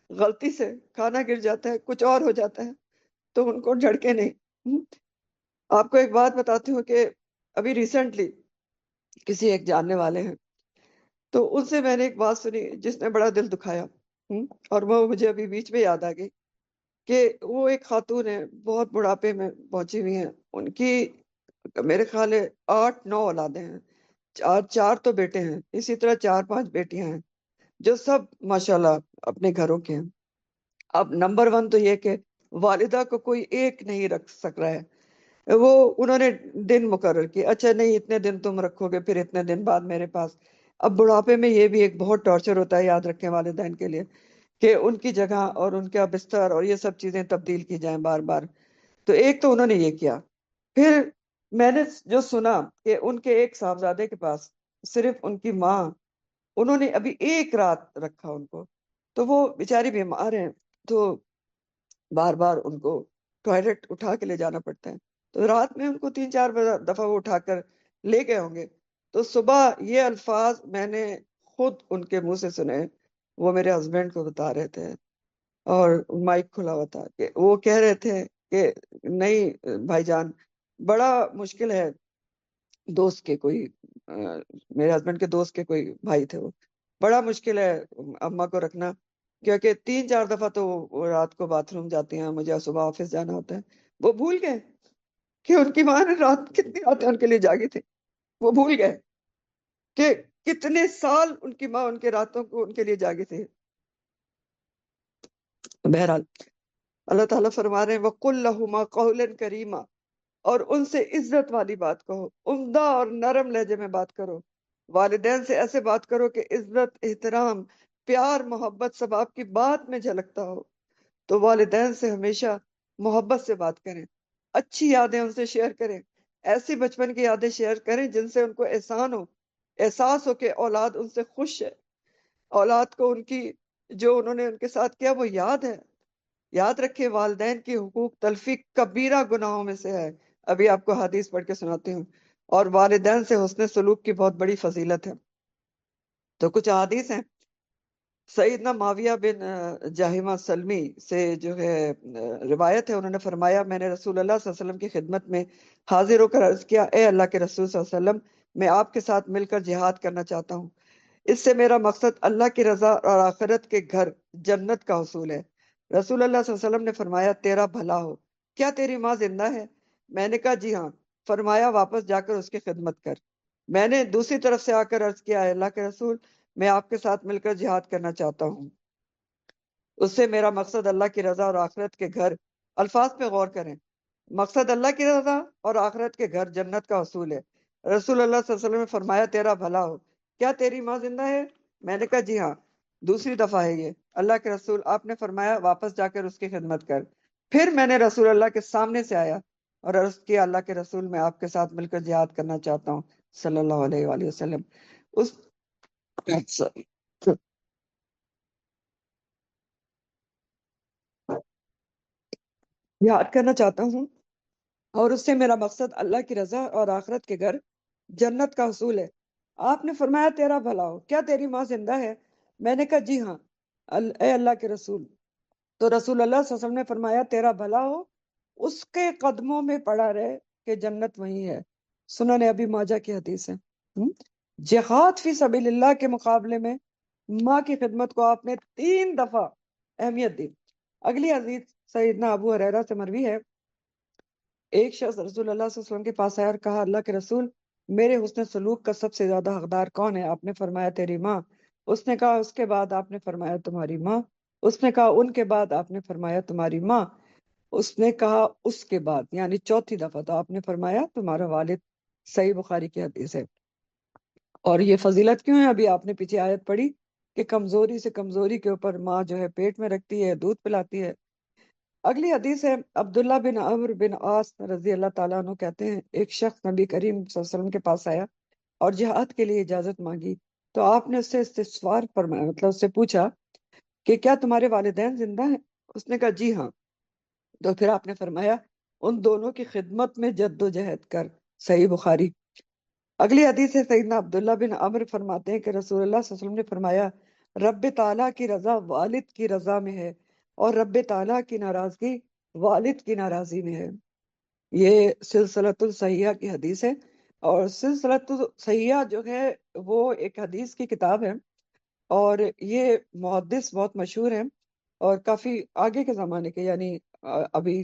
غلطی سے کھانا گر جاتا ہے، کچھ اور ہو جاتا ہے، تو ان کو جھڑکے نہیں. آپ کو ایک بات بتاتی ہوں کہ ابھی ریسنٹلی کسی ایک جاننے والے ہیں، تو ان سے میں نے ایک بات سنی جس نے بڑا دل دکھایا، اور وہ مجھے ابھی بیچ میں یاد آ گئی کہ وہ ایک خاتون ہے، بہت بڑھاپے میں پہنچی ہوئی ہیں. ان کی میرے خیال ہے 8-9 اولادیں ہیں، چار تو بیٹے ہیں، اسی طرح 4-5 بیٹیاں ہیں، جو سب ماشاءاللہ اپنے گھروں کے ہیں. اب نمبر 1 تو یہ کہ والدہ کو کوئی ایک نہیں رکھ سک رہا ہے. وہ انہوں نے دن مقرر کیے، اچھا نہیں اتنے دن تم رکھو گے، پھر اتنے دن بعد میرے پاس. اب بڑھاپے میں یہ بھی ایک بہت ٹارچر ہوتا ہے، یاد رکھیں والدین کے لیے، کہ ان کی جگہ اور ان کا بستر اور یہ سب چیزیں تبدیل کی جائیں بار بار۔ تو ایک تو انہوں نے یہ کیا، پھر میں نے جو سنا کہ ان کے ایک صاحبزادے کے پاس صرف ان کی ماں، انہوں نے ابھی ایک رات رکھا ان کو، تو وہ بیچاری بیمار ہیں، تو بار بار ان کو ٹوائلٹ اٹھا کے لے جانا پڑتا ہے، تو رات میں ان کو 3 4 دفعہ وہ اٹھا کر لے گئے ہوں گے۔ تو صبح یہ الفاظ میں نے خود ان کے منہ سے سنے، وہ میرے ہسبینڈ کو بتا رہے تھے اور مائک کھلا ہوا تھا، کہ وہ کہہ رہے تھے کہ نہیں بھائی جان، بڑا مشکل ہے، دوست کے کوئی میرے ہسبینڈ کے دوست کے کوئی بھائی تھے، وہ بڑا مشکل ہے اماں کو رکھنا، کیونکہ 3 4 دفعہ تو وہ رات کو باتھ روم جاتی ہیں، مجھے صبح آفس جانا ہوتا ہے۔ وہ بھول گئے کہ ان کی ماں نے رات کتنی راتیں ان کے لیے جاگی تھی، وہ بھول گئے کہ کتنے سال ان کی ماں ان کے راتوں کو ان کے لیے جاگی تھی۔ بہرحال اللہ تعالیٰ فرما رہے ہیں وَقُلْ لَهُمَا قَوْلًا كَرِيمًا، اور ان سے عزت والی بات کہو، عمدہ اور نرم لہجے میں بات کرو۔ والدین سے ایسے بات کرو کہ عزت، احترام، پیار، محبت سب آپ کی بات میں جھلکتا ہو۔ تو والدین سے ہمیشہ محبت سے بات کریں، اچھی یادیں ان سے شیئر کریں، ایسی بچپن کی یادیں شیئر کریں جن سے ان کو احساس ہو کہ اولاد ان سے خوش ہے، اولاد کو ان کی جو انہوں نے ان کے ساتھ کیا وہ یاد ہے۔ یاد رکھیں والدین کی حقوق تلفی کبیرہ گناہوں میں سے ہے، ابھی آپ کو حدیث پڑھ کے سناتی ہوں، اور والدین سے حسن سلوک کی بہت بڑی فضیلت ہے۔ تو کچھ حدیث ہیں، سیدنا معاویہ بن جاہمہ سلمی سے جو ہے روایت ہے، انہوں نے فرمایا میں نے رسول اللہ صلی اللہ علیہ وسلم کی خدمت میں حاضر ہو کر عرض کیا، اے اللہ کے رسول صلی اللہ علیہ وسلم، میں آپ کے ساتھ مل کر جہاد کرنا چاہتا ہوں، اس سے میرا مقصد اللہ کی رضا اور آخرت کے گھر جنت کا حصول ہے۔ رسول اللہ صلی اللہ علیہ وسلم نے فرمایا تیرا بھلا ہو، کیا تیری ماں زندہ ہے؟ میں نے کہا جی ہاں۔ فرمایا واپس جا کر اس کی خدمت کر۔ میں نے دوسری طرف سے آ کر عرض کیا، اے اللہ کے رسول، میں آپ کے ساتھ مل کر جہاد کرنا چاہتا ہوں، اس سے میرا مقصد اللہ کی رضا اور آخرت کے گھر، الفاظ پہ غور کریں، مقصد اللہ کی رضا اور آخرت کے گھر جنت کا حصول ہے۔ رسول اللہ صلی اللہ علیہ وسلم نے فرمایا تیرا بھلا ہو، کیا تیری ماں زندہ ہے؟ میں نے کہا جی ہاں۔ دوسری دفعہ ہے یہ، اللہ کے رسول، آپ نے فرمایا واپس جا کر اس کی خدمت کر۔ پھر میں نے رسول اللہ کے سامنے سے آیا اور عرض کیا، اللہ کے رسول، میں آپ کے ساتھ مل کر جہاد کرنا چاہتا ہوں صلی اللہ علیہ وآلہ وسلم۔ اس یاد کرنا چاہتا ہوں اور اس سے میرا مقصد اللہ کی رضا اور آخرت کے گھر جنت کا حصول ہے۔ آپ نے فرمایا تیرا بھلا ہو، کیا تیری ماں زندہ ہے؟ میں نے کہا جی ہاں اے اللہ کے رسول۔ تو رسول اللہ صلی اللہ علیہ وسلم نے فرمایا تیرا بھلا ہو، اس کے قدموں میں پڑا رہے کہ جنت وہی ہے۔ سنن ابی ماجہ کی حدیث ہے۔ جہاد فی سبیل اللہ کے مقابلے میں ماں کی خدمت کو آپ نے 3 دفعہ اہمیت دی۔ اگلی حدیث سیدنا ابو ہریرہ سے مروی ہے، ایک شخص رسول اللہ صلی اللہ علیہ وسلم کے پاس آیا اور کہا، اللہ کے رسول، میرے حسن سلوک کا سب سے زیادہ حقدار کون ہے؟ آپ نے فرمایا تیری ماں۔ اس نے کہا اس کے بعد؟ آپ نے فرمایا تمہاری ماں۔ اس نے کہا ان کے بعد؟ آپ نے فرمایا تمہاری ماں۔ اس نے کہا اس کے بعد، یعنی چوتھی دفعہ، تو آپ نے فرمایا تمہارا والد۔ صحیح بخاری کی حدیث ہے۔ اور یہ فضیلت کیوں ہے؟ ابھی آپ نے پیچھے آیت پڑھی کہ کمزوری سے کمزوری کے اوپر ماں جو ہے پیٹ میں رکھتی ہے، دودھ پلاتی ہے۔ اگلی حدیث ہے، عبداللہ بن عمرو بن عاص رضی اللہ تعالیٰ عنہ کہتے ہیں، ایک شخص نبی کریم صلی اللہ علیہ وسلم کے پاس آیا اور جہاد کے لیے اجازت مانگی، تو آپ نے اس سے استفسار فرمایا، مطلب اس سے پوچھا کہ کیا تمہارے والدین زندہ ہیں؟ اس نے کہا جی ہاں۔ تو پھر آپ نے فرمایا ان دونوں کی خدمت میں جد و جہد کر۔ صحیح بخاری۔ اگلی حدیث ہے، سیدنا عبداللہ بن عمر فرماتے ہیں کہ رسول اللہ صلی اللہ علیہ وسلم نے فرمایا، رب تعالیٰ کی رضا والد کی رضا میں ہے اور رب تعالیٰ کی ناراضگی والد کی ناراضی میں ہے۔ یہ سلسلۃ الصحیحہ کی حدیث ہے، اور سلسلۃ الصحیحہ جو ہے وہ ایک حدیث کی کتاب ہے، اور یہ محدث بہت مشہور ہیں اور کافی آگے کے زمانے کے، یعنی ابھی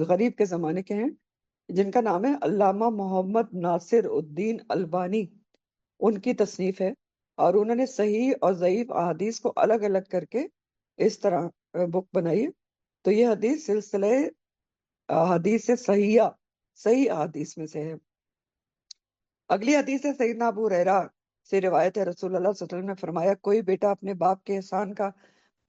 غریب کے زمانے کے ہیں، جن کا نام ہے علامہ محمد ناصر الدین البانی۔ ان کی تصنیف ہے، اور انہوں نے صحیح اور ضعیف احادیث کو الگ الگ کر کے اس طرح بک بنائی ہے۔ تو یہ حدیث سلسلہ حدیث صحیحہ، صحیح احادیث میں سے ہے۔ اگلی حدیث ہے، سیدنا ابو ہریرہ سے روایت ہے رسول اللہ صلی اللہ علیہ وسلم نے فرمایا کوئی بیٹا اپنے باپ کے احسان کا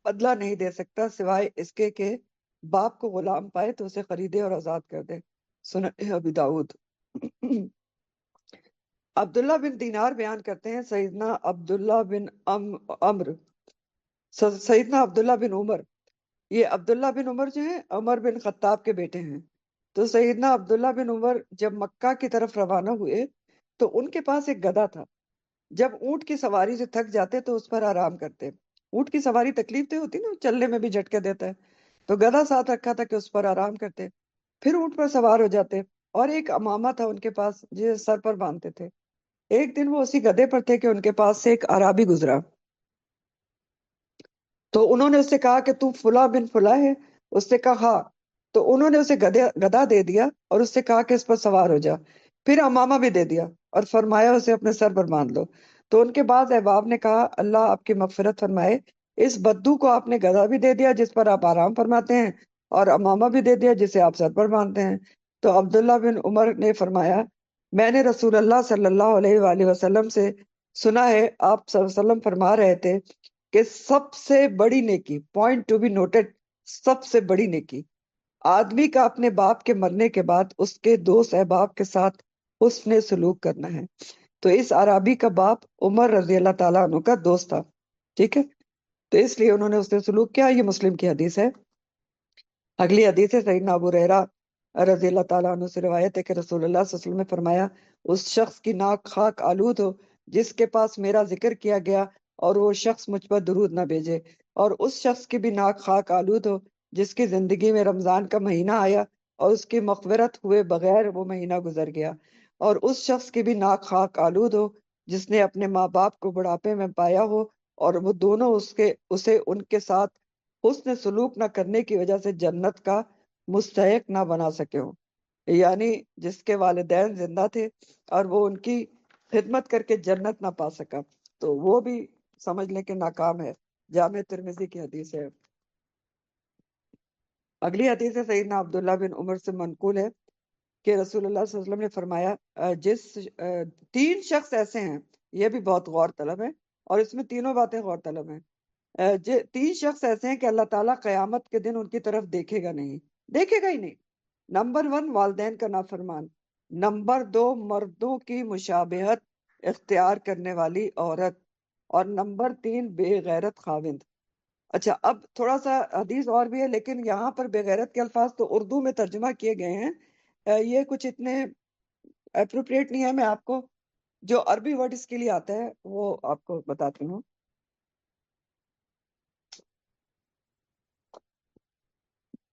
بدلہ نہیں دے سکتا سوائے اس کے کہ باپ کو غلام پائے تو اسے خریدے اور آزاد کر دے۔ سنن ابی داؤد۔ عبداللہ بن دینار بیان کرتے ہیں سیدنا عبداللہ بن عمر سیدنا عبداللہ بن عمر، یہ عبداللہ بن عمر جو ہیں عمر بن خطاب کے بیٹے ہیں، تو سیدنا عبداللہ بن عمر جب مکہ کی طرف روانہ ہوئے تو ان کے پاس ایک گدھا تھا۔ جب اونٹ کی سواری سے تھک جاتے تو اس پر آرام کرتے۔ اونٹ کی سواری تکلیف دہ ہوتی نا، چلنے میں بھی جھٹکے دیتا ہے، تو گدھا ساتھ رکھا تھا کہ اس پر آرام کرتے، پھر اونٹ پر سوار ہو جاتے، اور ایک امامہ تھا ان کے پاس جسے سر پر باندھتے تھے۔ ایک دن وہ اسی گدھے پر تھے کہ ان کے پاس سے ایک عرابی گزرا، تو انہوں نے اس سے کہا کہ تو فلاں بن فلاں ہے؟ اس نے کہا ہاں، تو انہوں نے اسے گدھا دے دیا اور اس سے کہا کہ اس پر سوار ہو جا، پھر امامہ بھی دے دیا اور فرمایا اسے اپنے سر پر باندھ لو۔ تو ان کے بعد احباب نے کہا اللہ آپ کی مغفرت فرمائے، اس بدو کو آپ نے گدھا بھی دے دیا جس پر آپ آرام فرماتے ہیں، اور امامہ بھی دے دیا جسے آپ سر پر باندھتے ہیں۔ تو عبداللہ بن عمر نے فرمایا میں نے رسول اللہ صلی اللہ علیہ وآلہ وسلم سے سنا ہے، آپ صلی اللہ علیہ وسلم فرما رہے تھے کہ سب سے بڑی نیکی، پوائنٹ ٹو بی نوٹڈ، سب سے بڑی نیکی آدمی کا اپنے باپ کے مرنے کے بعد اس کے دوست احباب کے ساتھ حسن سلوک کرنا ہے۔ تو اس عرابی کا باپ عمر رضی اللہ تعالیٰ عنہ کا دوست تھا، ٹھیک ہے، تو اس لیے انہوں نے اس نے سلوک کیا۔ یہ مسلم کی حدیث ہے۔ اگلی حدیث ہے سیدنا ابو ہریرہ رضی اللہ تعالیٰ عنہ سے روایت ہے کہ رسول اللہ صلی اللہ علیہ وسلم نے فرمایا اس شخص کی ناک خاک آلود ہو جس کے پاس میرا ذکر کیا گیا اور وہ شخص مجھ پر درود نہ بھیجے، اور اس شخص کی بھی ناک خاک آلود ہو جس کی زندگی میں رمضان کا مہینہ آیا اور اس کی مغفرت ہوئے بغیر وہ مہینہ گزر گیا، اور اس شخص کی بھی ناک خاک آلود ہو جس نے اپنے ماں باپ کو بڑھاپے میں پایا ہو اور وہ دونوں اسے ان کے ساتھ حسن سلوک نہ کرنے کی وجہ سے جنت کا مستحق نہ بنا سکے ہوں، یعنی جس کے والدین زندہ تھے اور وہ ان کی خدمت کر کے جنت نہ پا سکا تو وہ بھی سمجھ لیں کہ ناکام ہے۔ جامع ترمذی کی حدیث ہے۔ اگلی حدیث ہے سیدنا عبداللہ بن عمر سے منقول ہے کہ رسول اللہ صلی اللہ علیہ وسلم نے فرمایا تین شخص ایسے ہیں، یہ بھی بہت غور طلب ہے اور اس میں تینوں باتیں غور طلب ہیں۔ تین شخص ایسے ہیں کہ اللہ تعالیٰ قیامت کے دن ان کی طرف دیکھے گا ہی نہیں۔ نمبر 1 والدین کا نافرمان، نمبر 2 مردوں کی مشابہت اختیار کرنے والی عورت، اور نمبر 3 بے غیرت خاوند۔ اچھا، اب تھوڑا سا حدیث اور بھی ہے لیکن یہاں پر بے غیرت کے الفاظ تو اردو میں ترجمہ کیے گئے ہیں، یہ کچھ اتنے اپروپریٹ نہیں ہے، میں آپ کو جو عربی ورڈ اس کے لیے آتا ہے وہ آپ کو بتاتی ہوں۔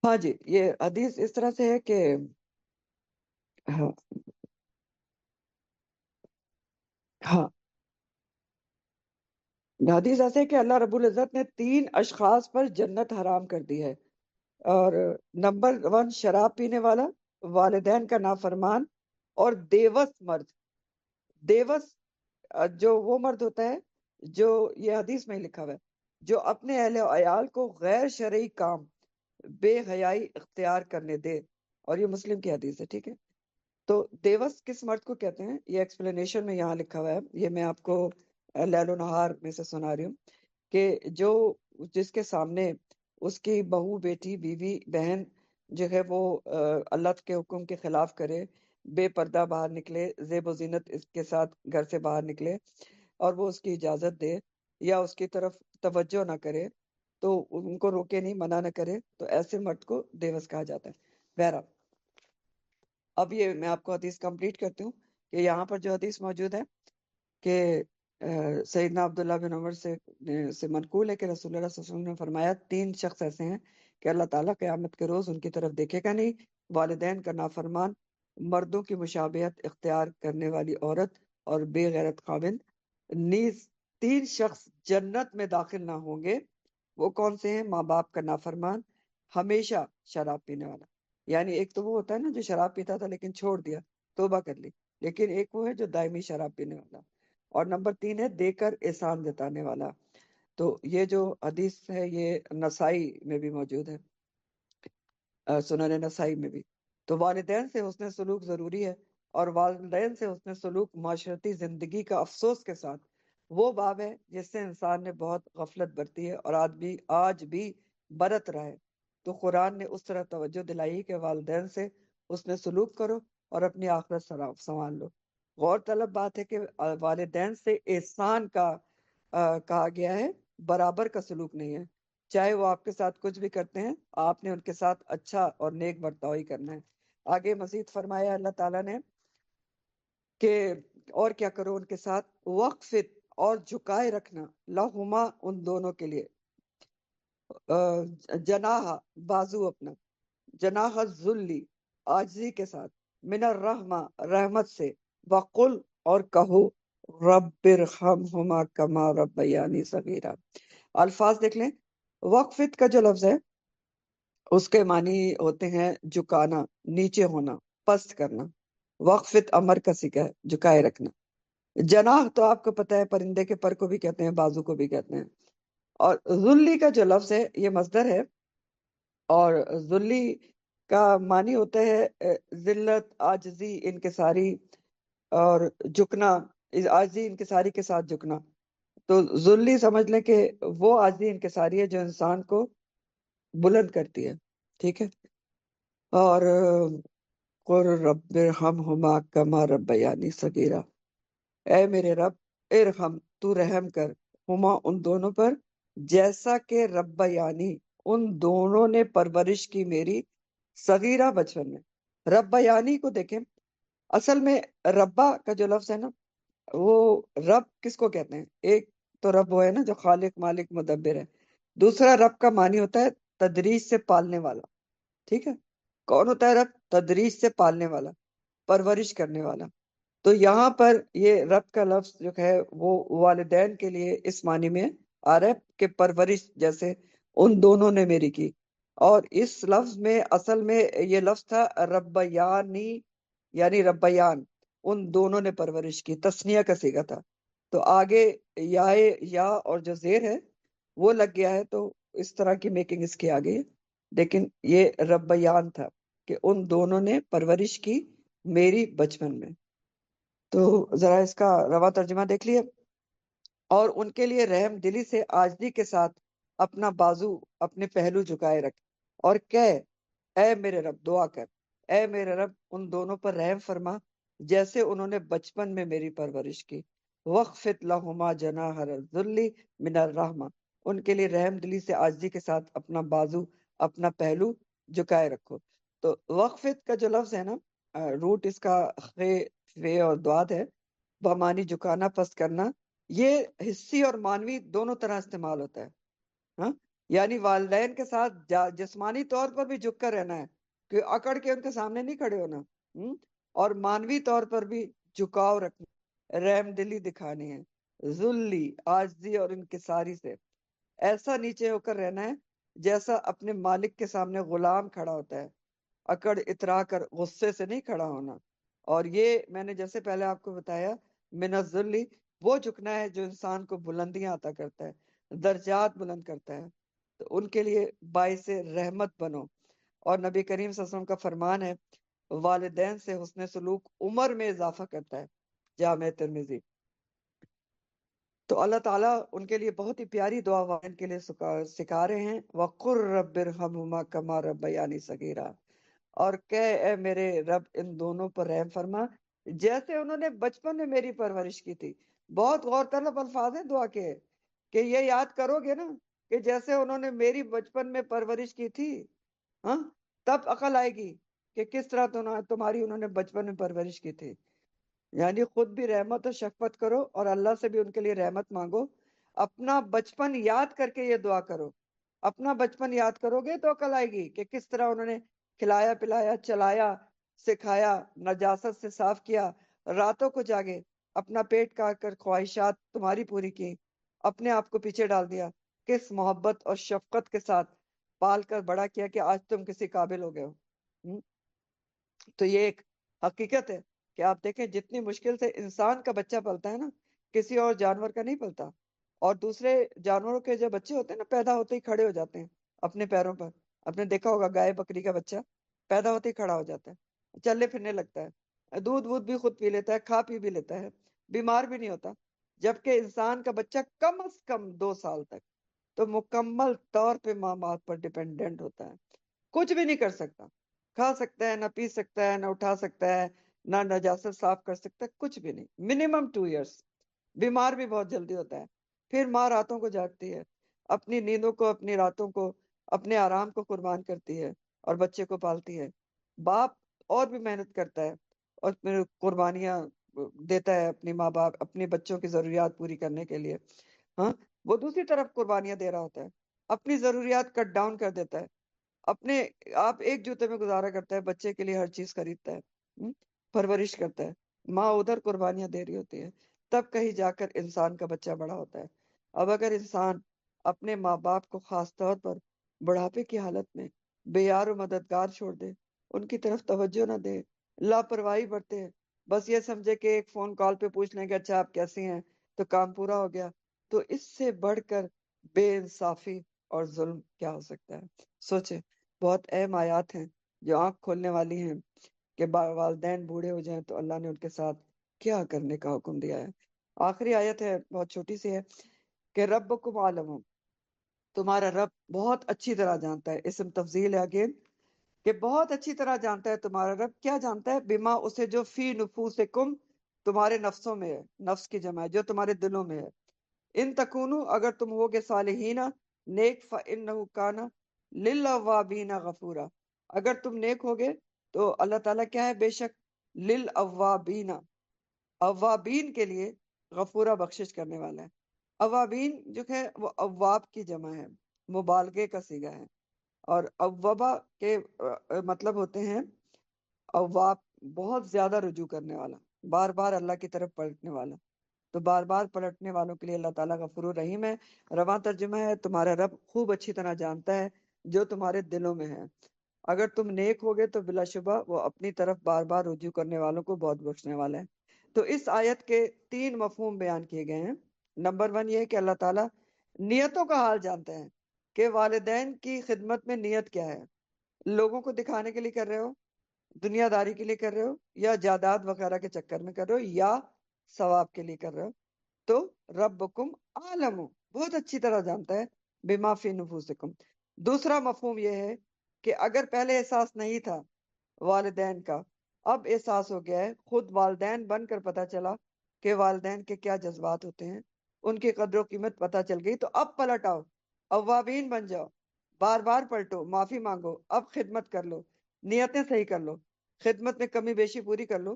ہاں جی، یہ حدیث اس طرح سے ہے کہ ہاں ہاں حدیث ایسے ہے کہ اللہ رب العزت نے 3 اشخاص پر جنت حرام کر دی ہے، اور نمبر 1 شراب پینے والا، والدین کا نافرمان، اور دیوس مرد۔ دیوس جو وہ مرد ہوتا ہے جو، یہ حدیث میں ہی لکھا ہوا ہے، جو اپنے اہل و عیال کو غیر شرعی کام بے حیائی اختیار کرنے دے، اور یہ مسلم کی حدیث ہے، ٹھیک ہے۔ تو دیوس کس مرد کو کہتے ہیں یہ ایکسپلینیشن میں یہاں لکھا ہوا ہے، یہ میں آپ کو لیل و نہار میں سے سنا رہی ہوں کہ جس کے سامنے اس کی بہو، بیٹی، بیوی، بہن جو ہے وہ اللہ کے حکم کے خلاف کرے، بے پردہ باہر نکلے، زیب و زینت اس کے ساتھ گھر سے باہر نکلے اور وہ اس کی اجازت دے یا اس کی طرف توجہ نہ کرے تو ان کو روکے نہیں، منع نہ کرے، تو ایسے مرد کو دیوس کہا جاتا ہے۔ بہرحال اب یہ میں آپ کو حدیث کمپلیٹ کرتی ہوں کہ یہاں پر جو حدیث موجود ہے کہ سیدنا عبداللہ بن عمر سے منقول ہے کہ رسول اللہ صلی اللہ علیہ وسلم نے فرمایا 3 شخص ایسے ہیں کہ اللہ تعالیٰ قیامت کے روز ان کی طرف دیکھے گا نہیں، والدین کا نافرمان، مردوں کی مشابہت اختیار کرنے والی عورت، اور بے غیرت خاوند۔ نیز 3 شخص جنت میں داخل نہ ہوں گے، وہ کون سے ہیں؟ ماں باپ کا نافرمان، ہمیشہ شراب پینے والا، یعنی ایک تو وہ ہوتا ہے نا جو شراب پیتا تھا لیکن چھوڑ دیا، توبہ کر لی، لیکن ایک وہ ہے جو دائمی شراب پینے والا، اور نمبر 3 ہے دے کر احسان جتانے والا۔ تو یہ جو حدیث ہے یہ نسائی میں بھی موجود ہے، سنن نسائی میں بھی۔ تو والدین سے حسن سلوک ضروری ہے، اور والدین سے حسن سلوک معاشرتی زندگی کا افسوس کے ساتھ وہ باب ہے جس سے انسان نے بہت غفلت برتی ہے اور آج بھی برت رہا ہے۔ تو قرآن نے اس طرح توجہ دلائی کہ والدین سے اس نے سلوک کرو اور اپنی آخرت سنوار لو۔ غور طلب بات ہے کہ والدین سے احسان کا کہا گیا ہے، برابر کا سلوک نہیں ہے۔ چاہے وہ آپ کے ساتھ کچھ بھی کرتے ہیں، آپ نے ان کے ساتھ اچھا اور نیک برتاؤ ہی کرنا ہے۔ آگے مزید فرمایا اللہ تعالیٰ نے کہ اور کیا کرو ان کے ساتھ، وقفت اور جھکائے رکھنا، لہما ان دونوں کے لیے، جناح بازو اپنا، جناح الذلی عاجزی کے ساتھ، من الرحمہ رحمت سے، وقل اور کہو رب ارحمہما کما ربیانی صغیرا۔ الفاظ دیکھ لیں، وقفت کا جو لفظ ہے اس کے معنی ہوتے ہیں جھکانا، نیچے ہونا، پست کرنا۔ وقفت امر کا صیغہ ہے، جھکائے رکھنا۔ جناح تو آپ کو پتہ ہے پرندے کے پر کو بھی کہتے ہیں، بازو کو بھی کہتے ہیں۔ اور ذلی کا جو لفظ ہے یہ مصدر ہے، اور ذلی کا معنی ہوتا ہے ذلت، عاجزی، انکساری اور جھکنا، عاجزی انکساری کے ساتھ جھکنا۔ تو ذلی سمجھ لیں کہ وہ عاجزی انکساری ہے جو انسان کو بلند کرتی ہے، ٹھیک ہے۔ اور قل رب ارحمہما کما ربیانی صغیرا، اے میرے رب ارحم تو رحم کر، ہما ان دونوں پر، جیسا کہ ربیانی ان دونوں نے پرورش کی میری، صغیرہ بچپن میں۔ ربیانی کو دیکھیں، اصل میں ربا کا جو لفظ ہے نا، وہ رب کس کو کہتے ہیں؟ ایک تو رب وہ ہے نا جو خالق مالک مدبر ہے، دوسرا رب کا معنی ہوتا ہے تدریج سے پالنے والا، ٹھیک ہے۔ کون ہوتا ہے رب؟ تدریج سے پالنے والا، پرورش کرنے والا۔ تو یہاں پر یہ رب کا لفظ جو ہے وہ والدین کے لیے اس معنی میں آ رہا ہے کہ پرورش جیسے ان دونوں نے میری کی۔ اور اس لفظ میں اصل میں یہ لفظ تھا ربیانی، یعنی ربیان، ان دونوں نے پرورش کی، تثنیہ کا صیغہ تھا۔ تو آگے یا اور جو زیر ہے وہ لگ گیا ہے، تو اس طرح کی میکنگ اس کی آگئی ہے، لیکن یہ ربیان تھا کہ ان دونوں نے پرورش کی میری بچپن میں۔ تو ذرا اس کا روا ترجمہ دیکھ لیے، اور ان کے لیے رحم دلی سے عاجزی کے ساتھ اپنا بازو، اپنے پہلو جھکائے رکھ، اور کہہ اے میرے رب، دعا کر اے میرے رب ان دونوں پر رحم فرما جیسے انہوں نے بچپن میں میری پرورش کی۔ وقفت لہما جناح الذل من الرحمہ، ان کے لیے رحم دلی سے عاجزی کے ساتھ اپنا بازو، اپنا پہلو جھکائے رکھو۔ تو وقفت کا جو لفظ ہے نا، روٹ اس کا خے فے اور دواد ہے، بمانی جھکانا، پست کرنا۔ یہ حصی اور مانوی دونوں طرح استعمال ہوتا ہے، ہاں، یعنی والدین کے ساتھ جسمانی طور پر بھی جھک کر رہنا ہے کہ اکڑ کے ان کے سامنے نہیں کھڑے ہونا، اور مانوی طور پر بھی جھکاؤ رکھنا، رحم دلی دکھانی ہے، ذلی عاجزی اور انکساری سے، ایسا نیچے ہو کر رہنا ہے جیسا اپنے مالک کے سامنے غلام کھڑا ہوتا ہے، اکڑ اترا کر غصے سے نہیں کھڑا ہونا۔ اور یہ میں نے جیسے پہلے آپ کو بتایا، من الذلی وہ جھکنا ہے جو انسان کو بلندیاں عطا کرتا ہے، درجات بلند کرتا ہے۔ تو ان کے لیے باعث رحمت بنو۔ اور نبی کریم صلی اللہ علیہ وسلم کا فرمان ہے، والدین سے حسن سلوک عمر میں اضافہ کرتا ہے، جامع ترمذی۔ تو اللہ تعالیٰ ان کے لیے بہت ہی پیاری دعا والدین کے لیے سکھا رہے ہیں، وَقُرْ رَبِّ ارْحَمْهُمَا كَمَا رَبَّيَانِي صَغِيرًا، اور کہ اے میرے رب ان دونوں پر رحم فرما جیسے انہوں نے بچپن میں میری پرورش کی تھی۔ بہت غور طلب الفاظ ہیں دعا کے، کہ یہ یاد کرو گے نا کہ جیسے انہوں نے میری بچپن میں پرورش کی تھی، ہاں، تب عقل آئے گی کہ کس طرح تمہاری انہوں نے بچپن میں پرورش کی تھی۔ یعنی خود بھی رحمت و شفقت کرو اور اللہ سے بھی ان کے لیے رحمت مانگو۔ اپنا بچپن یاد کر کے یہ دعا کرو، اپنا بچپن یاد کرو گے تو عقل آئے گی کہ کس طرح انہوں نے کھلایا پلایا، چلایا، سکھایا، نجاست سے صاف کیا، راتوں کو جاگے، اپنا پیٹ کاٹ کر خواہشات تمہاری پوری کی، اپنے آپ کو پیچھے ڈال دیا، کس محبت اور شفقت کے ساتھ پال کر بڑا کیا کہ آج تم کسی قابل ہو گئے ہو۔ تو یہ ایک حقیقت ہے کہ آپ دیکھیں جتنی مشکل سے انسان کا بچہ پلتا ہے نا، کسی اور جانور کا نہیں پلتا۔ اور دوسرے جانوروں کے جو بچے ہوتے ہیں نا، پیدا ہوتے ہی کھڑے ہو جاتے ہیں اپنے پیروں پر۔ آپ نے دیکھا ہوگا گائے بکری کا بچہ پیدا ہوتے ہی کھڑا ہو جاتا ہے، چلنے پھرنے لگتا ہے، دودھ وودھ بھی خود پی لیتا ہے، کھا پی بھی لیتا ہے، بیمار بھی نہیں ہوتا۔ جبکہ انسان کا بچہ کم از کم 2 سال تک تو مکمل طور پہ ماں باپ پر ڈیپینڈنٹ ہوتا ہے، کچھ بھی نہیں کر سکتا، کھا سکتا ہے نہ پی سکتا ہے نہ اٹھا سکتا ہے نہ نجاست صاف کر سکتا ہے، کچھ بھی نہیں، منیمم 2 ایئرس، بیمار بھی بہت جلدی ہوتا ہے۔ پھر ماں راتوں کو جاگتی ہے، اپنی نیندوں کو، اپنی راتوں کو، اپنے آرام کو قربان کرتی ہے اور بچے کو پالتی ہے۔ باپ اور بھی محنت کرتا ہے اور پھر قربانیاں دیتا ہے اپنی ماں باپ اپنے بچوں کی ضروریات پوری کرنے کے لیے، ہاں وہ دوسری طرف قربانیاں دے رہا ہوتا ہے، اپنی ضروریات کٹ ڈاؤن کر دیتا ہے، اپنے آپ ایک جوتے میں گزارا کرتا ہے، بچے کے لیے ہر چیز خریدتا ہے، پرورش کرتا ہے، ماں ادھر قربانیاں دے رہی ہوتی ہے، تب کہیں جا کر انسان کا بچہ بڑا ہوتا ہے۔ اب اگر انسان اپنے ماں باپ کو خاص طور پر بڑھاپے کی حالت میں بے یار و مددگار چھوڑ دے، ان کی طرف توجہ نہ دے، لاپرواہی برتے، بس یہ سمجھے کہ ایک فون کال پہ پوچھ لیں کہ اچھا آپ کیسی ہیں تو کام پورا ہو گیا، تو اس سے بڑھ کر بے انصافی اور ظلم کیا ہو سکتا ہے؟ سوچے، بہت اہم آیات ہیں جو آنکھ کھولنے والی ہیں کہ والدین بوڑھے ہو جائیں تو اللہ نے ان کے ساتھ کیا کرنے کا حکم دیا ہے۔ آخری آیت ہے، بہت چھوٹی سی ہے، کہ ربکم عالم، تمہارا رب بہت اچھی طرح جانتا ہے، اسم تفضیل ہے اگین، کہ بہت اچھی طرح جانتا ہے تمہارا رب، کیا جانتا ہے؟ بما، اسے جو فی نفوسکم، تمہارے نفسوں میں ہے، نفس کی جمع ہے، جو تمہارے دلوں میں ہے، ان تکونو، اگر تم ہوگے صالحین نیک، فإنہ کان للأوابین غفورا، اگر تم نیک ہوگے تو اللہ تعالیٰ کیا ہے؟ بے شک للأوابین، اوابین کے لیے غفورا، بخشش کرنے والا ہے۔ اوابین جو ہے وہ اواب کی جمع ہے، مبالغے کا صیغہ ہے، اور اوبا کے مطلب ہوتے ہیں اواب، بہت زیادہ رجوع کرنے والا، بار بار اللہ کی طرف پلٹنے والا، تو بار بار پلٹنے والوں کے لیے اللہ تعالیٰ غفور الرحیم ہے۔ رواں ترجمہ ہے، تمہارا رب خوب اچھی طرح جانتا ہے جو تمہارے دلوں میں ہے، اگر تم نیک ہوگے تو بلا شبہ وہ اپنی طرف بار بار رجوع کرنے والوں کو بہت بخشنے والا ہے۔ تو اس آیت کے 3 مفہوم بیان کیے گئے ہیں۔ نمبر 1 یہ ہے کہ اللہ تعالیٰ نیتوں کا حال جانتا ہے کہ والدین کی خدمت میں نیت کیا ہے، لوگوں کو دکھانے کے لیے کر رہے ہو، دنیا داری کے لیے کر رہے ہو، یا جائیداد وغیرہ کے چکر میں کر رہے ہو، یا ثواب کے لیے کر رہے ہو، تو ربکم عالم، بہت اچھی طرح جانتا ہے بما فی نفوسکم۔ دوسرا مفہوم یہ ہے کہ اگر پہلے احساس نہیں تھا والدین کا، اب احساس ہو گیا ہے، خود والدین بن کر پتہ چلا کہ والدین کے کیا جذبات ہوتے ہیں، ان کی قدر و قیمت پتہ چل گئی، تو اب پلٹ آؤ، اوابین بن جاؤ، بار بار پلٹو، معافی مانگو، اب خدمت کر لو، نیتیں صحیح کر لو، خدمت میں کمی بیشی پوری کر لو،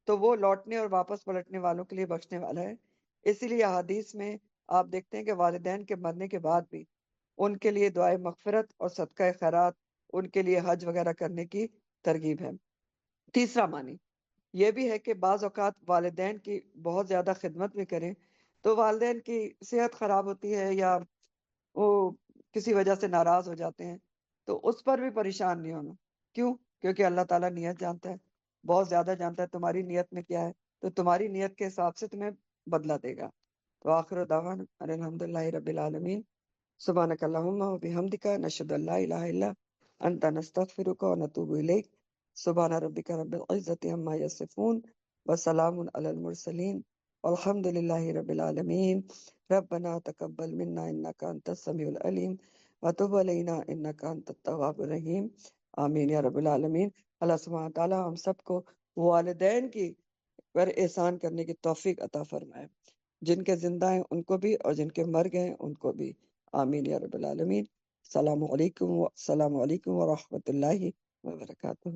تو وہ لوٹنے اور واپس پلٹنے والوں کے لیے بخشنے والا ہے۔ اسی لیے حدیث میں آپ دیکھتے ہیں کہ والدین کے مرنے کے بعد بھی ان کے لیے دعائے مغفرت اور صدقہ خیرات، ان کے لیے حج وغیرہ کرنے کی ترغیب ہے۔ تیسرا معنی یہ بھی ہے کہ بعض اوقات والدین کی بہت زیادہ خدمت بھی کریں تو والدین کی صحت خراب ہوتی ہے یا وہ کسی وجہ سے ناراض ہو جاتے ہیں، تو اس پر بھی پریشان نہیں ہونا۔ کیوں؟ کیونکہ اللہ تعالیٰ نیت جانتا ہے، بہت زیادہ جانتا ہے تمہاری نیت میں کیا ہے، تو تمہاری نیت کے حساب سے تمہیں بدلہ دے گا۔ تو آخر دعوانا ان الحمد للہ رب العالمین، سبحانک اللہم و بحمدک، نشہد ان لا الہ الا انت، نستغفرک و نتوب الیک، سبحان ربک رب العزت عما یصفون، وسلام علی المرسلین، والحمد للہ رب العالمین۔ ربنا تقبل منا انک انت السمیع العلیم وتب علینا انک انت التواب الرحیم، آمین یا رب العالمین۔ اللہ سبحانہ تعالیٰ ہم سب کو والدین کی پر احسان کرنے کی توفیق عطا فرمائے، جن کے زندہ ہیں ان کو بھی اور جن کے مر گئے ہیں ان کو بھی، آمین یا رب العالمین۔ السلام علیکم ورحمۃ اللہ وبرکاتہ۔